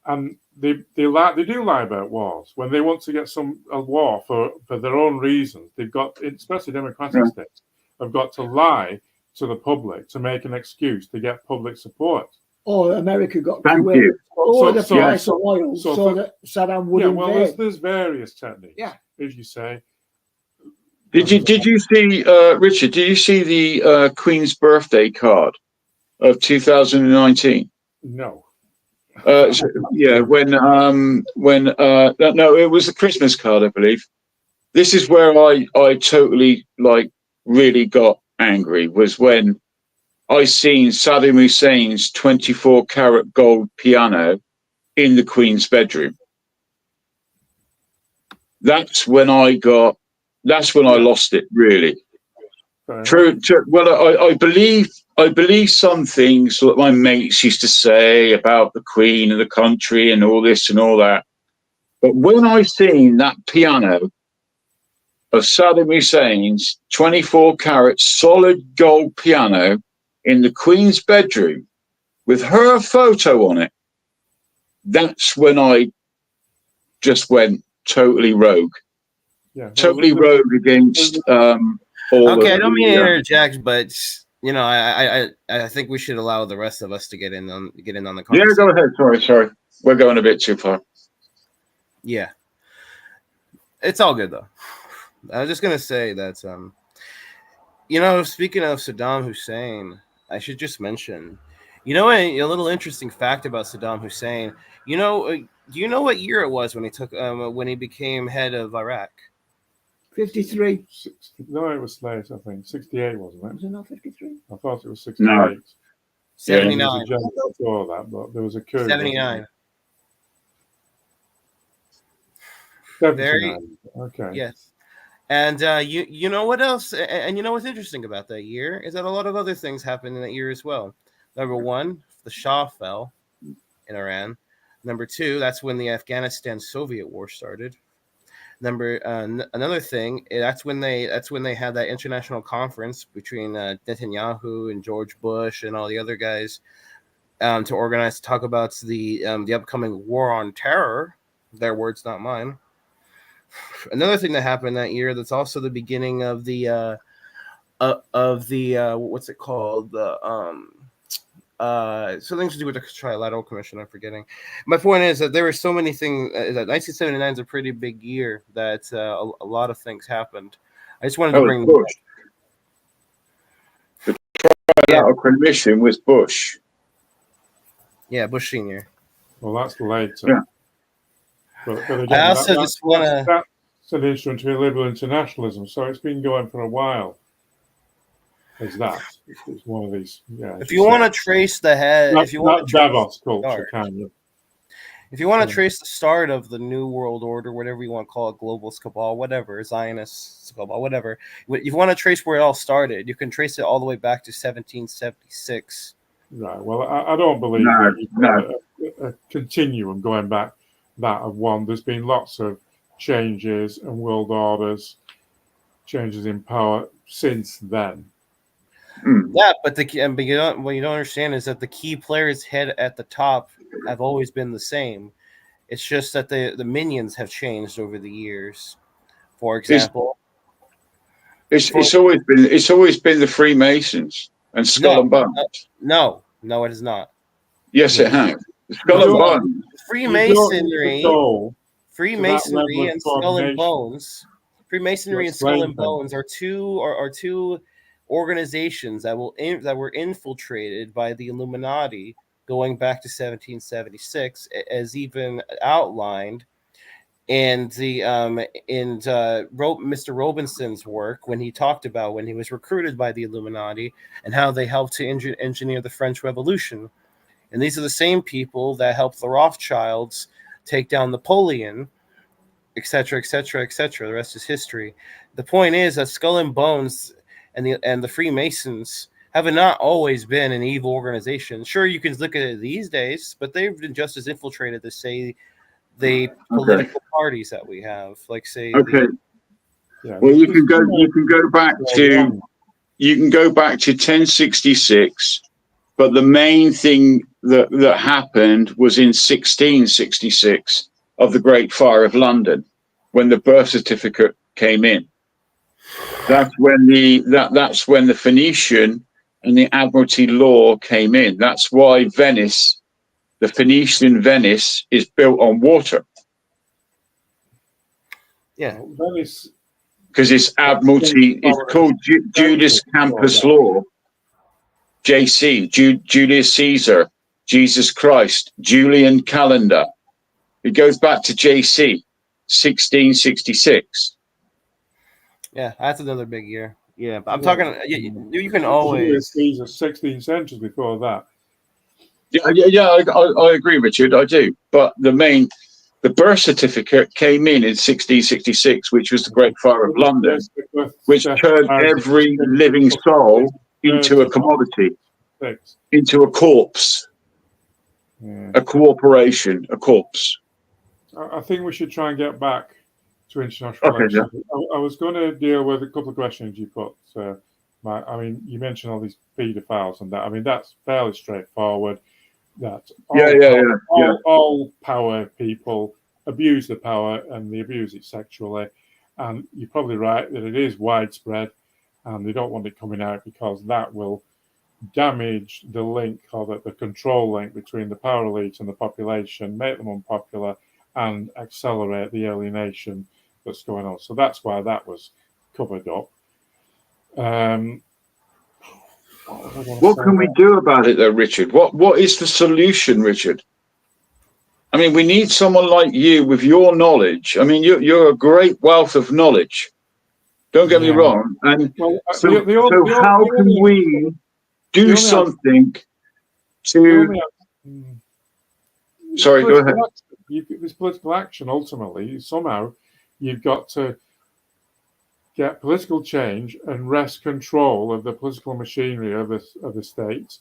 and they do lie about wars when they want to get a war for their own reasons. They've got, especially democratic states, have got to lie to the public to make an excuse to get public support. Or America got Thank to you. lower the price of oil so that Saddam would invade. There's various techniques. Yeah, as you say. Did you see Richard? Did you see the Queen's birthday card of 2019? No. When no, it was the Christmas card, I believe. This is where I totally really got angry, was when I seen Saddam Hussein's 24-karat gold piano in the Queen's bedroom. That's when I lost it, really. I believe some things that my mates used to say about the Queen and the country and all this and all that. But when I seen that piano of Saddam Hussein's 24-karat solid gold piano in the Queen's bedroom with her photo on it, that's when I just went totally rogue. Totally rogue against all. Okay, I don't mean to interject, but I think we should allow the rest of us to get in on the conversation. Yeah, go ahead. Sorry. We're going a bit too far. Yeah. It's all good though. I was just gonna say that speaking of Saddam Hussein, I should just mention, a little interesting fact about Saddam Hussein. Do you know what year it was when he became head of Iraq? 53. No, it was late, I think. 68, wasn't it? Was it not 53? I thought it was 68. No. 79. Yeah, before that, but there was a coup. 79. 79. Okay. Yes. And you know what else? And you know what's interesting about that year is that a lot of other things happened in that year as well. Number one, the Shah fell in Iran. Number two, that's when the Afghanistan-Soviet war started. Another thing, that's when they had that international conference between Netanyahu and George Bush and all the other guys to talk about the upcoming war on terror. Their words, not mine. Another thing that happened that year, that's also the beginning of the what's it called, something to do with the Trilateral Commission. I'm forgetting. My point is that there were so many things. That 1979 is a pretty big year. That a lot of things happened. I just wanted to bring Bush. The Trilateral Commission was Bush. Yeah, Bush Senior. Well, that's later. Yeah. But again, I also just want to. That's an instrument to liberal internationalism. So it's been going for a while. Is that? It's one of these. Yeah. If you want to trace the head, if you want to Davos culture, kind of. If you want to trace the start of the New World Order, whatever you want to call it, globalist cabal, whatever, Zionist cabal, whatever. If you want to trace where it all started, you can trace it all the way back to 1776. Right. Well, I don't believe a continuum going back that of one. There's been lots of changes and world orders, changes in power since then. Yeah, but you don't understand is that the key players head at the top have always been the same. It's just that the minions have changed over the years. For example, it's always been the Freemasons and Skull and Bones. No, it is not. Yes, it has. Skull and Bones. Freemasonry and Skull and Bones. Freemasonry and Skull and Bones are two organizations that were infiltrated by the Illuminati going back to 1776, as even outlined in Mr. Robinson's work when he talked about when he was recruited by the Illuminati and how they helped to engineer the French Revolution. And these are the same people that helped the Rothschilds take down Napoleon, etc., etc., etc. The rest is history. The point is that Skull and Bones and the Freemasons have not always been an evil organization. Sure, you can look at it these days, but they've been just as infiltrated as, say, the political parties that we have. Like, say, well, you can go back to 1066, But the main thing that happened was in 1666 of the Great Fire of London, when the birth certificate came in. That's when the Phoenician and the Admiralty law came in. That's why Venice, the Phoenician Venice, is built on water. Yeah. Venice, because it's Admiralty. It's called Julius Campus Law, JC, Julius Caesar, Jesus Christ, Julian calendar. It goes back to JC, 1666. Yeah, that's another big year. Yeah, but I'm talking. You can always. Caesar, 16th century before that. Yeah, I agree, Richard. I do. But the birth certificate came in 1666, which was the Great Fire of London, which turned every living soul into a commodity, into a corpse, a corporation, a corpse. I think we should try and get back to international relations. I was going to deal with a couple of questions you put. I mean, you mentioned all these pedophiles and that. I mean, that's fairly straightforward. That all power people abuse the power, and they abuse it sexually. And you're probably right that it is widespread, and they don't want it coming out because that will damage the link, or the control link between the power elite and the population, make them unpopular, and accelerate the alienation that's going on. So that's why that was covered up. What can we do about it, though, Richard? What is the solution, Richard? I mean, we need someone like you with your knowledge. I mean, you're a great wealth of knowledge. Don't get me wrong. And so how can we do something to? Sorry, go ahead. This political action, ultimately, somehow, you've got to get political change and wrest control of the political machinery of the state.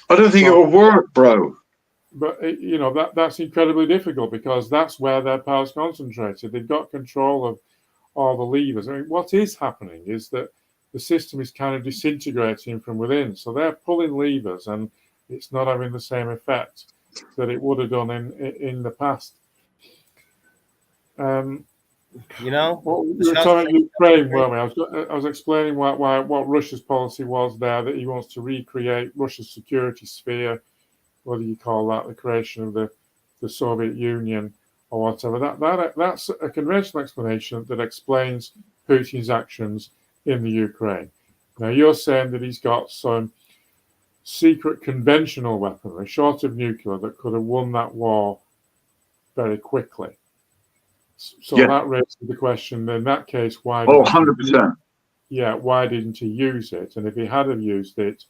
I don't think it will work, bro. But that's incredibly difficult because that's where their power's concentrated. They've got control of all the levers. I mean, what is happening is that the system is kind of disintegrating from within. So they're pulling levers, and it's not having the same effect that it would have done in the past. We were talking about Ukraine, weren't we? I was explaining what Russia's policy was there, that he wants to recreate Russia's security sphere, whether you call that the creation of the Soviet Union or whatever. That's a conventional explanation that explains Putin's actions in the Ukraine. Now, you're saying that he's got some secret conventional weaponry, short of nuclear, that could have won that war very quickly. So that raises the question, in that case, why? 100%. Why didn't he use it? And if he had have used it,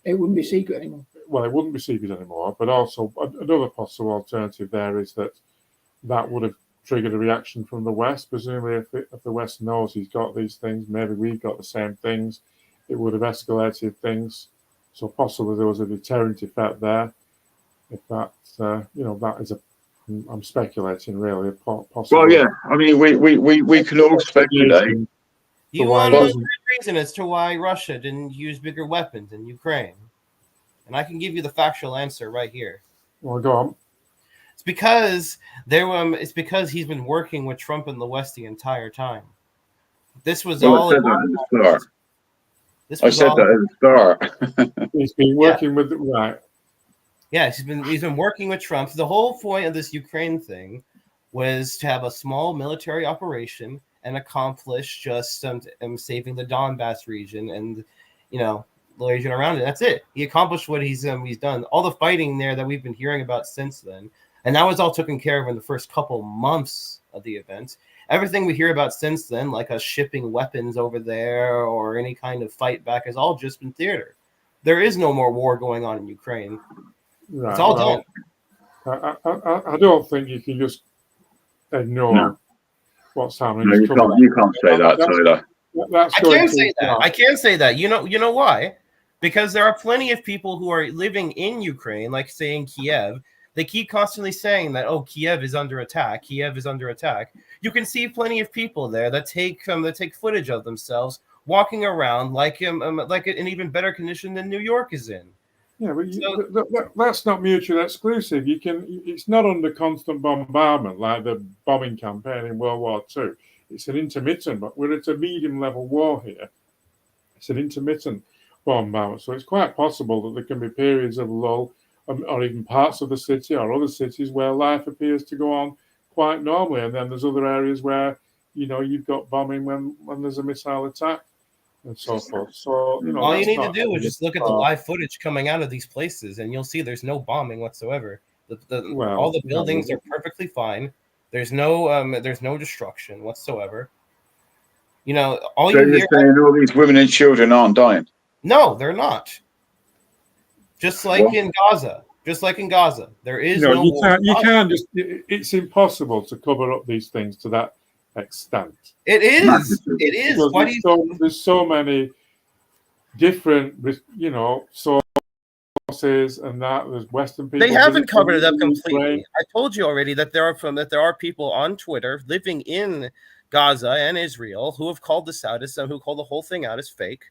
it wouldn't be secret anymore. Well, it wouldn't be secret anymore. But also, another possible alternative there is that would have triggered a reaction from the West. Presumably, if the West knows he's got these things, maybe we've got the same things, it would have escalated things. So possibly there was a deterrent effect there. If that, that is I'm speculating, really. Possibly. Well, yeah. I mean, we can all speculate. You want a good reason as to why Russia didn't use bigger weapons in Ukraine, and I can give you the factual answer right here. Well, go on. It's because he's been working with Trump in the West the entire time. This was all. I said that at the start. He's been working with right. Yeah, he's been working with Trump. The whole point of this Ukraine thing was to have a small military operation and accomplish just saving the Donbass region and the region around it. That's it. He accomplished what he's done. All the fighting there that we've been hearing about since then, and that was all taken care of in the first couple months of the event. Everything we hear about since then, like us shipping weapons over there or any kind of fight back, has all just been theater. There is no more war going on in Ukraine. Right. It's all done. I don't think you can just ignore what's happening. No, you can't say that, Tyler. I can say that. You know why? Because there are plenty of people who are living in Ukraine, like say in Kiev. They keep constantly saying that, Kiev is under attack. Kiev is under attack. You can see plenty of people there that take footage of themselves walking around like an even better condition than New York is in. Yeah, but that's not mutually exclusive. It's not under constant bombardment like the bombing campaign in World War II. It's an intermittent, but we're at a medium level war here. It's an intermittent bombardment. So it's quite possible that there can be periods of lull, or even parts of the city or other cities where life appears to go on quite normally. And then there's other areas where, you've got bombing when there's a missile attack and so forth. So, all you need to do is just look at the live footage coming out of these places, and you'll see there's no bombing whatsoever. All the buildings are perfectly fine. There's no destruction whatsoever. All So you're saying all these women and children aren't dying? No, they're not. Just like in Gaza. There is no war. You can't just. It's impossible to cover up these things to that extent. It is. It is. There's so many different, sources, and that there's Western people. They haven't covered it up completely. I told you already that there are people on Twitter living in Gaza and Israel who have called this out who call the whole thing out as fake,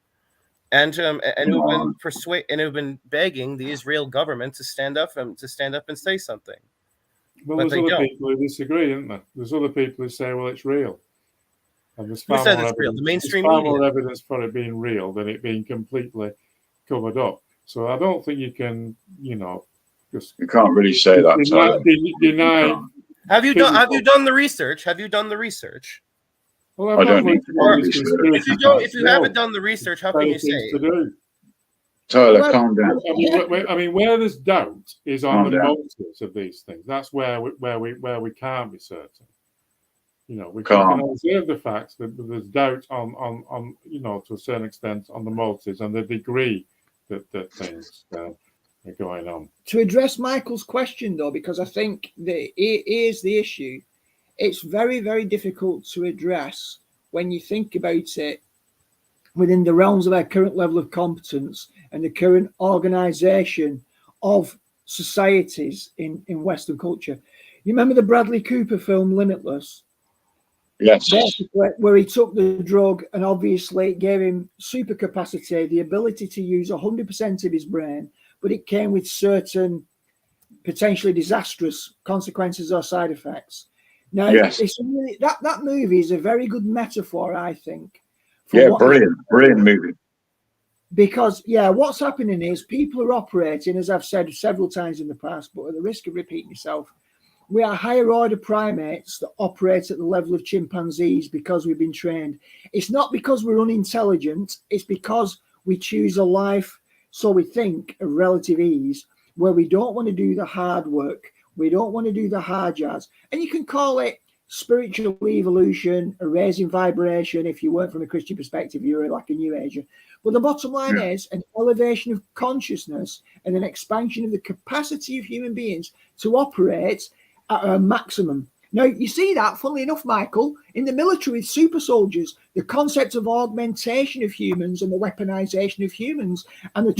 and who've been begging the Israel government to stand up and say something. Well, there's other people who disagree, isn't there? There's other people who say, well, it's real. And there's far real? The mainstream media. More evidence for it being real than it being completely covered up. So I don't think you can, just. You can't really say that. Deny. Have you done the research? Well, I don't need to do research. If you haven't done the research, how can you say it? Tyler, calm down. I mean, where there's doubt is on the motives of these things. That's where we can't be certain. We can observe the facts that there's doubt on to a certain extent on the motives and the degree that things are going on. To address Michael's question, though, because I think that here's the issue. It's very, very difficult to address when you think about it within the realms of our current level of competence and the current organisation of societies in Western culture. You remember the Bradley Cooper film Limitless? Yes. Where he took the drug and obviously it gave him super capacity, the ability to use 100% of his brain, but it came with certain potentially disastrous consequences or side effects. Now, that movie is a very good metaphor, I think. Brilliant movie. Because, what's happening is people are operating, as I've said several times in the past, but at the risk of repeating myself, we are higher order primates that operate at the level of chimpanzees because we've been trained. It's not because we're unintelligent. It's because we choose a life, so we think, of relative ease, where we don't want to do the hard work. We don't want to do the hard jazz. And you can call it spiritual evolution, a raising vibration. If you weren't from a Christian perspective, you're like a New Ager. But the bottom line is an elevation of consciousness and an expansion of the capacity of human beings to operate at a maximum. Now, you see that, funnily enough, Michael, in the military with super soldiers, the concept of augmentation of humans and the weaponization of humans and the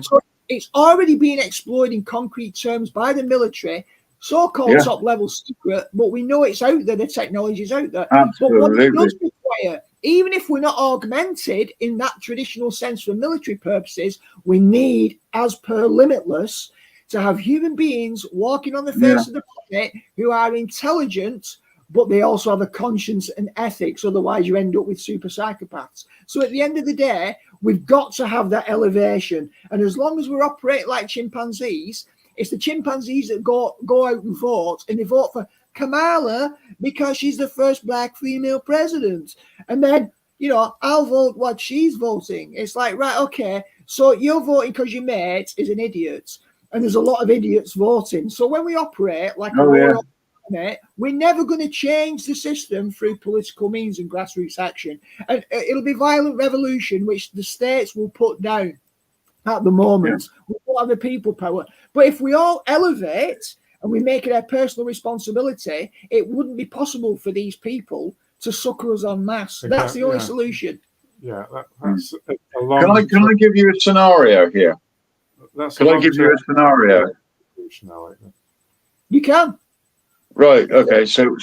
So it's already being explored in concrete terms by the military, so-called top-level secret, but we know it's out there, the technology is out there. Absolutely. But what it does require, even if we're not augmented in that traditional sense for military purposes, we need, as per Limitless, to have human beings walking on the face of the planet who are intelligent, but they also have a conscience and ethics. Otherwise, you end up with super psychopaths. So at the end of the day, we've got to have that elevation. And as long as we're operating like chimpanzees, it's the chimpanzees that go out and vote, and they vote for Kamala because she's the first black female president. And then, I'll vote what she's voting. It's like, right, okay, so you're voting because your mate is an idiot. And there's a lot of idiots voting. So when we operate like we're never going to change the system through political means and grassroots action. And it'll be violent revolution, which the states will put down at the moment. We won't have the people power. But if we all elevate and we make it our personal responsibility, it wouldn't be possible for these people to succor us en masse. That's the only solution. Yeah, that's a long... Can I give you a scenario here? Can I give you a scenario? You can. Right. Okay. So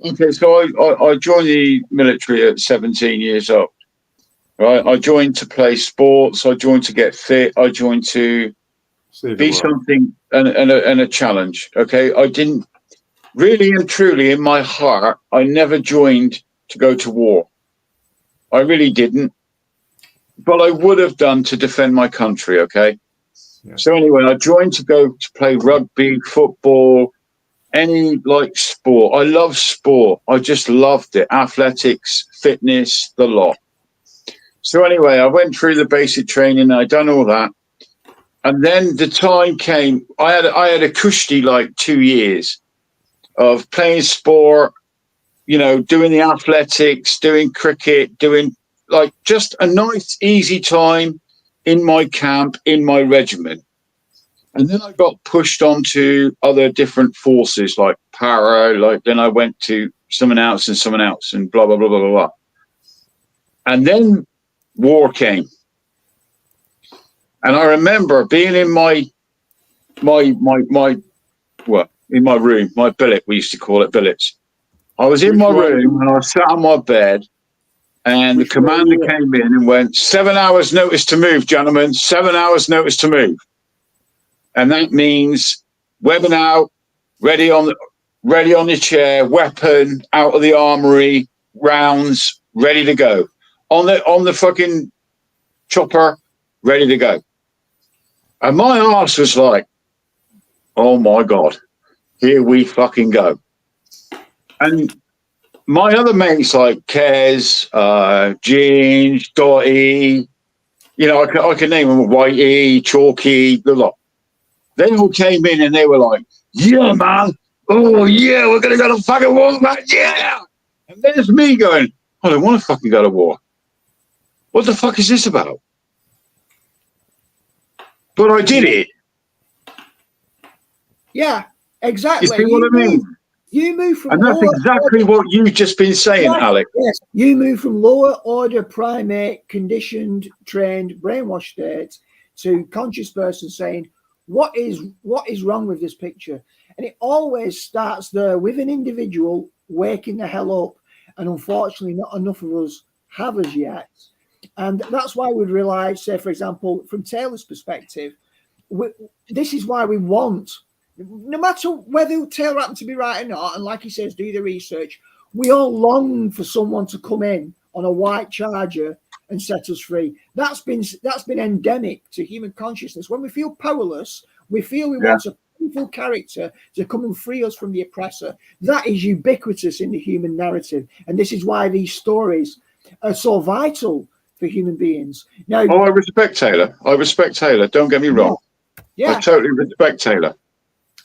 I joined the military at 17 years old, right? I joined to play sports. I joined to get fit. I joined to See the be world. something and a challenge. Okay, I didn't really and truly in my heart. I never joined to go to war. I really didn't, but I would have done to defend my country. Okay. Yes. So anyway, I joined to go to play rugby, football, any like sport. I love sport. I just loved it. Athletics, fitness, the lot. So anyway, I went through the basic training. I done all that. And then the time came. I had a cushy like 2 years of playing sport, you know, doing the athletics, doing cricket, doing like just a nice, easy time in my camp, in my regiment. And then I got pushed onto other different forces like para, like then I went to someone else and blah, blah, blah, blah, blah, blah. And then war came. And I remember being in my in my room, my billet, we used to call it billets. I was in Which my one? room and I sat on my bed and Which the commander one? came in and went, 7 hours notice to move, gentlemen, 7 hours notice to move. And that means webbing out, ready on your chair, weapon out of the armory, rounds, ready to go. On the fucking chopper, ready to go. And my ass was like, oh my God, here we fucking go. And my other mates like Kez, Ginge, Dotty, you know, I can name them, Whitey, Chalky, the lot. They all came in and they were like, yeah, man. Oh, yeah, we're going to go to fucking war, man. Yeah. And there's me going, I don't want to fucking go to war. What the fuck is this about? But I did it. Yeah, exactly. You see what I mean? You move from And that's lower exactly what you've just been saying, yes, Alex. Yes, you move from lower order primate, conditioned, trained, brainwashed state to conscious person saying, what is wrong with this picture? And it always starts there with an individual waking the hell up. And unfortunately, not enough of us have as yet. And that's why we'd realize, say, for example, from Taylor's perspective, this is why we want, no matter whether Taylor happened to be right or not, and like he says, do the research, we all long for someone to come in on a white charger and set us free. That's been endemic to human consciousness. When we feel powerless, we feel we want a powerful character to come and free us from the oppressor. That is ubiquitous in the human narrative. And this is why these stories are so vital for human beings. Now, I respect Taylor. Don't get me wrong. Yeah. I totally respect Taylor.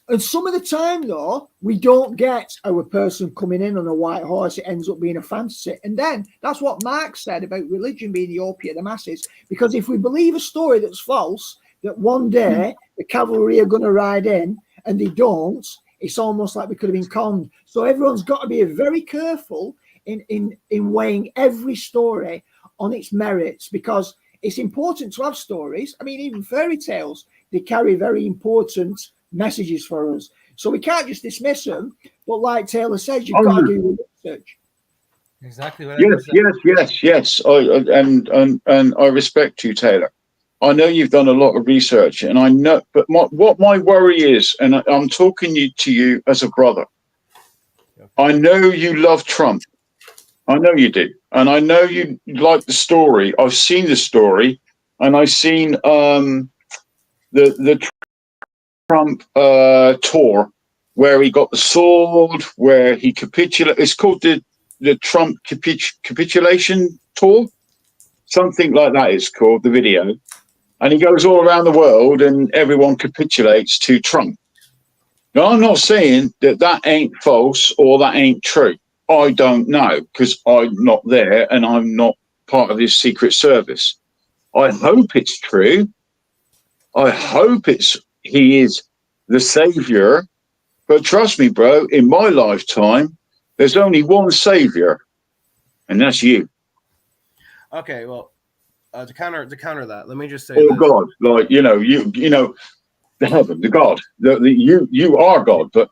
And some of the time, though, we don't get our person coming in on a white horse. It ends up being a fantasy. And then that's what Marx said about religion being the opiate of the masses. Because if we believe a story that's false, that one day the cavalry are going to ride in and they don't, it's almost like we could have been conned. So everyone's got to be very careful in weighing every story on its merits, because it's important to have stories. I mean, even fairy tales, they carry very important messages for us. So we can't just dismiss them. But like Taylor says, you've got to do research. Exactly what Yes. And I respect you, Taylor. I know you've done a lot of research, and I know, but what my worry is, and I'm talking to you as a brother. I know you love Trump. I know you do. And I know you like the story. I've seen the story, and I've seen the Trump tour where he got the sword, where he capitulated. It's called the Trump capitulation tour. Something like that is called, the video. And he goes all around the world and everyone capitulates to Trump. Now, I'm not saying that ain't false or that ain't true. I don't know, because I'm not there and I'm not part of his Secret Service. I hope it's true. I hope he is the savior. But trust me, bro, in my lifetime, there's only one savior, and that's you. Okay, well, to counter that, let me just say, God, like you know, the heaven, the God, you are God, but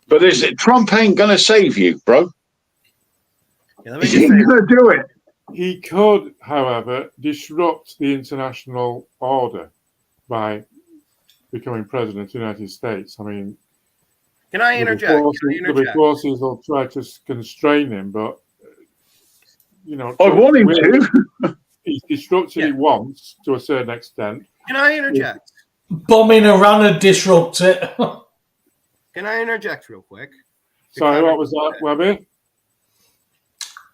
but Trump ain't gonna save you, bro. Yeah, let me He ain't gonna do it. He could, however, disrupt the international order by becoming president of the United States. I mean, Can I interject? there'll be forces that'll try to constrain him, but you know, I want him to. He's disrupted it once to a certain extent. Can I interject? Bombing Iran would disrupt it. Can I interject real quick? Sorry, what was that, Webby?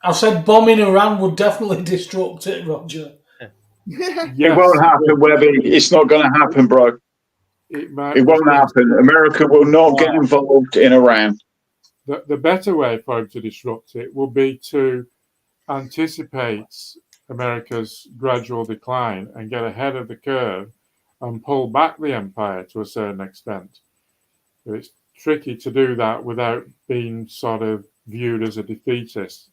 I said bombing Iran would definitely disrupt it, Roger. Yes. It won't happen, Webby. It's not going to happen, bro. It won't happen. America will not get involved in Iran. The better way for him to disrupt it will be to anticipate America's gradual decline and get ahead of the curve and pull back the empire to a certain extent. It's tricky to do that without being sort of viewed as a defeatist.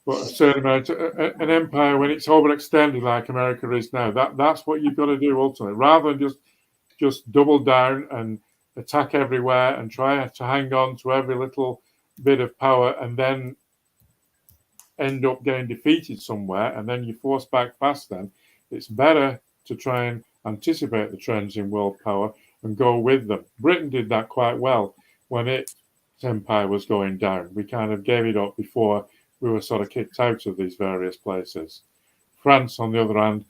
But a certain amount, an empire, when it's overextended like America is now, that's what you've got to do ultimately, rather than just double down and attack everywhere and try to hang on to every little bit of power and then end up getting defeated somewhere and then you're forced back fast. Then it's better to try and anticipate the trends in world power and go with them. Britain did that quite well when its empire was going down. We kind of gave it up before we were sort of kicked out of these various places. France, on the other hand,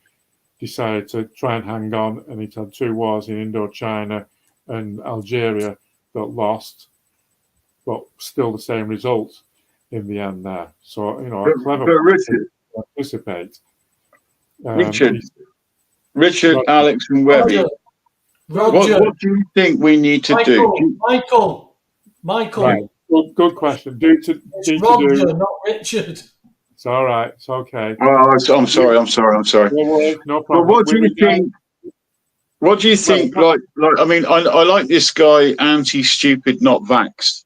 decided to try and hang on, and it had 2 wars in Indochina and Algeria that lost, but still the same result in the end there. So, you know, a clever Richard, to anticipate. Richard, Alex, and Webby. Roger, what do you think we need to do? Michael. Right. Good question. It's Roger, not Richard. It's all right. It's okay. Well, I'm sorry. No problem. But what do you think? What do you think? Like, I mean, I like this guy, anti-stupid, not vaxxed.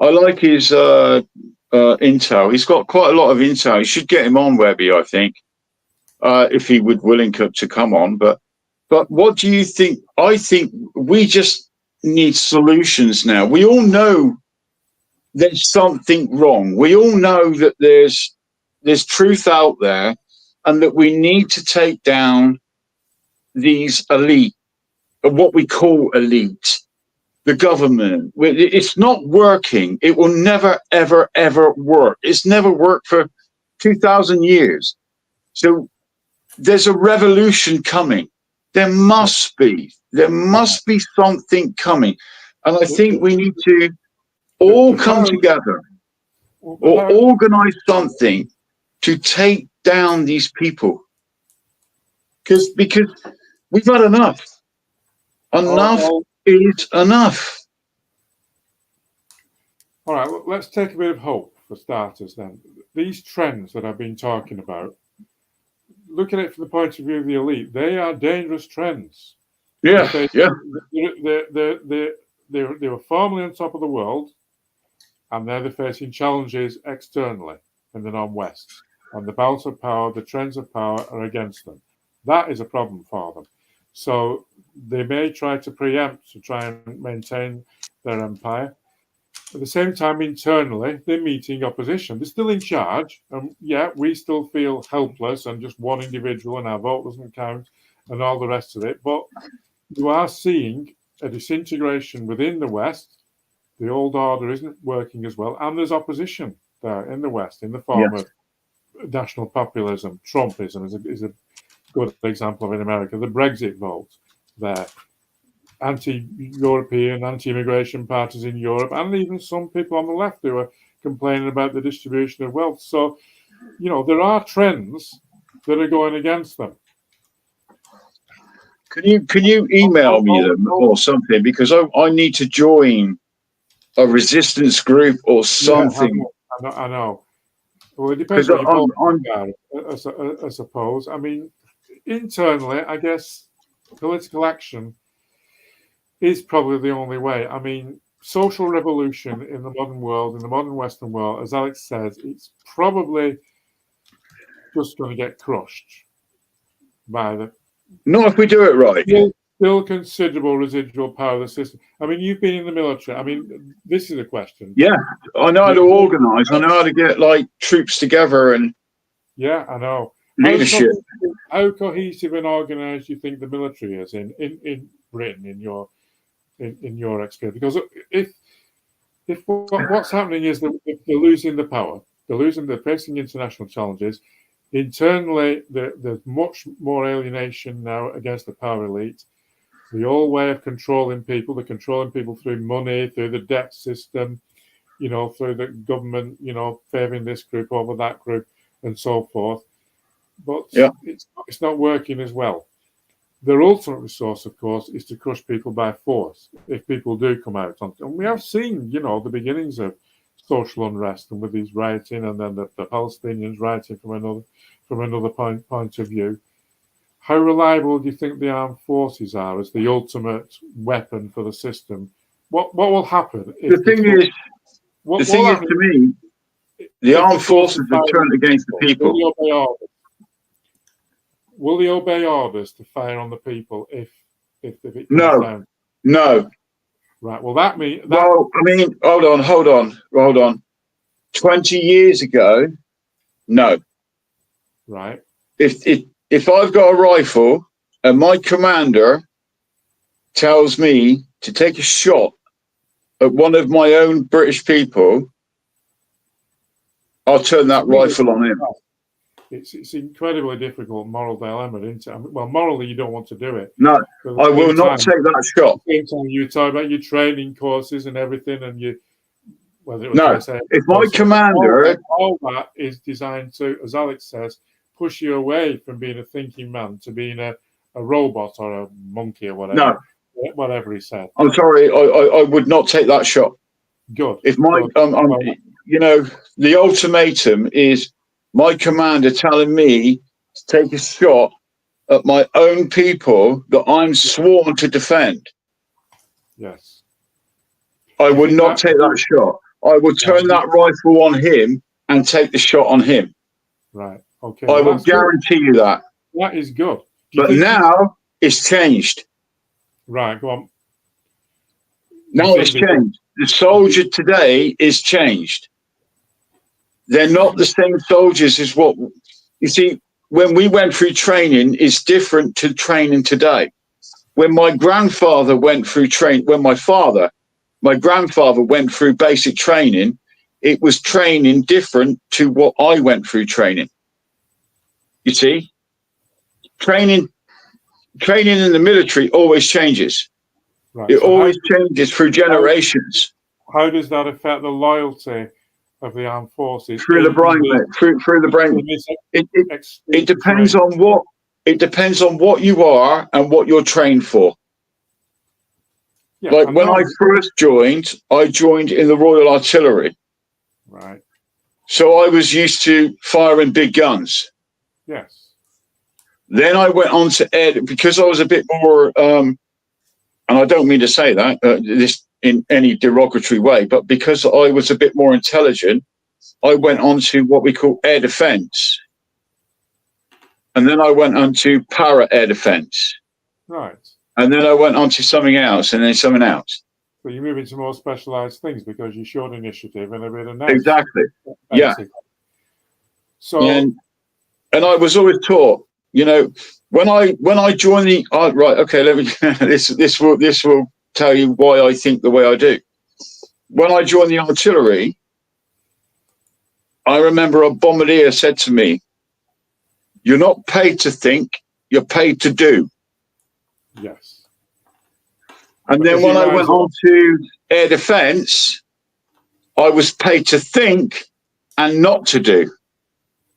I like his intel. He's got quite a lot of intel. You should get him on, Webby, I think, if he would willing to come on. But what do you think? I think we just need solutions now. We all know there's something wrong. We all know that there's truth out there, and that we need to take down these elite, what we call elite, the government. It's not working. It will never, ever, ever work. It's never worked for 2,000 years. So there's a revolution coming. There must be something coming. And I think we need to all come together or organize something to take down these people. Because we've had enough. Enough is enough. All right, well, let's take a bit of hope for starters then. These trends that I've been talking about, look at it from the point of view of the elite, they are dangerous trends. Yeah, They were formerly on top of the world, and now they're facing challenges externally in the non-West. And the balance of power, the trends of power are against them. That is a problem for them. So they may try to preempt to try and maintain their empire. At the same time, internally, they're meeting opposition. They're still in charge. Yeah, we still feel helpless and just one individual and our vote doesn't count and all the rest of it. But you are seeing a disintegration within the West. The old order isn't working as well. And there's opposition there in the West in the form of national populism. Trumpism is a good example of in America. The Brexit vote there. Anti-European, anti-immigration parties in Europe, and even some people on the left who are complaining about the distribution of wealth. So, you know, there are trends that are going against them. Can you email me them or something? Because I need to join a resistance group or something. Yeah, I know. Well, it depends on what you're about, I suppose. I mean, internally, I guess political action is probably the only way. I mean, social revolution in the modern world, in the modern Western world, as Alex says, it's probably just going to get crushed by the... Not if we do it right. still considerable residual power of the system. I mean, you've been in the military. I mean, this is a question. Yeah, I know how to organise. I know how to get like troops together and Yeah, I know. leadership. How cohesive and organised do you think the military is in Britain in your experience? Because if what's happening is that they're losing the power, they're facing international challenges. Internally, there's much more alienation now against the power elite. The old way of controlling people, they're controlling people through money, through the debt system, through the government, favouring this group over that group and so forth. But Yeah. it's not working as well. Their ultimate resource, of course, is to crush people by force if people do come out. And we have seen, the beginnings of social unrest and with these rioting and then the Palestinians rioting from another point of view. How reliable do you think the armed forces are as the ultimate weapon for the system? What will happen? The thing is, to me, the armed forces are turned against the people. Will they obey orders to fire on the people if it comes down? No. Right. Well, that means. Well, I mean, hold on. 20 years ago, no. Right. If I've got a rifle and my commander tells me to take a shot at one of my own British people, I'll turn that rifle on him. It's incredibly difficult moral dilemma, isn't it? Well, morally, you don't want to do it. No, I will not take that shot. At the same time, you talk about your training courses and everything, and if my commander, all that is designed to, as Alex says, push you away from being a thinking man to being a robot or a monkey or whatever. No. Whatever he said. I'm sorry, I would not take that shot. Good. If the ultimatum is my commander telling me to take a shot at my own people that I'm sworn to defend. Yes. I would not take that shot. I would turn that rifle on him and take the shot on him. Right. Okay. I will guarantee you that. That is good. But now it's changed. Right. Go on. Now it's changed. The soldier today is changed. They're not the same soldiers as what you see. When we went through training, is different to training today. When my grandfather went through my grandfather went through basic training, it was training different to what I went through training. You see, training in the military always changes. Right. It always changes through generations. How does that affect the loyalty of the armed forces? Through the brain. It depends on what you are and what you're trained for. Yeah, like when I first joined, I joined in the Royal Artillery. Right. So I was used to firing big guns. Yes. Then I went on to air because I was a bit more, and I don't mean to say that this in any derogatory way, but because I was a bit more intelligent, I went on to what we call air defense. And then I went on to para air defense. Right. And then I went on to something else and then something else. So you move into more specialized things because you showed initiative and a bit of Exactly. Basically. Yeah. So and I was always taught, when I joined the right, okay, let me this will tell you why I think the way I do. When I joined the artillery, I remember a bombardier said to me, "You're not paid to think, you're paid to do." Yes. And then when I went on to air defense, I was paid to think and not to do.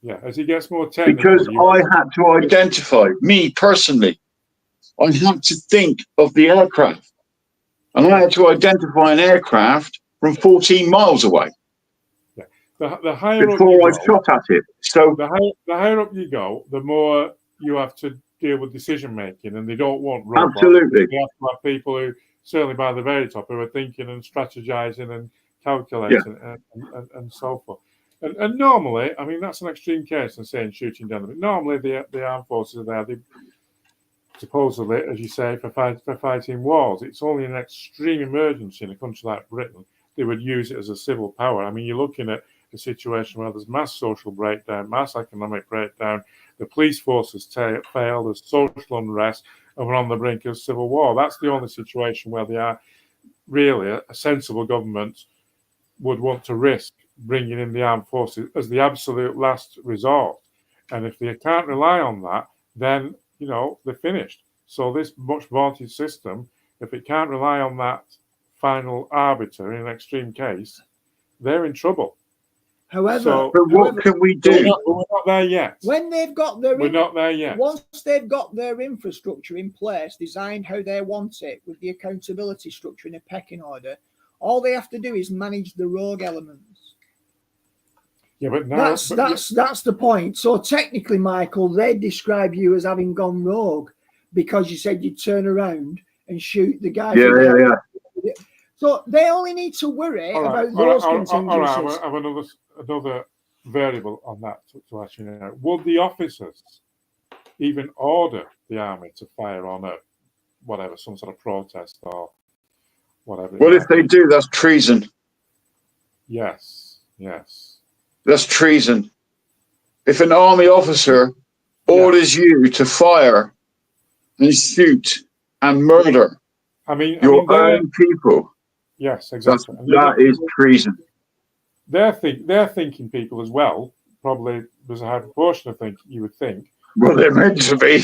Yeah, as he gets more technical. Because I had to identify, me personally, I had to think of the aircraft. And I had to identify an aircraft from 14 miles away. Yeah. The higher before I shot at it. So the higher up you go, the more you have to deal with decision making, and they don't want robots. Absolutely. They have to have people who, certainly by the very top, who are thinking and strategizing and calculating and so forth. And normally, I mean, that's an extreme case in saying shooting down. But normally, the armed forces are there supposedly, as you say, for fighting wars. It's only an extreme emergency in a country like Britain they would use it as a civil power. I mean, you're looking at a situation where there's mass social breakdown, mass economic breakdown, the police force has failed, there's social unrest, and we're on the brink of civil war. That's the only situation where they are really a sensible government would want to risk bringing in the armed forces as the absolute last resort. And if they can't rely on that, then, you know, they're finished. So this much vaunted system, if it can't rely on that final arbiter in an extreme case, they're in trouble. However, but what can we do? We're not there yet. When they've got their We're not there yet. Once they've got their infrastructure in place, designed how they want it, with the accountability structure in a pecking order, all they have to do is manage the rogue elements. Yeah, but now, that's the point. So technically, Michael, they describe you as having gone rogue because you said you'd turn around and shoot the guy. Yeah. So they only need to worry about those contingencies. I have another variable on that to ask you now. Would the officers even order the army to fire on some sort of protest or whatever? Well, if they do, that's treason. Yes. That's treason. If an army officer orders you to fire and shoot and murder your own people, yes, exactly. That is treason. They're thinking people as well. Probably there's a high proportion of you would think. Well, they're meant to be.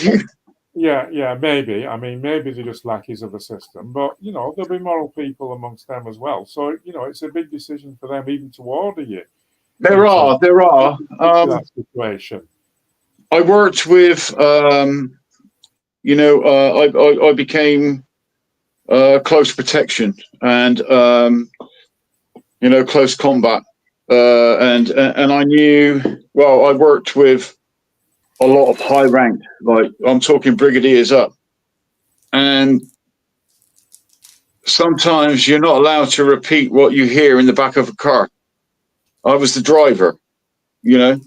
Yeah, maybe. I mean, maybe they're just lackeys of the system, but you know, there'll be moral people amongst them as well. So you know, it's a big decision for them even to order you. There are. That situation. I worked with, I became close protection and, close combat. And I knew, I worked with a lot of high rank, like I'm talking brigadiers up. And sometimes you're not allowed to repeat what you hear in the back of a car. I was the driver, you know.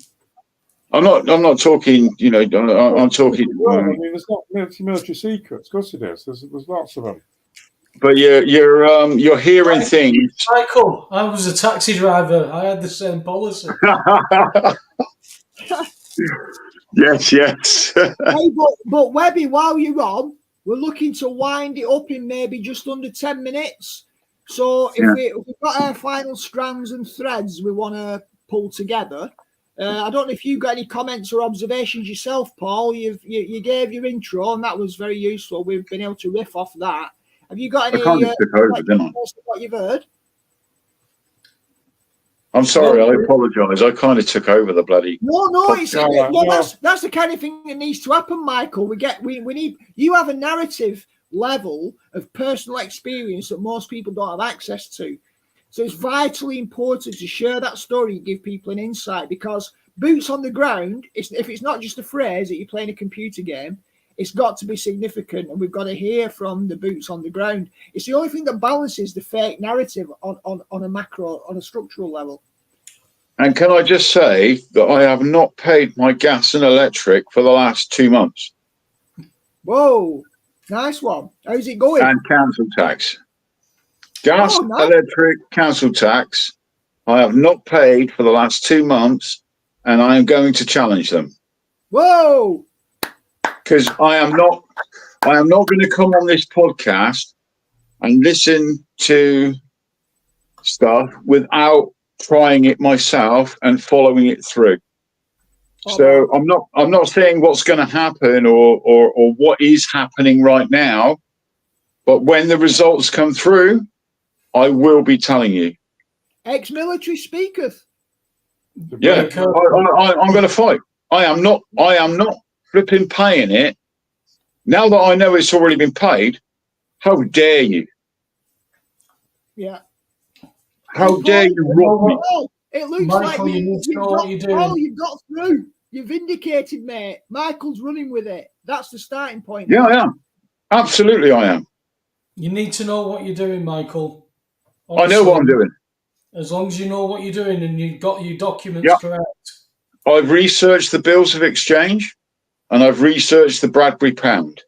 I'm not talking, you know. I'm talking. Well, I mean, there's not military secrets. Of course, it is. There's lots of them. But you're hearing things. Michael, I was a taxi driver. I had the same policy. Yes. Hey, but Webby, while you're on, we're looking to wind it up in maybe just under 10 minutes. So if we've got our final strands and threads we want to pull together, I don't know if you've got any comments or observations yourself, Paul. You gave your intro and that was very useful. We've been able to riff off that. Have you got any what you've heard? I'm sorry, I apologise. I kind of took over the bloody. No, that's the kind of thing that needs to happen, Michael. We need you have a narrative level of personal experience that most people don't have access to. So it's vitally important to share that story and give people an insight, because boots on the ground, if it's not just a phrase that you're playing a computer game, it's got to be significant, and we've got to hear from the boots on the ground. It's the only thing that balances the fake narrative on a structural level. And can I just say that I have not paid my gas and electric for the last 2 months. Whoa, nice one. How's it going? And council tax. Gas, electric, council tax. I have not paid for the last 2 months, and I am going to challenge them. Whoa! Because I am not going to come on this podcast and listen to stuff without trying it myself and following it through. So I'm not saying what's going to happen or what is happening right now, but when the results come through, I will be telling you. Ex-military speaketh. Yeah, I'm going to fight. I am not flipping paying it. Now that I know it's already been paid, how dare you? Yeah. How dare you rob me? Oh, it looks Michael, like you've got through. You're vindicated, mate. Michael's running with it. That's the starting point. Yeah, I am. Absolutely, I am. You need to know what you're doing, Michael. Honestly, I know what I'm doing. As long as you know what you're doing and you've got your documents correct. I've researched the bills of exchange and I've researched the Bradbury pound.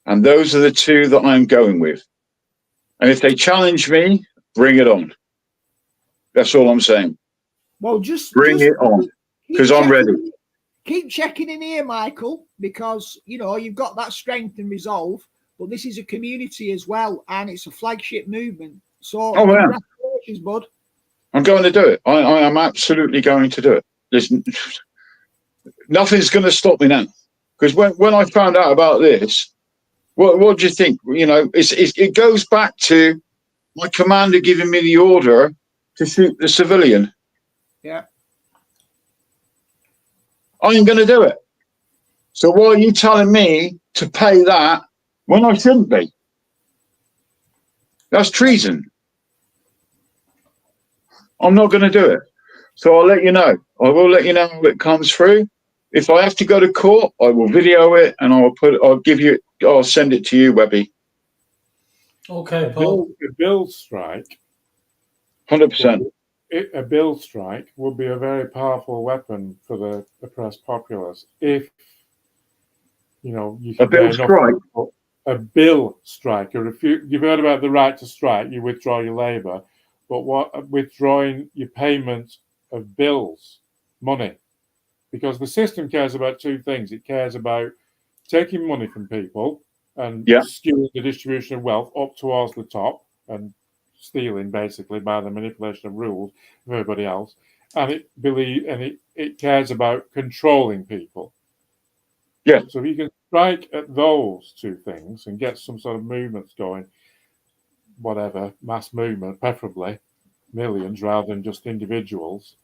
And those are the two that I'm going with. And if they challenge me, bring it on. That's all I'm saying. Well, just Bring it on, because I'm ready. Keep checking in here, Michael, because you've got that strength and resolve. But this is a community as well, and it's a flagship movement. So congratulations, bud. I'm going to do it. I am absolutely going to do it. There's nothing's going to stop me now. Because when I found out about this, what do you think? It goes back to my commander giving me the order to shoot the civilian. Yeah. I'm going to do it. So why are you telling me to pay that when I shouldn't be? That's treason. I'm not going to do it. So I'll let you know. I will let you know how it comes through. If I have to go to court, I will video it and I'll send it to you, Webby. Okay, Paul. A bill strike. 100%. A bill strike would be a very powerful weapon for the oppressed populace if you A bill strike. A bill strike. You've heard about the right to strike. You withdraw your labour, but withdrawing your payment of bills, money, because the system cares about two things. It cares about taking money from people and skewing the distribution of wealth up towards the top and stealing basically by the manipulation of rules of everybody else, and it cares about controlling people. Yeah. So if you can strike at those two things and get some sort of movements going, whatever, mass movement, preferably millions rather than just individuals,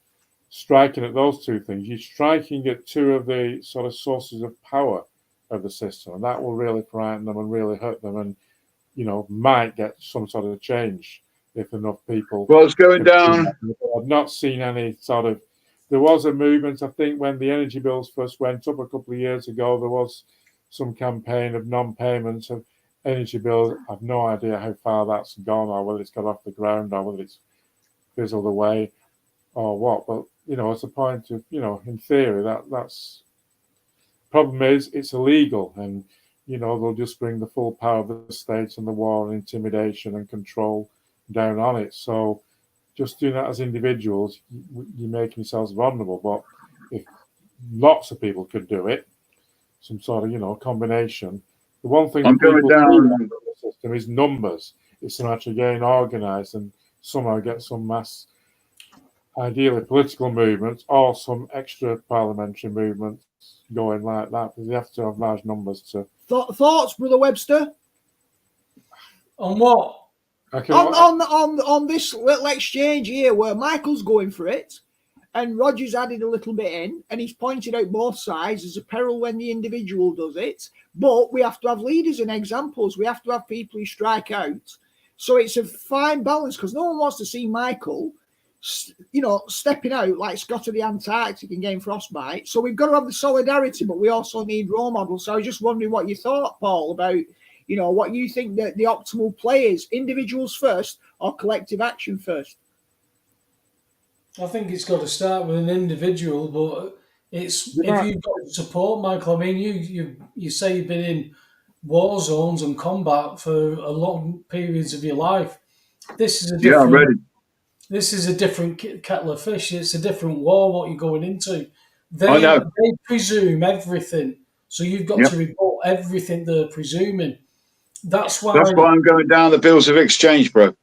striking at those two things, you're striking at two of the sort of sources of power of the system, and that will really frighten them and really hurt them, and might get some sort of change if enough people. Well, it's going down. I've not seen any sort of. There was a movement, I think, when the energy bills first went up a couple of years ago. There was some campaign of non-payments of energy bills. I've no idea how far that's gone, or whether it's got off the ground, or whether it's fizzled away, or what. But it's a point of, in theory, that's. Problem is, it's illegal, and they'll just bring the full power of the states and the war and intimidation and control down on it. So just doing that as individuals, you're making yourselves vulnerable. But if lots of people could do it, some sort of combination. The one thing that people do in the system is numbers. It's to actually getting organised and somehow get some mass, ideally political movements or some extra parliamentary movements going like that, because you have to have large numbers to. Thoughts, Brother Webster? On what? On this little exchange here where Michael's going for it and Roger's added a little bit in, and he's pointed out both sides. There's a peril when the individual does it, but we have to have leaders and examples. We have to have people who strike out. So it's a fine balance, because no one wants to see Michael stepping out like Scott of the Antarctic and getting frostbite. So we've got to have the solidarity, but we also need role models. So I was just wondering what you thought, Paul, about what you think that the optimal play is: individuals first or collective action first? I think it's got to start with an individual, but if you've got support, Michael. I mean, you say you've been in war zones and combat for a long periods of your life. This is a different. Yeah, I'm ready. This is a different kettle of fish. It's a different war. What you're going into, I know. They presume everything, so you've got to report everything they're presuming. That's why I'm going down the bills of exchange, bro.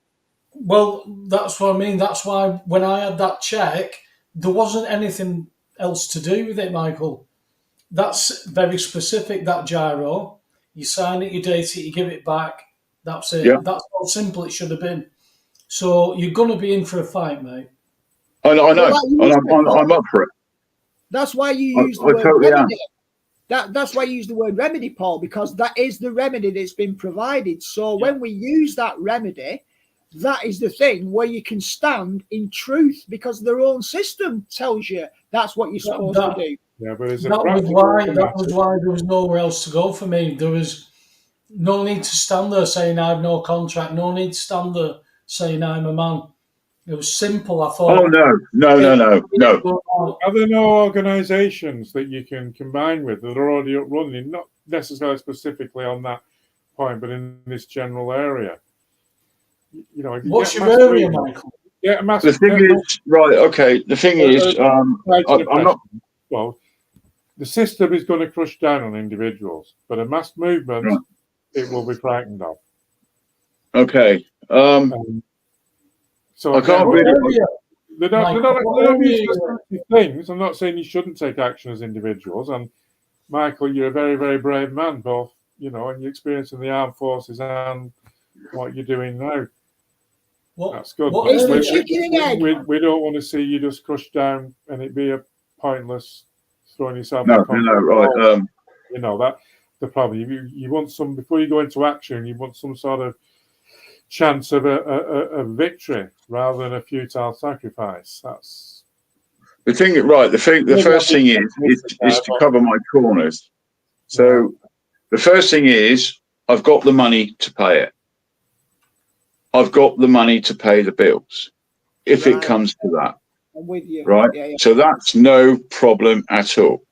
Well, that's what I mean. That's why when I had that check, there wasn't anything else to do with it, Michael. That's very specific, that gyro. You sign it, you date it, you give it back. That's it. Yeah. That's how simple it should have been. So you're going to be in for a fight, mate. I know. I'm up for it. That's why you use the word remedy. That's why you use the word remedy, Paul, because that is the remedy that's been provided. So when we use that remedy, that is the thing where you can stand in truth, because their own system tells you that's what you're supposed to do. Yeah, but that was why there was nowhere else to go for me. There was no need to stand there saying I have no contract. No need to stand there saying I'm a man. It was simple. I thought. Oh no. Are there no organisations that you can combine with that are already up running, not necessarily specifically on that point, but in this general area. You know, if you What's get your mass area, movement, Michael? get a mass, The thing get is, right? Okay. The thing is, I'm not. well, the system is going to crush down on individuals, but a mass movement, it will be frightened of. Okay. So I again, can't What really. area? they're Michael, not what area? mutually things. I'm not saying you shouldn't take action as individuals. And Michael, you're a very, very brave man, both, you know, and your experience in the armed forces and what you're doing now. That's good. What It's the area? chicken and egg. We don't want to see you just crushed down and it be a pointless throwing yourself No, in concrete. right. You know, that's the problem. You want some, before you go into action, you want some sort of chance of a victory rather than a futile sacrifice. That's The thing, right? The first thing is to cover my corners. So the first thing is I've got the money to pay it. I've got the money to pay the bills, if it comes to that. I'm with you. Right? Yeah, yeah. So that's no problem at all.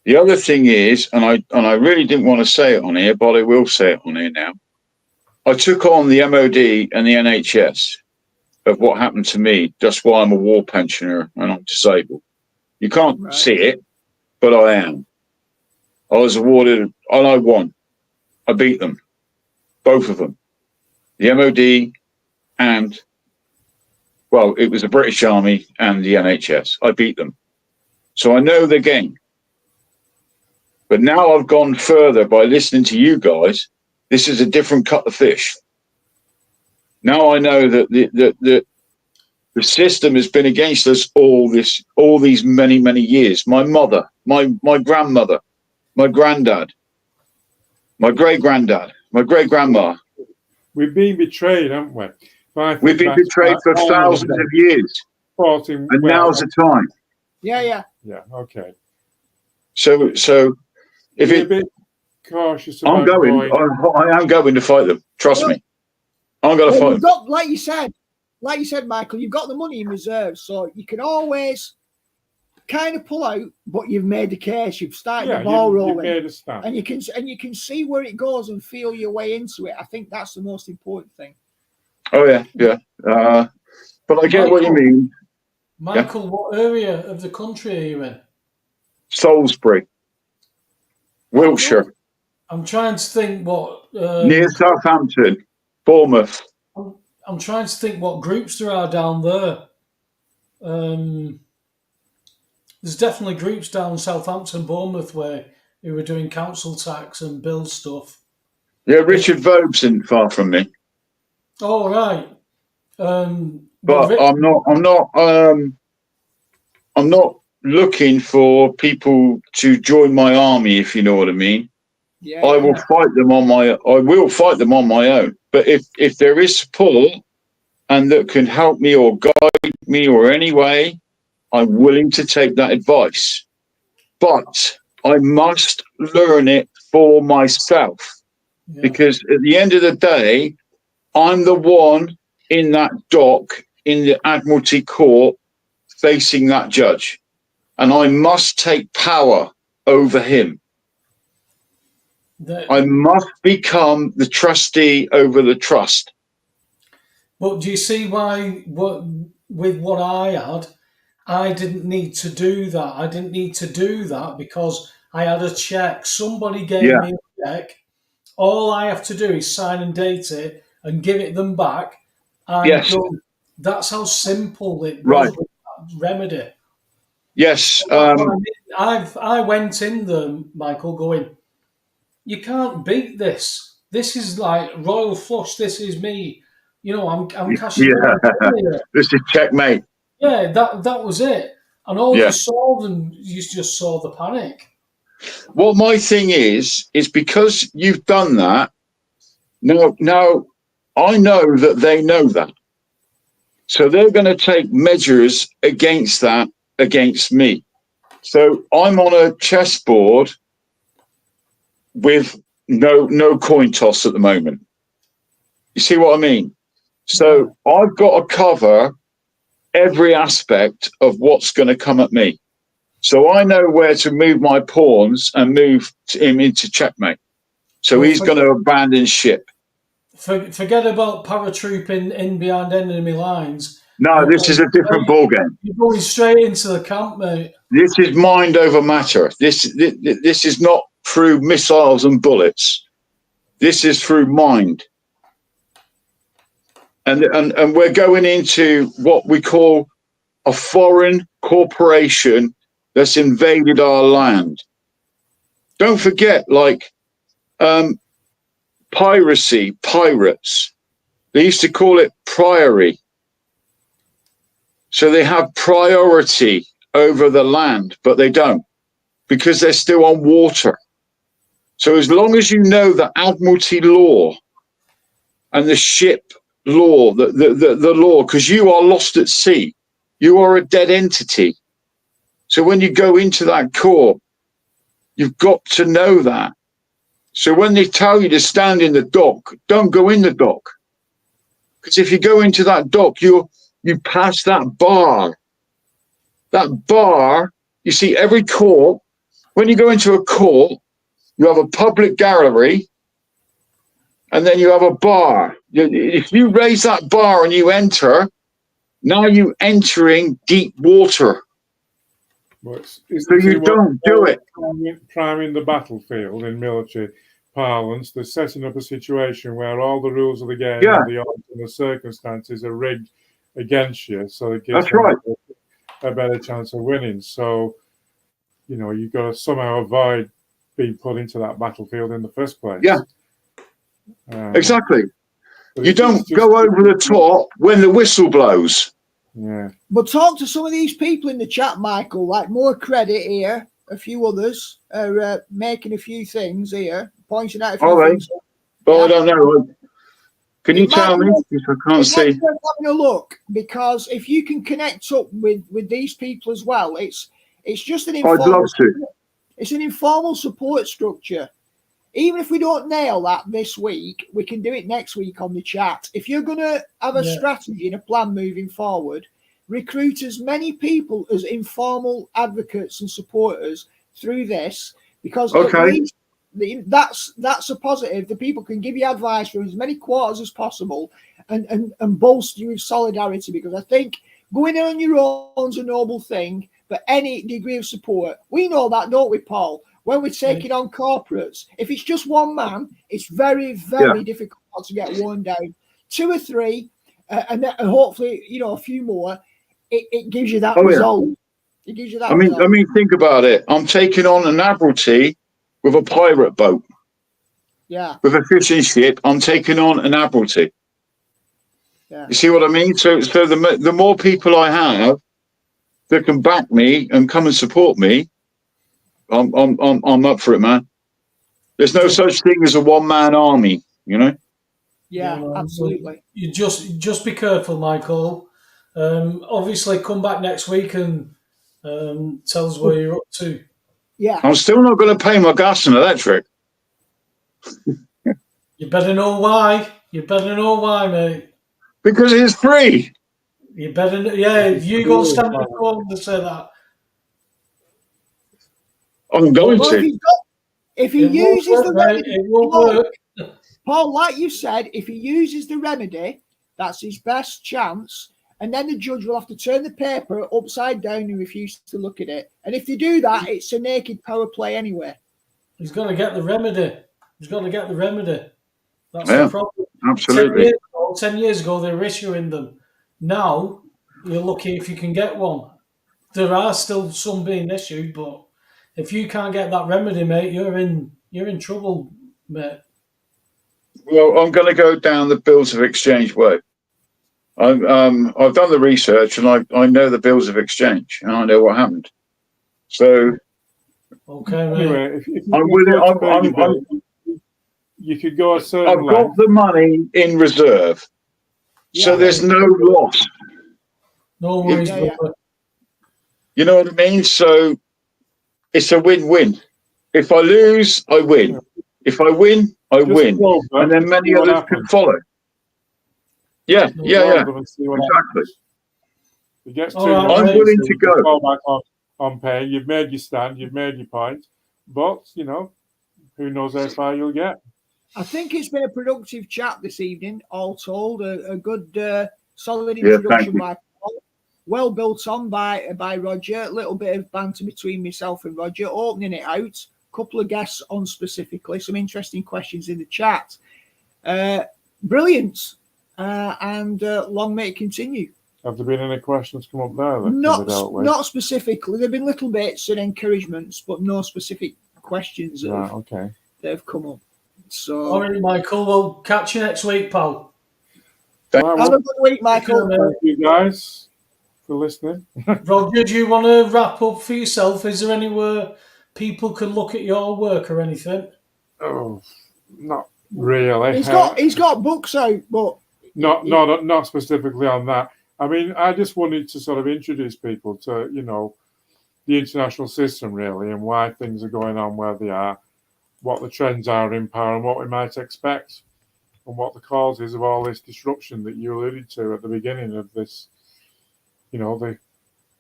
The other thing is, and I really didn't want to say it on here, but I will say it on here now. I took on the MOD and the NHS of what happened to me. That's why I'm a war pensioner and I'm disabled. You can't see it, but I am. I was awarded, and I won. I beat them, both of them. The MOD and, well, it was the British Army and the NHS. I beat them. So I know the game. But now I've gone further by listening to you guys. This is a different cut of fish. Now I know that the system has been against us all these many years. My mother, my grandmother, my granddad, my great-granddad, my great-grandma. We've been betrayed, haven't we? We've been betrayed for thousands of years. And now's the time. Yeah. Yeah, okay. So if Be a bit cautious about I'm going. I am going to fight them. Trust me. I'm going to fight them. Like you said, Michael, you've got the money in reserve, so you can always kind of pull out. But you've made the case. You've started the ball rolling, made a stand. and you can see where it goes and feel your way into it. I think that's the most important thing. Oh yeah. But I get what you mean. Michael, what area of the country are you in? Salisbury, Wiltshire. I'm trying to think what Near Southampton, Bournemouth. I'm trying to think what groups there are down there. There's definitely groups down Southampton, Bournemouth, where who were doing council tax and bill stuff. Yeah, Richard Vogue's isn't far from me. Oh right. But I'm not looking for people to join my army, if you know what I mean. Yeah, I will fight them on my own. But if there is support and that can help me or guide me or any way, I'm willing to take that advice. But I must learn it for myself. Yeah. Because at the end of the day, I'm the one in that dock in the Admiralty Court facing that judge. And I must take power over him. I must become the trustee over the trust. But do you see why with what I had, I didn't need to do that. I didn't need to do that because I had a check. Somebody gave me a check. All I have to do is sign and date it and give it them back. And that's how simple it was with that remedy. Yes. I went in there, Michael, going, you can't beat this. This is like royal flush. This is me. You know, I'm cashing. Yeah. This is checkmate. Yeah, that was it. And all you saw them, you just saw the panic. Well, my thing is because you've done that. Now I know that they know that. So they're going to take measures against that, against me. So I'm on a chessboard with no coin toss at the moment. You see what I mean? So I've got to cover every aspect of what's going to come at me. So I know where to move my pawns and move him into checkmate. So he's going to abandon ship. Forget about paratrooping in behind enemy lines. No, this is a different ballgame. You're going straight into the camp, mate. This is mind over matter. This is not through missiles and bullets. This is through mind. And we're going into what we call a foreign corporation that's invaded our land. Don't forget, like piracy, pirates. They used to call it priory. So they have priority over the land, but they don't, because they're still on water. So as long as you know the Admiralty law and the ship law, the law, because you are lost at sea, you are a dead entity. So when you go into that court, you've got to know that. So when they tell you to stand in the dock, don't go in the dock. Because if you go into that dock, you pass that bar. That bar, you see, every court, when you go into a court, you have a public gallery, and then you have a bar. If you raise that bar and you enter, now you're entering deep water. So you don't do it. Priming the battlefield in military parlance, they're setting up a situation where all the rules of the game and the odds and the circumstances are rigged against you, so it gives them a better chance of winning. So, you know, you've got to somehow avoid being put into that battlefield in the first place. Yeah, exactly. You don't go over the top when the whistle blows. Yeah. But talk to some of these people in the chat, Michael. Like More Credit here, a few others are making a few things here, pointing out a few things. Oh, I don't know. Can you tell me? Because I can't see. Having a look, because if you can connect up with these people as well, it's just an informal. I'd love to. It's an informal support structure. Even if we don't nail that this week, we can do it next week on the chat. If you're going to have a strategy and a plan moving forward, recruit as many people as informal advocates and supporters through this, because at least that's a positive. The people can give you advice from as many quarters as possible and bolster you with solidarity, because I think going on your own is a noble thing, but any degree of support, we know that, don't we, Paul? When we're taking on corporates, if it's just one man, it's very, very difficult to get worn down. 2 or 3, and hopefully, you know, a few more, it gives you that result. It gives you that result. I mean, think about it. I'm taking on an Admiralty with a pirate boat. Yeah. With a fishing ship, I'm taking on an Admiralty. Yeah. You see what I mean? So the more people I have that can back me and come and support me, I'm up for it, man. There's no such thing as a one-man army, you know. Yeah, absolutely. You just be careful, Michael. Obviously, come back next week and tell us where you're up to. Yeah, I'm still not going to pay my gas and electric. You better know why. You better know why, mate. Because it's free. You better, if you go stand in the corner to say that. I'm going to. If he uses the remedy, it won't work. Paul, like you said, if he uses the remedy, that's his best chance. And then the judge will have to turn the paper upside down and refuse to look at it. And if you do that, it's a naked power play anyway. He's got to get the remedy. He's got to get the remedy. That's the problem. Absolutely. 10 years ago, they were issuing them. Now, you're lucky if you can get one. There are still some being issued, but if you can't get that remedy, mate, you're in trouble, mate. Well, I'm going to go down the bills of exchange way. I've done the research and I know the bills of exchange and I know what happened. So, okay, mate. Anyway, if I'm willing. You could go a certain I've got the money in reserve, so there's no loss. No worries, You know what I mean? So it's a win-win. If I lose, I win. If I win, I win. And then many others can follow. Yeah. Exactly. You get I'm willing to go. Fall back on pay. You've made your stand. You've made your point. But, you know, who knows how far you'll get. I think it's been a productive chat this evening, all told. A good, solid Yeah, thank introduction you. by Paul. Well built on by Roger. A little bit of banter between myself and Roger, opening it out. A couple of guests on specifically. Some interesting questions in the chat. Brilliant. And long may it continue. Have there been any questions come up there that can be dealt with? Not specifically. There have been little bits and encouragements, but no specific questions that have come up. So, all right, Michael, we'll catch you next week, pal. have a good week, Michael. Thank you guys for listening. Roger, do you want to wrap up for yourself? Is there anywhere people can look at your work or anything? Oh, not really. He's got books out, but not specifically on that. I mean, I just wanted to sort of introduce people to, the international system really, and why things are going on where they are, what the trends are in power, and what we might expect, and what the causes of all this disruption that you alluded to at the beginning of this, the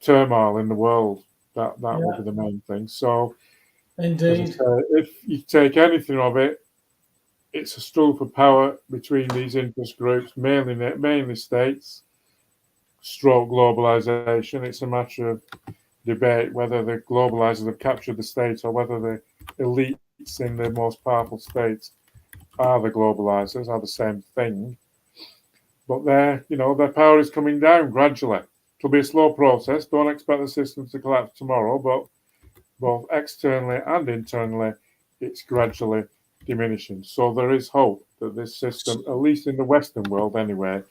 turmoil in the world. That will be the main thing. So, indeed, if you take anything of it, it's a struggle for power between these interest groups, mainly states, stroke globalization. It's a matter of debate whether the globalizers have captured the states or whether the elites in the most powerful states are the globalizers, are the same thing. But their power is coming down gradually. It'll be a slow process. Don't expect the system to collapse tomorrow, but both externally and internally, it's gradually diminishing. So there is hope that this system, at least in the Western world anyway,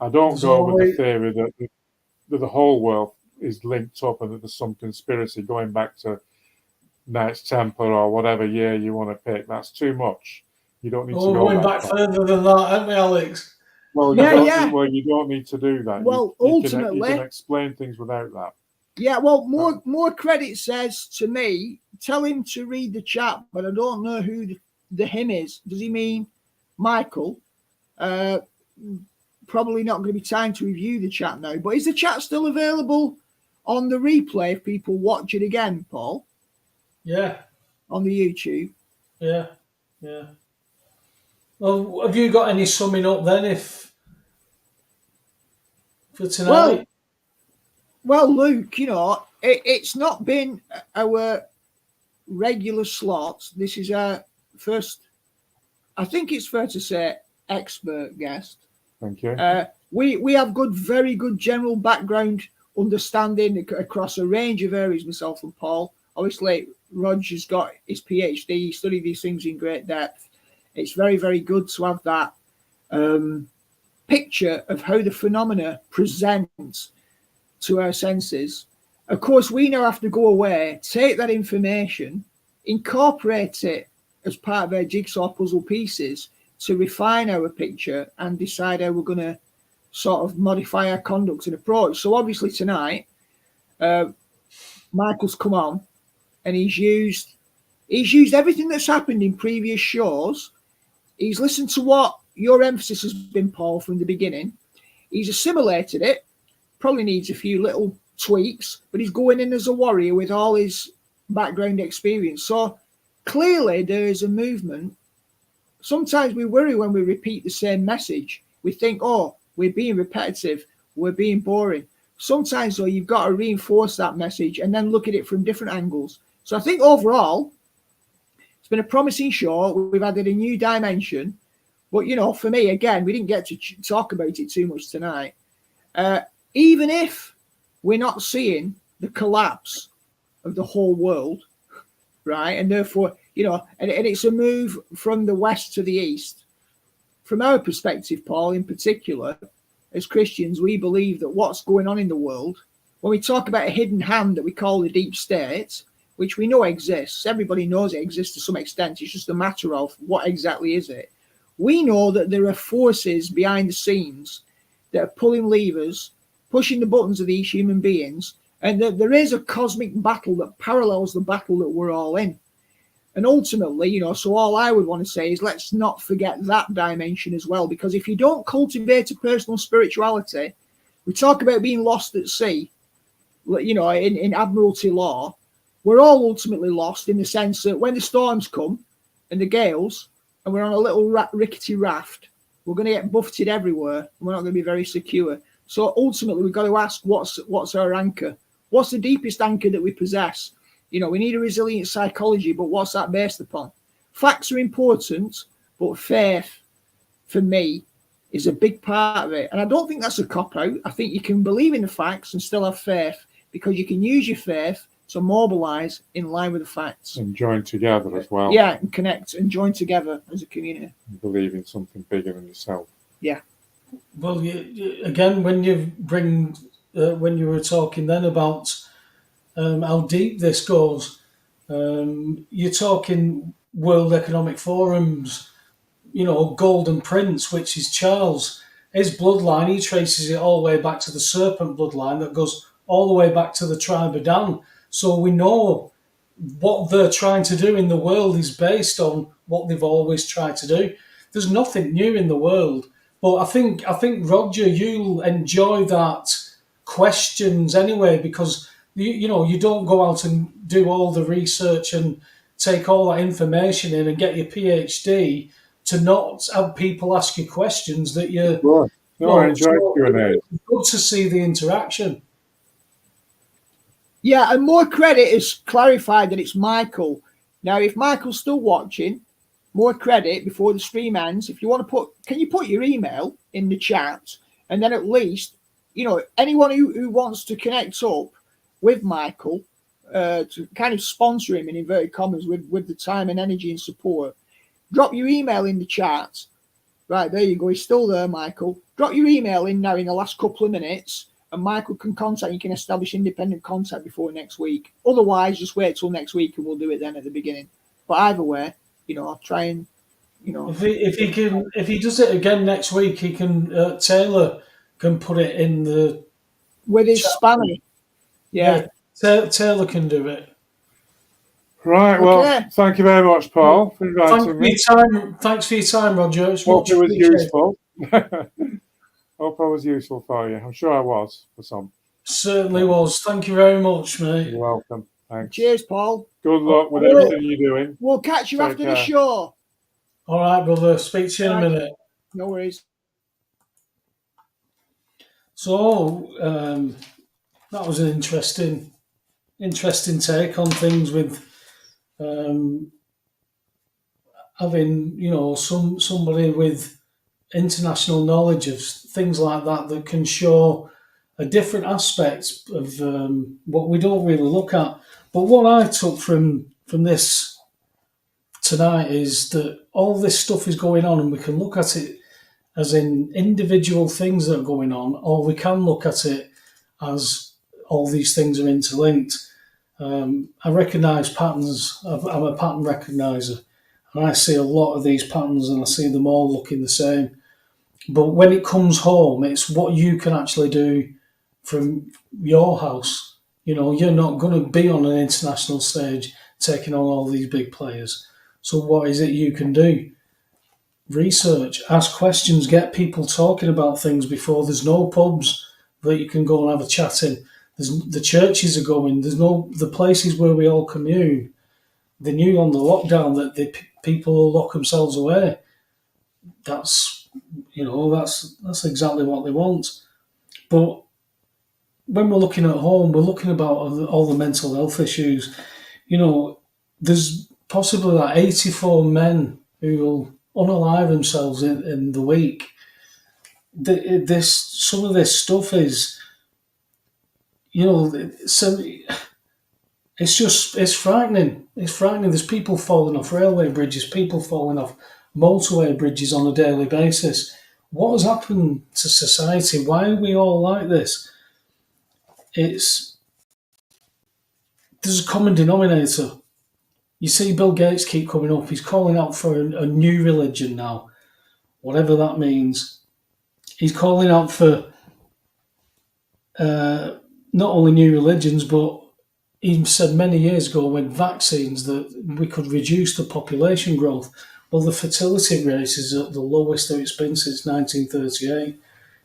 I don't go with the theory that the whole world is linked up and that there's some conspiracy going back to Knights Templar or whatever year you want to pick. That's too much. You don't need to go going back further than that, aren't we, Alex? Well, you don't need to do that. Well, ultimately, you can explain things without that. Yeah, well, more credit says to me, tell him to read the chat, but I don't know who the him is. Does he mean Michael? Probably not going to be time to review the chat now, but is the chat still available on the replay if people watch it again, Paul? Yeah. On the YouTube? Yeah. Well, have you got any summing up then for tonight? Well, Luke, it's not been our regular slot. This is our first, I think it's fair to say, expert guest. Thank you. We have very good general background understanding across a range of areas, myself and Paul. Obviously, Roger's got his PhD. He studied these things in great depth. It's very, very good to have that picture of how the phenomena present to our senses. Of course, we now have to go away, take that information, incorporate it as part of our jigsaw puzzle pieces to refine our picture and decide how we're going to sort of modify our conduct and approach. So obviously tonight, Michael's come on and he's used everything that's happened in previous shows. He's listened to what your emphasis has been, Paul, from the beginning. He's assimilated it, probably needs a few little tweaks, but he's going in as a warrior with all his background experience. So clearly there is a movement. Sometimes we worry when we repeat the same message. We think, oh, we're being repetitive, we're being boring. Sometimes, though, you've got to reinforce that message and then look at it from different angles. So I think overall, it's been a promising show. We've added a new dimension. But, for me, again, we didn't get to talk about it too much tonight. Even if we're not seeing the collapse of the whole world, right? And therefore, and it's a move from the west to the east. From our perspective, Paul, in particular, as Christians, we believe that what's going on in the world, when we talk about a hidden hand that we call the deep state, which we know exists, everybody knows it exists to some extent, it's just a matter of what exactly is it. We know that there are forces behind the scenes that are pulling levers, pushing the buttons of these human beings, and that there is a cosmic battle that parallels the battle that we're all in. And ultimately, so all I would want to say is let's not forget that dimension as well, because if you don't cultivate a personal spirituality, we talk about being lost at sea, in Admiralty law, we're all ultimately lost in the sense that when the storms come and the gales and we're on a little rickety raft, we're going to get buffeted everywhere, and we're not going to be very secure. So ultimately, we've got to ask, what's our anchor? What's the deepest anchor that we possess? You know, we need a resilient psychology, but what's that based upon? Facts are important, but faith, for me, is a big part of it. And I don't think that's a cop-out. I think you can believe in the facts and still have faith, because you can use your faith to mobilise in line with the facts. And join together as well. Yeah, and connect and join together as a community. And believe in something bigger than yourself. Yeah. Well, again, when you were talking then about how deep this goes, you're talking World Economic Forum's, Golden Prince, which is Charles. His bloodline, he traces it all the way back to the serpent bloodline that goes all the way back to the tribe of Dan. So we know what they're trying to do in the world is based on what they've always tried to do. There's nothing new in the world. But I think Roger, you'll enjoy that questions anyway, because you don't go out and do all the research and take all that information in and get your PhD to not have people ask you questions that you. Sure. No, I enjoy Q&A. It's good to see the interaction. Yeah, and more credit is clarified that it's Michael. Now, if Michael's still watching, more credit before the stream ends. If you want to can you put your email in the chat? And then at least, anyone who wants to connect up with Michael to kind of sponsor him in inverted commas with the time and energy and support, drop your email in the chat. Right, there you go. He's still there, Michael. Drop your email in now in the last couple of minutes, and Michael can contact you, can establish independent contact before next week. Otherwise, just wait till next week and we'll do it then at the beginning. But either way, I'll try and, If he does it again next week, he can, Taylor can put it in the... With his spanner. Yeah. Taylor can do it. Right, well, thank you very much, Paul, for inviting me. Thanks for your time, Roger. Hope it was useful. Hope I was useful for you. I'm sure I was for some. Certainly was. Thank you very much, mate. You're welcome. Thanks. Cheers, Paul. Good luck with everything you're doing. We'll catch you after the show. All right, brother. Speak to you in a minute. No worries. So, that was an interesting take on things with having, somebody with international knowledge of things like that can show a different aspect of what we don't really look at. But what I took from this tonight is that all this stuff is going on, and we can look at it as in individual things that are going on, or we can look at it as all these things are interlinked. I recognise patterns. I'm a pattern recogniser, and I see a lot of these patterns, and I see them all looking the same. But when it comes home, it's what you can actually do from your house. You're not going to be on an international stage taking on all these big players. So what is it you can do? Research, ask questions, get people talking about things before. There's no pubs that you can go and have a chat in. The churches are going. There's the places where we all commune. They knew on the lockdown that the people will lock themselves away. That's exactly what they want. But when we're looking at home, we're looking about all the mental health issues. There's possibly 84 men who will unalive themselves in the week. Some of this stuff is, it's frightening. It's frightening. There's people falling off railway bridges, people falling off motorway bridges on a daily basis. What has happened to society? Why are we all like this? There's a common denominator. You see Bill Gates keep coming up. He's calling out for a new religion now, whatever that means. He's calling out for not only new religions, but he said many years ago with vaccines that we could reduce the population growth. Well, the fertility rate is at the lowest that it's been since 1938.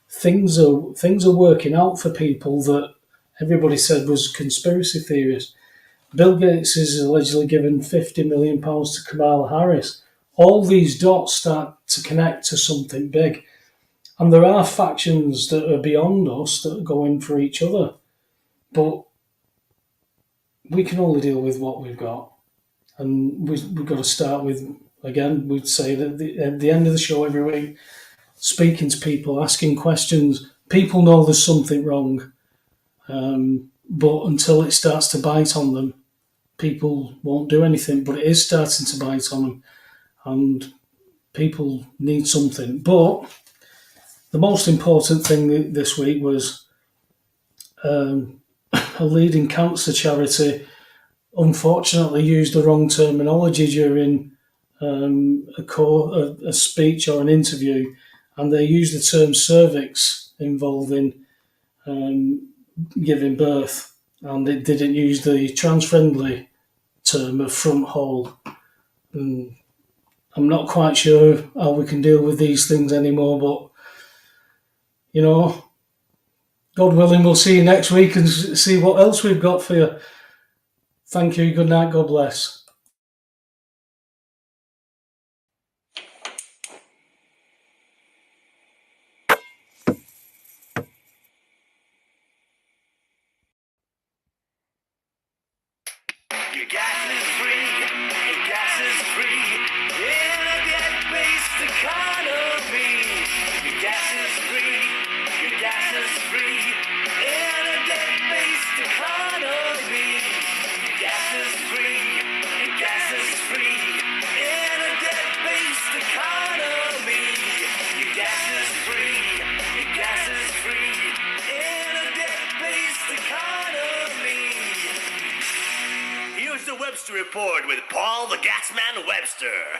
Things are working out for people that everybody said was conspiracy theories. Bill Gates is allegedly given £50 million to Kamala Harris. all these dots start to connect to something big. And there are factions that are beyond us that are going for each other. But we can only deal with what we've got. And we've got to start with, again, we'd say that at the end of the show every week, speaking to people, asking questions. People know there's something wrong. But until it starts to bite on them, people won't do anything. But it is starting to bite on them. And people need something. But the most important thing this week was a leading cancer charity unfortunately used the wrong terminology during a speech or an interview, and they used the term cervix involving giving birth, and it didn't use the trans-friendly term of front hole. And I'm not quite sure how we can deal with these things anymore, but, you know, God willing, we'll see you next week and see what else we've got for you. Thank you. Good night. God bless. Your gas is free, your gas is free, in a debt-based economy. Your gas is free, your gas is free, in a debt-based economy. Your gas is free, your gas is free, in a debt-based economy. Your gas is free, your gas is free, in a debt-based economy. Here's the Webster Report with Paul the Gasman Webster.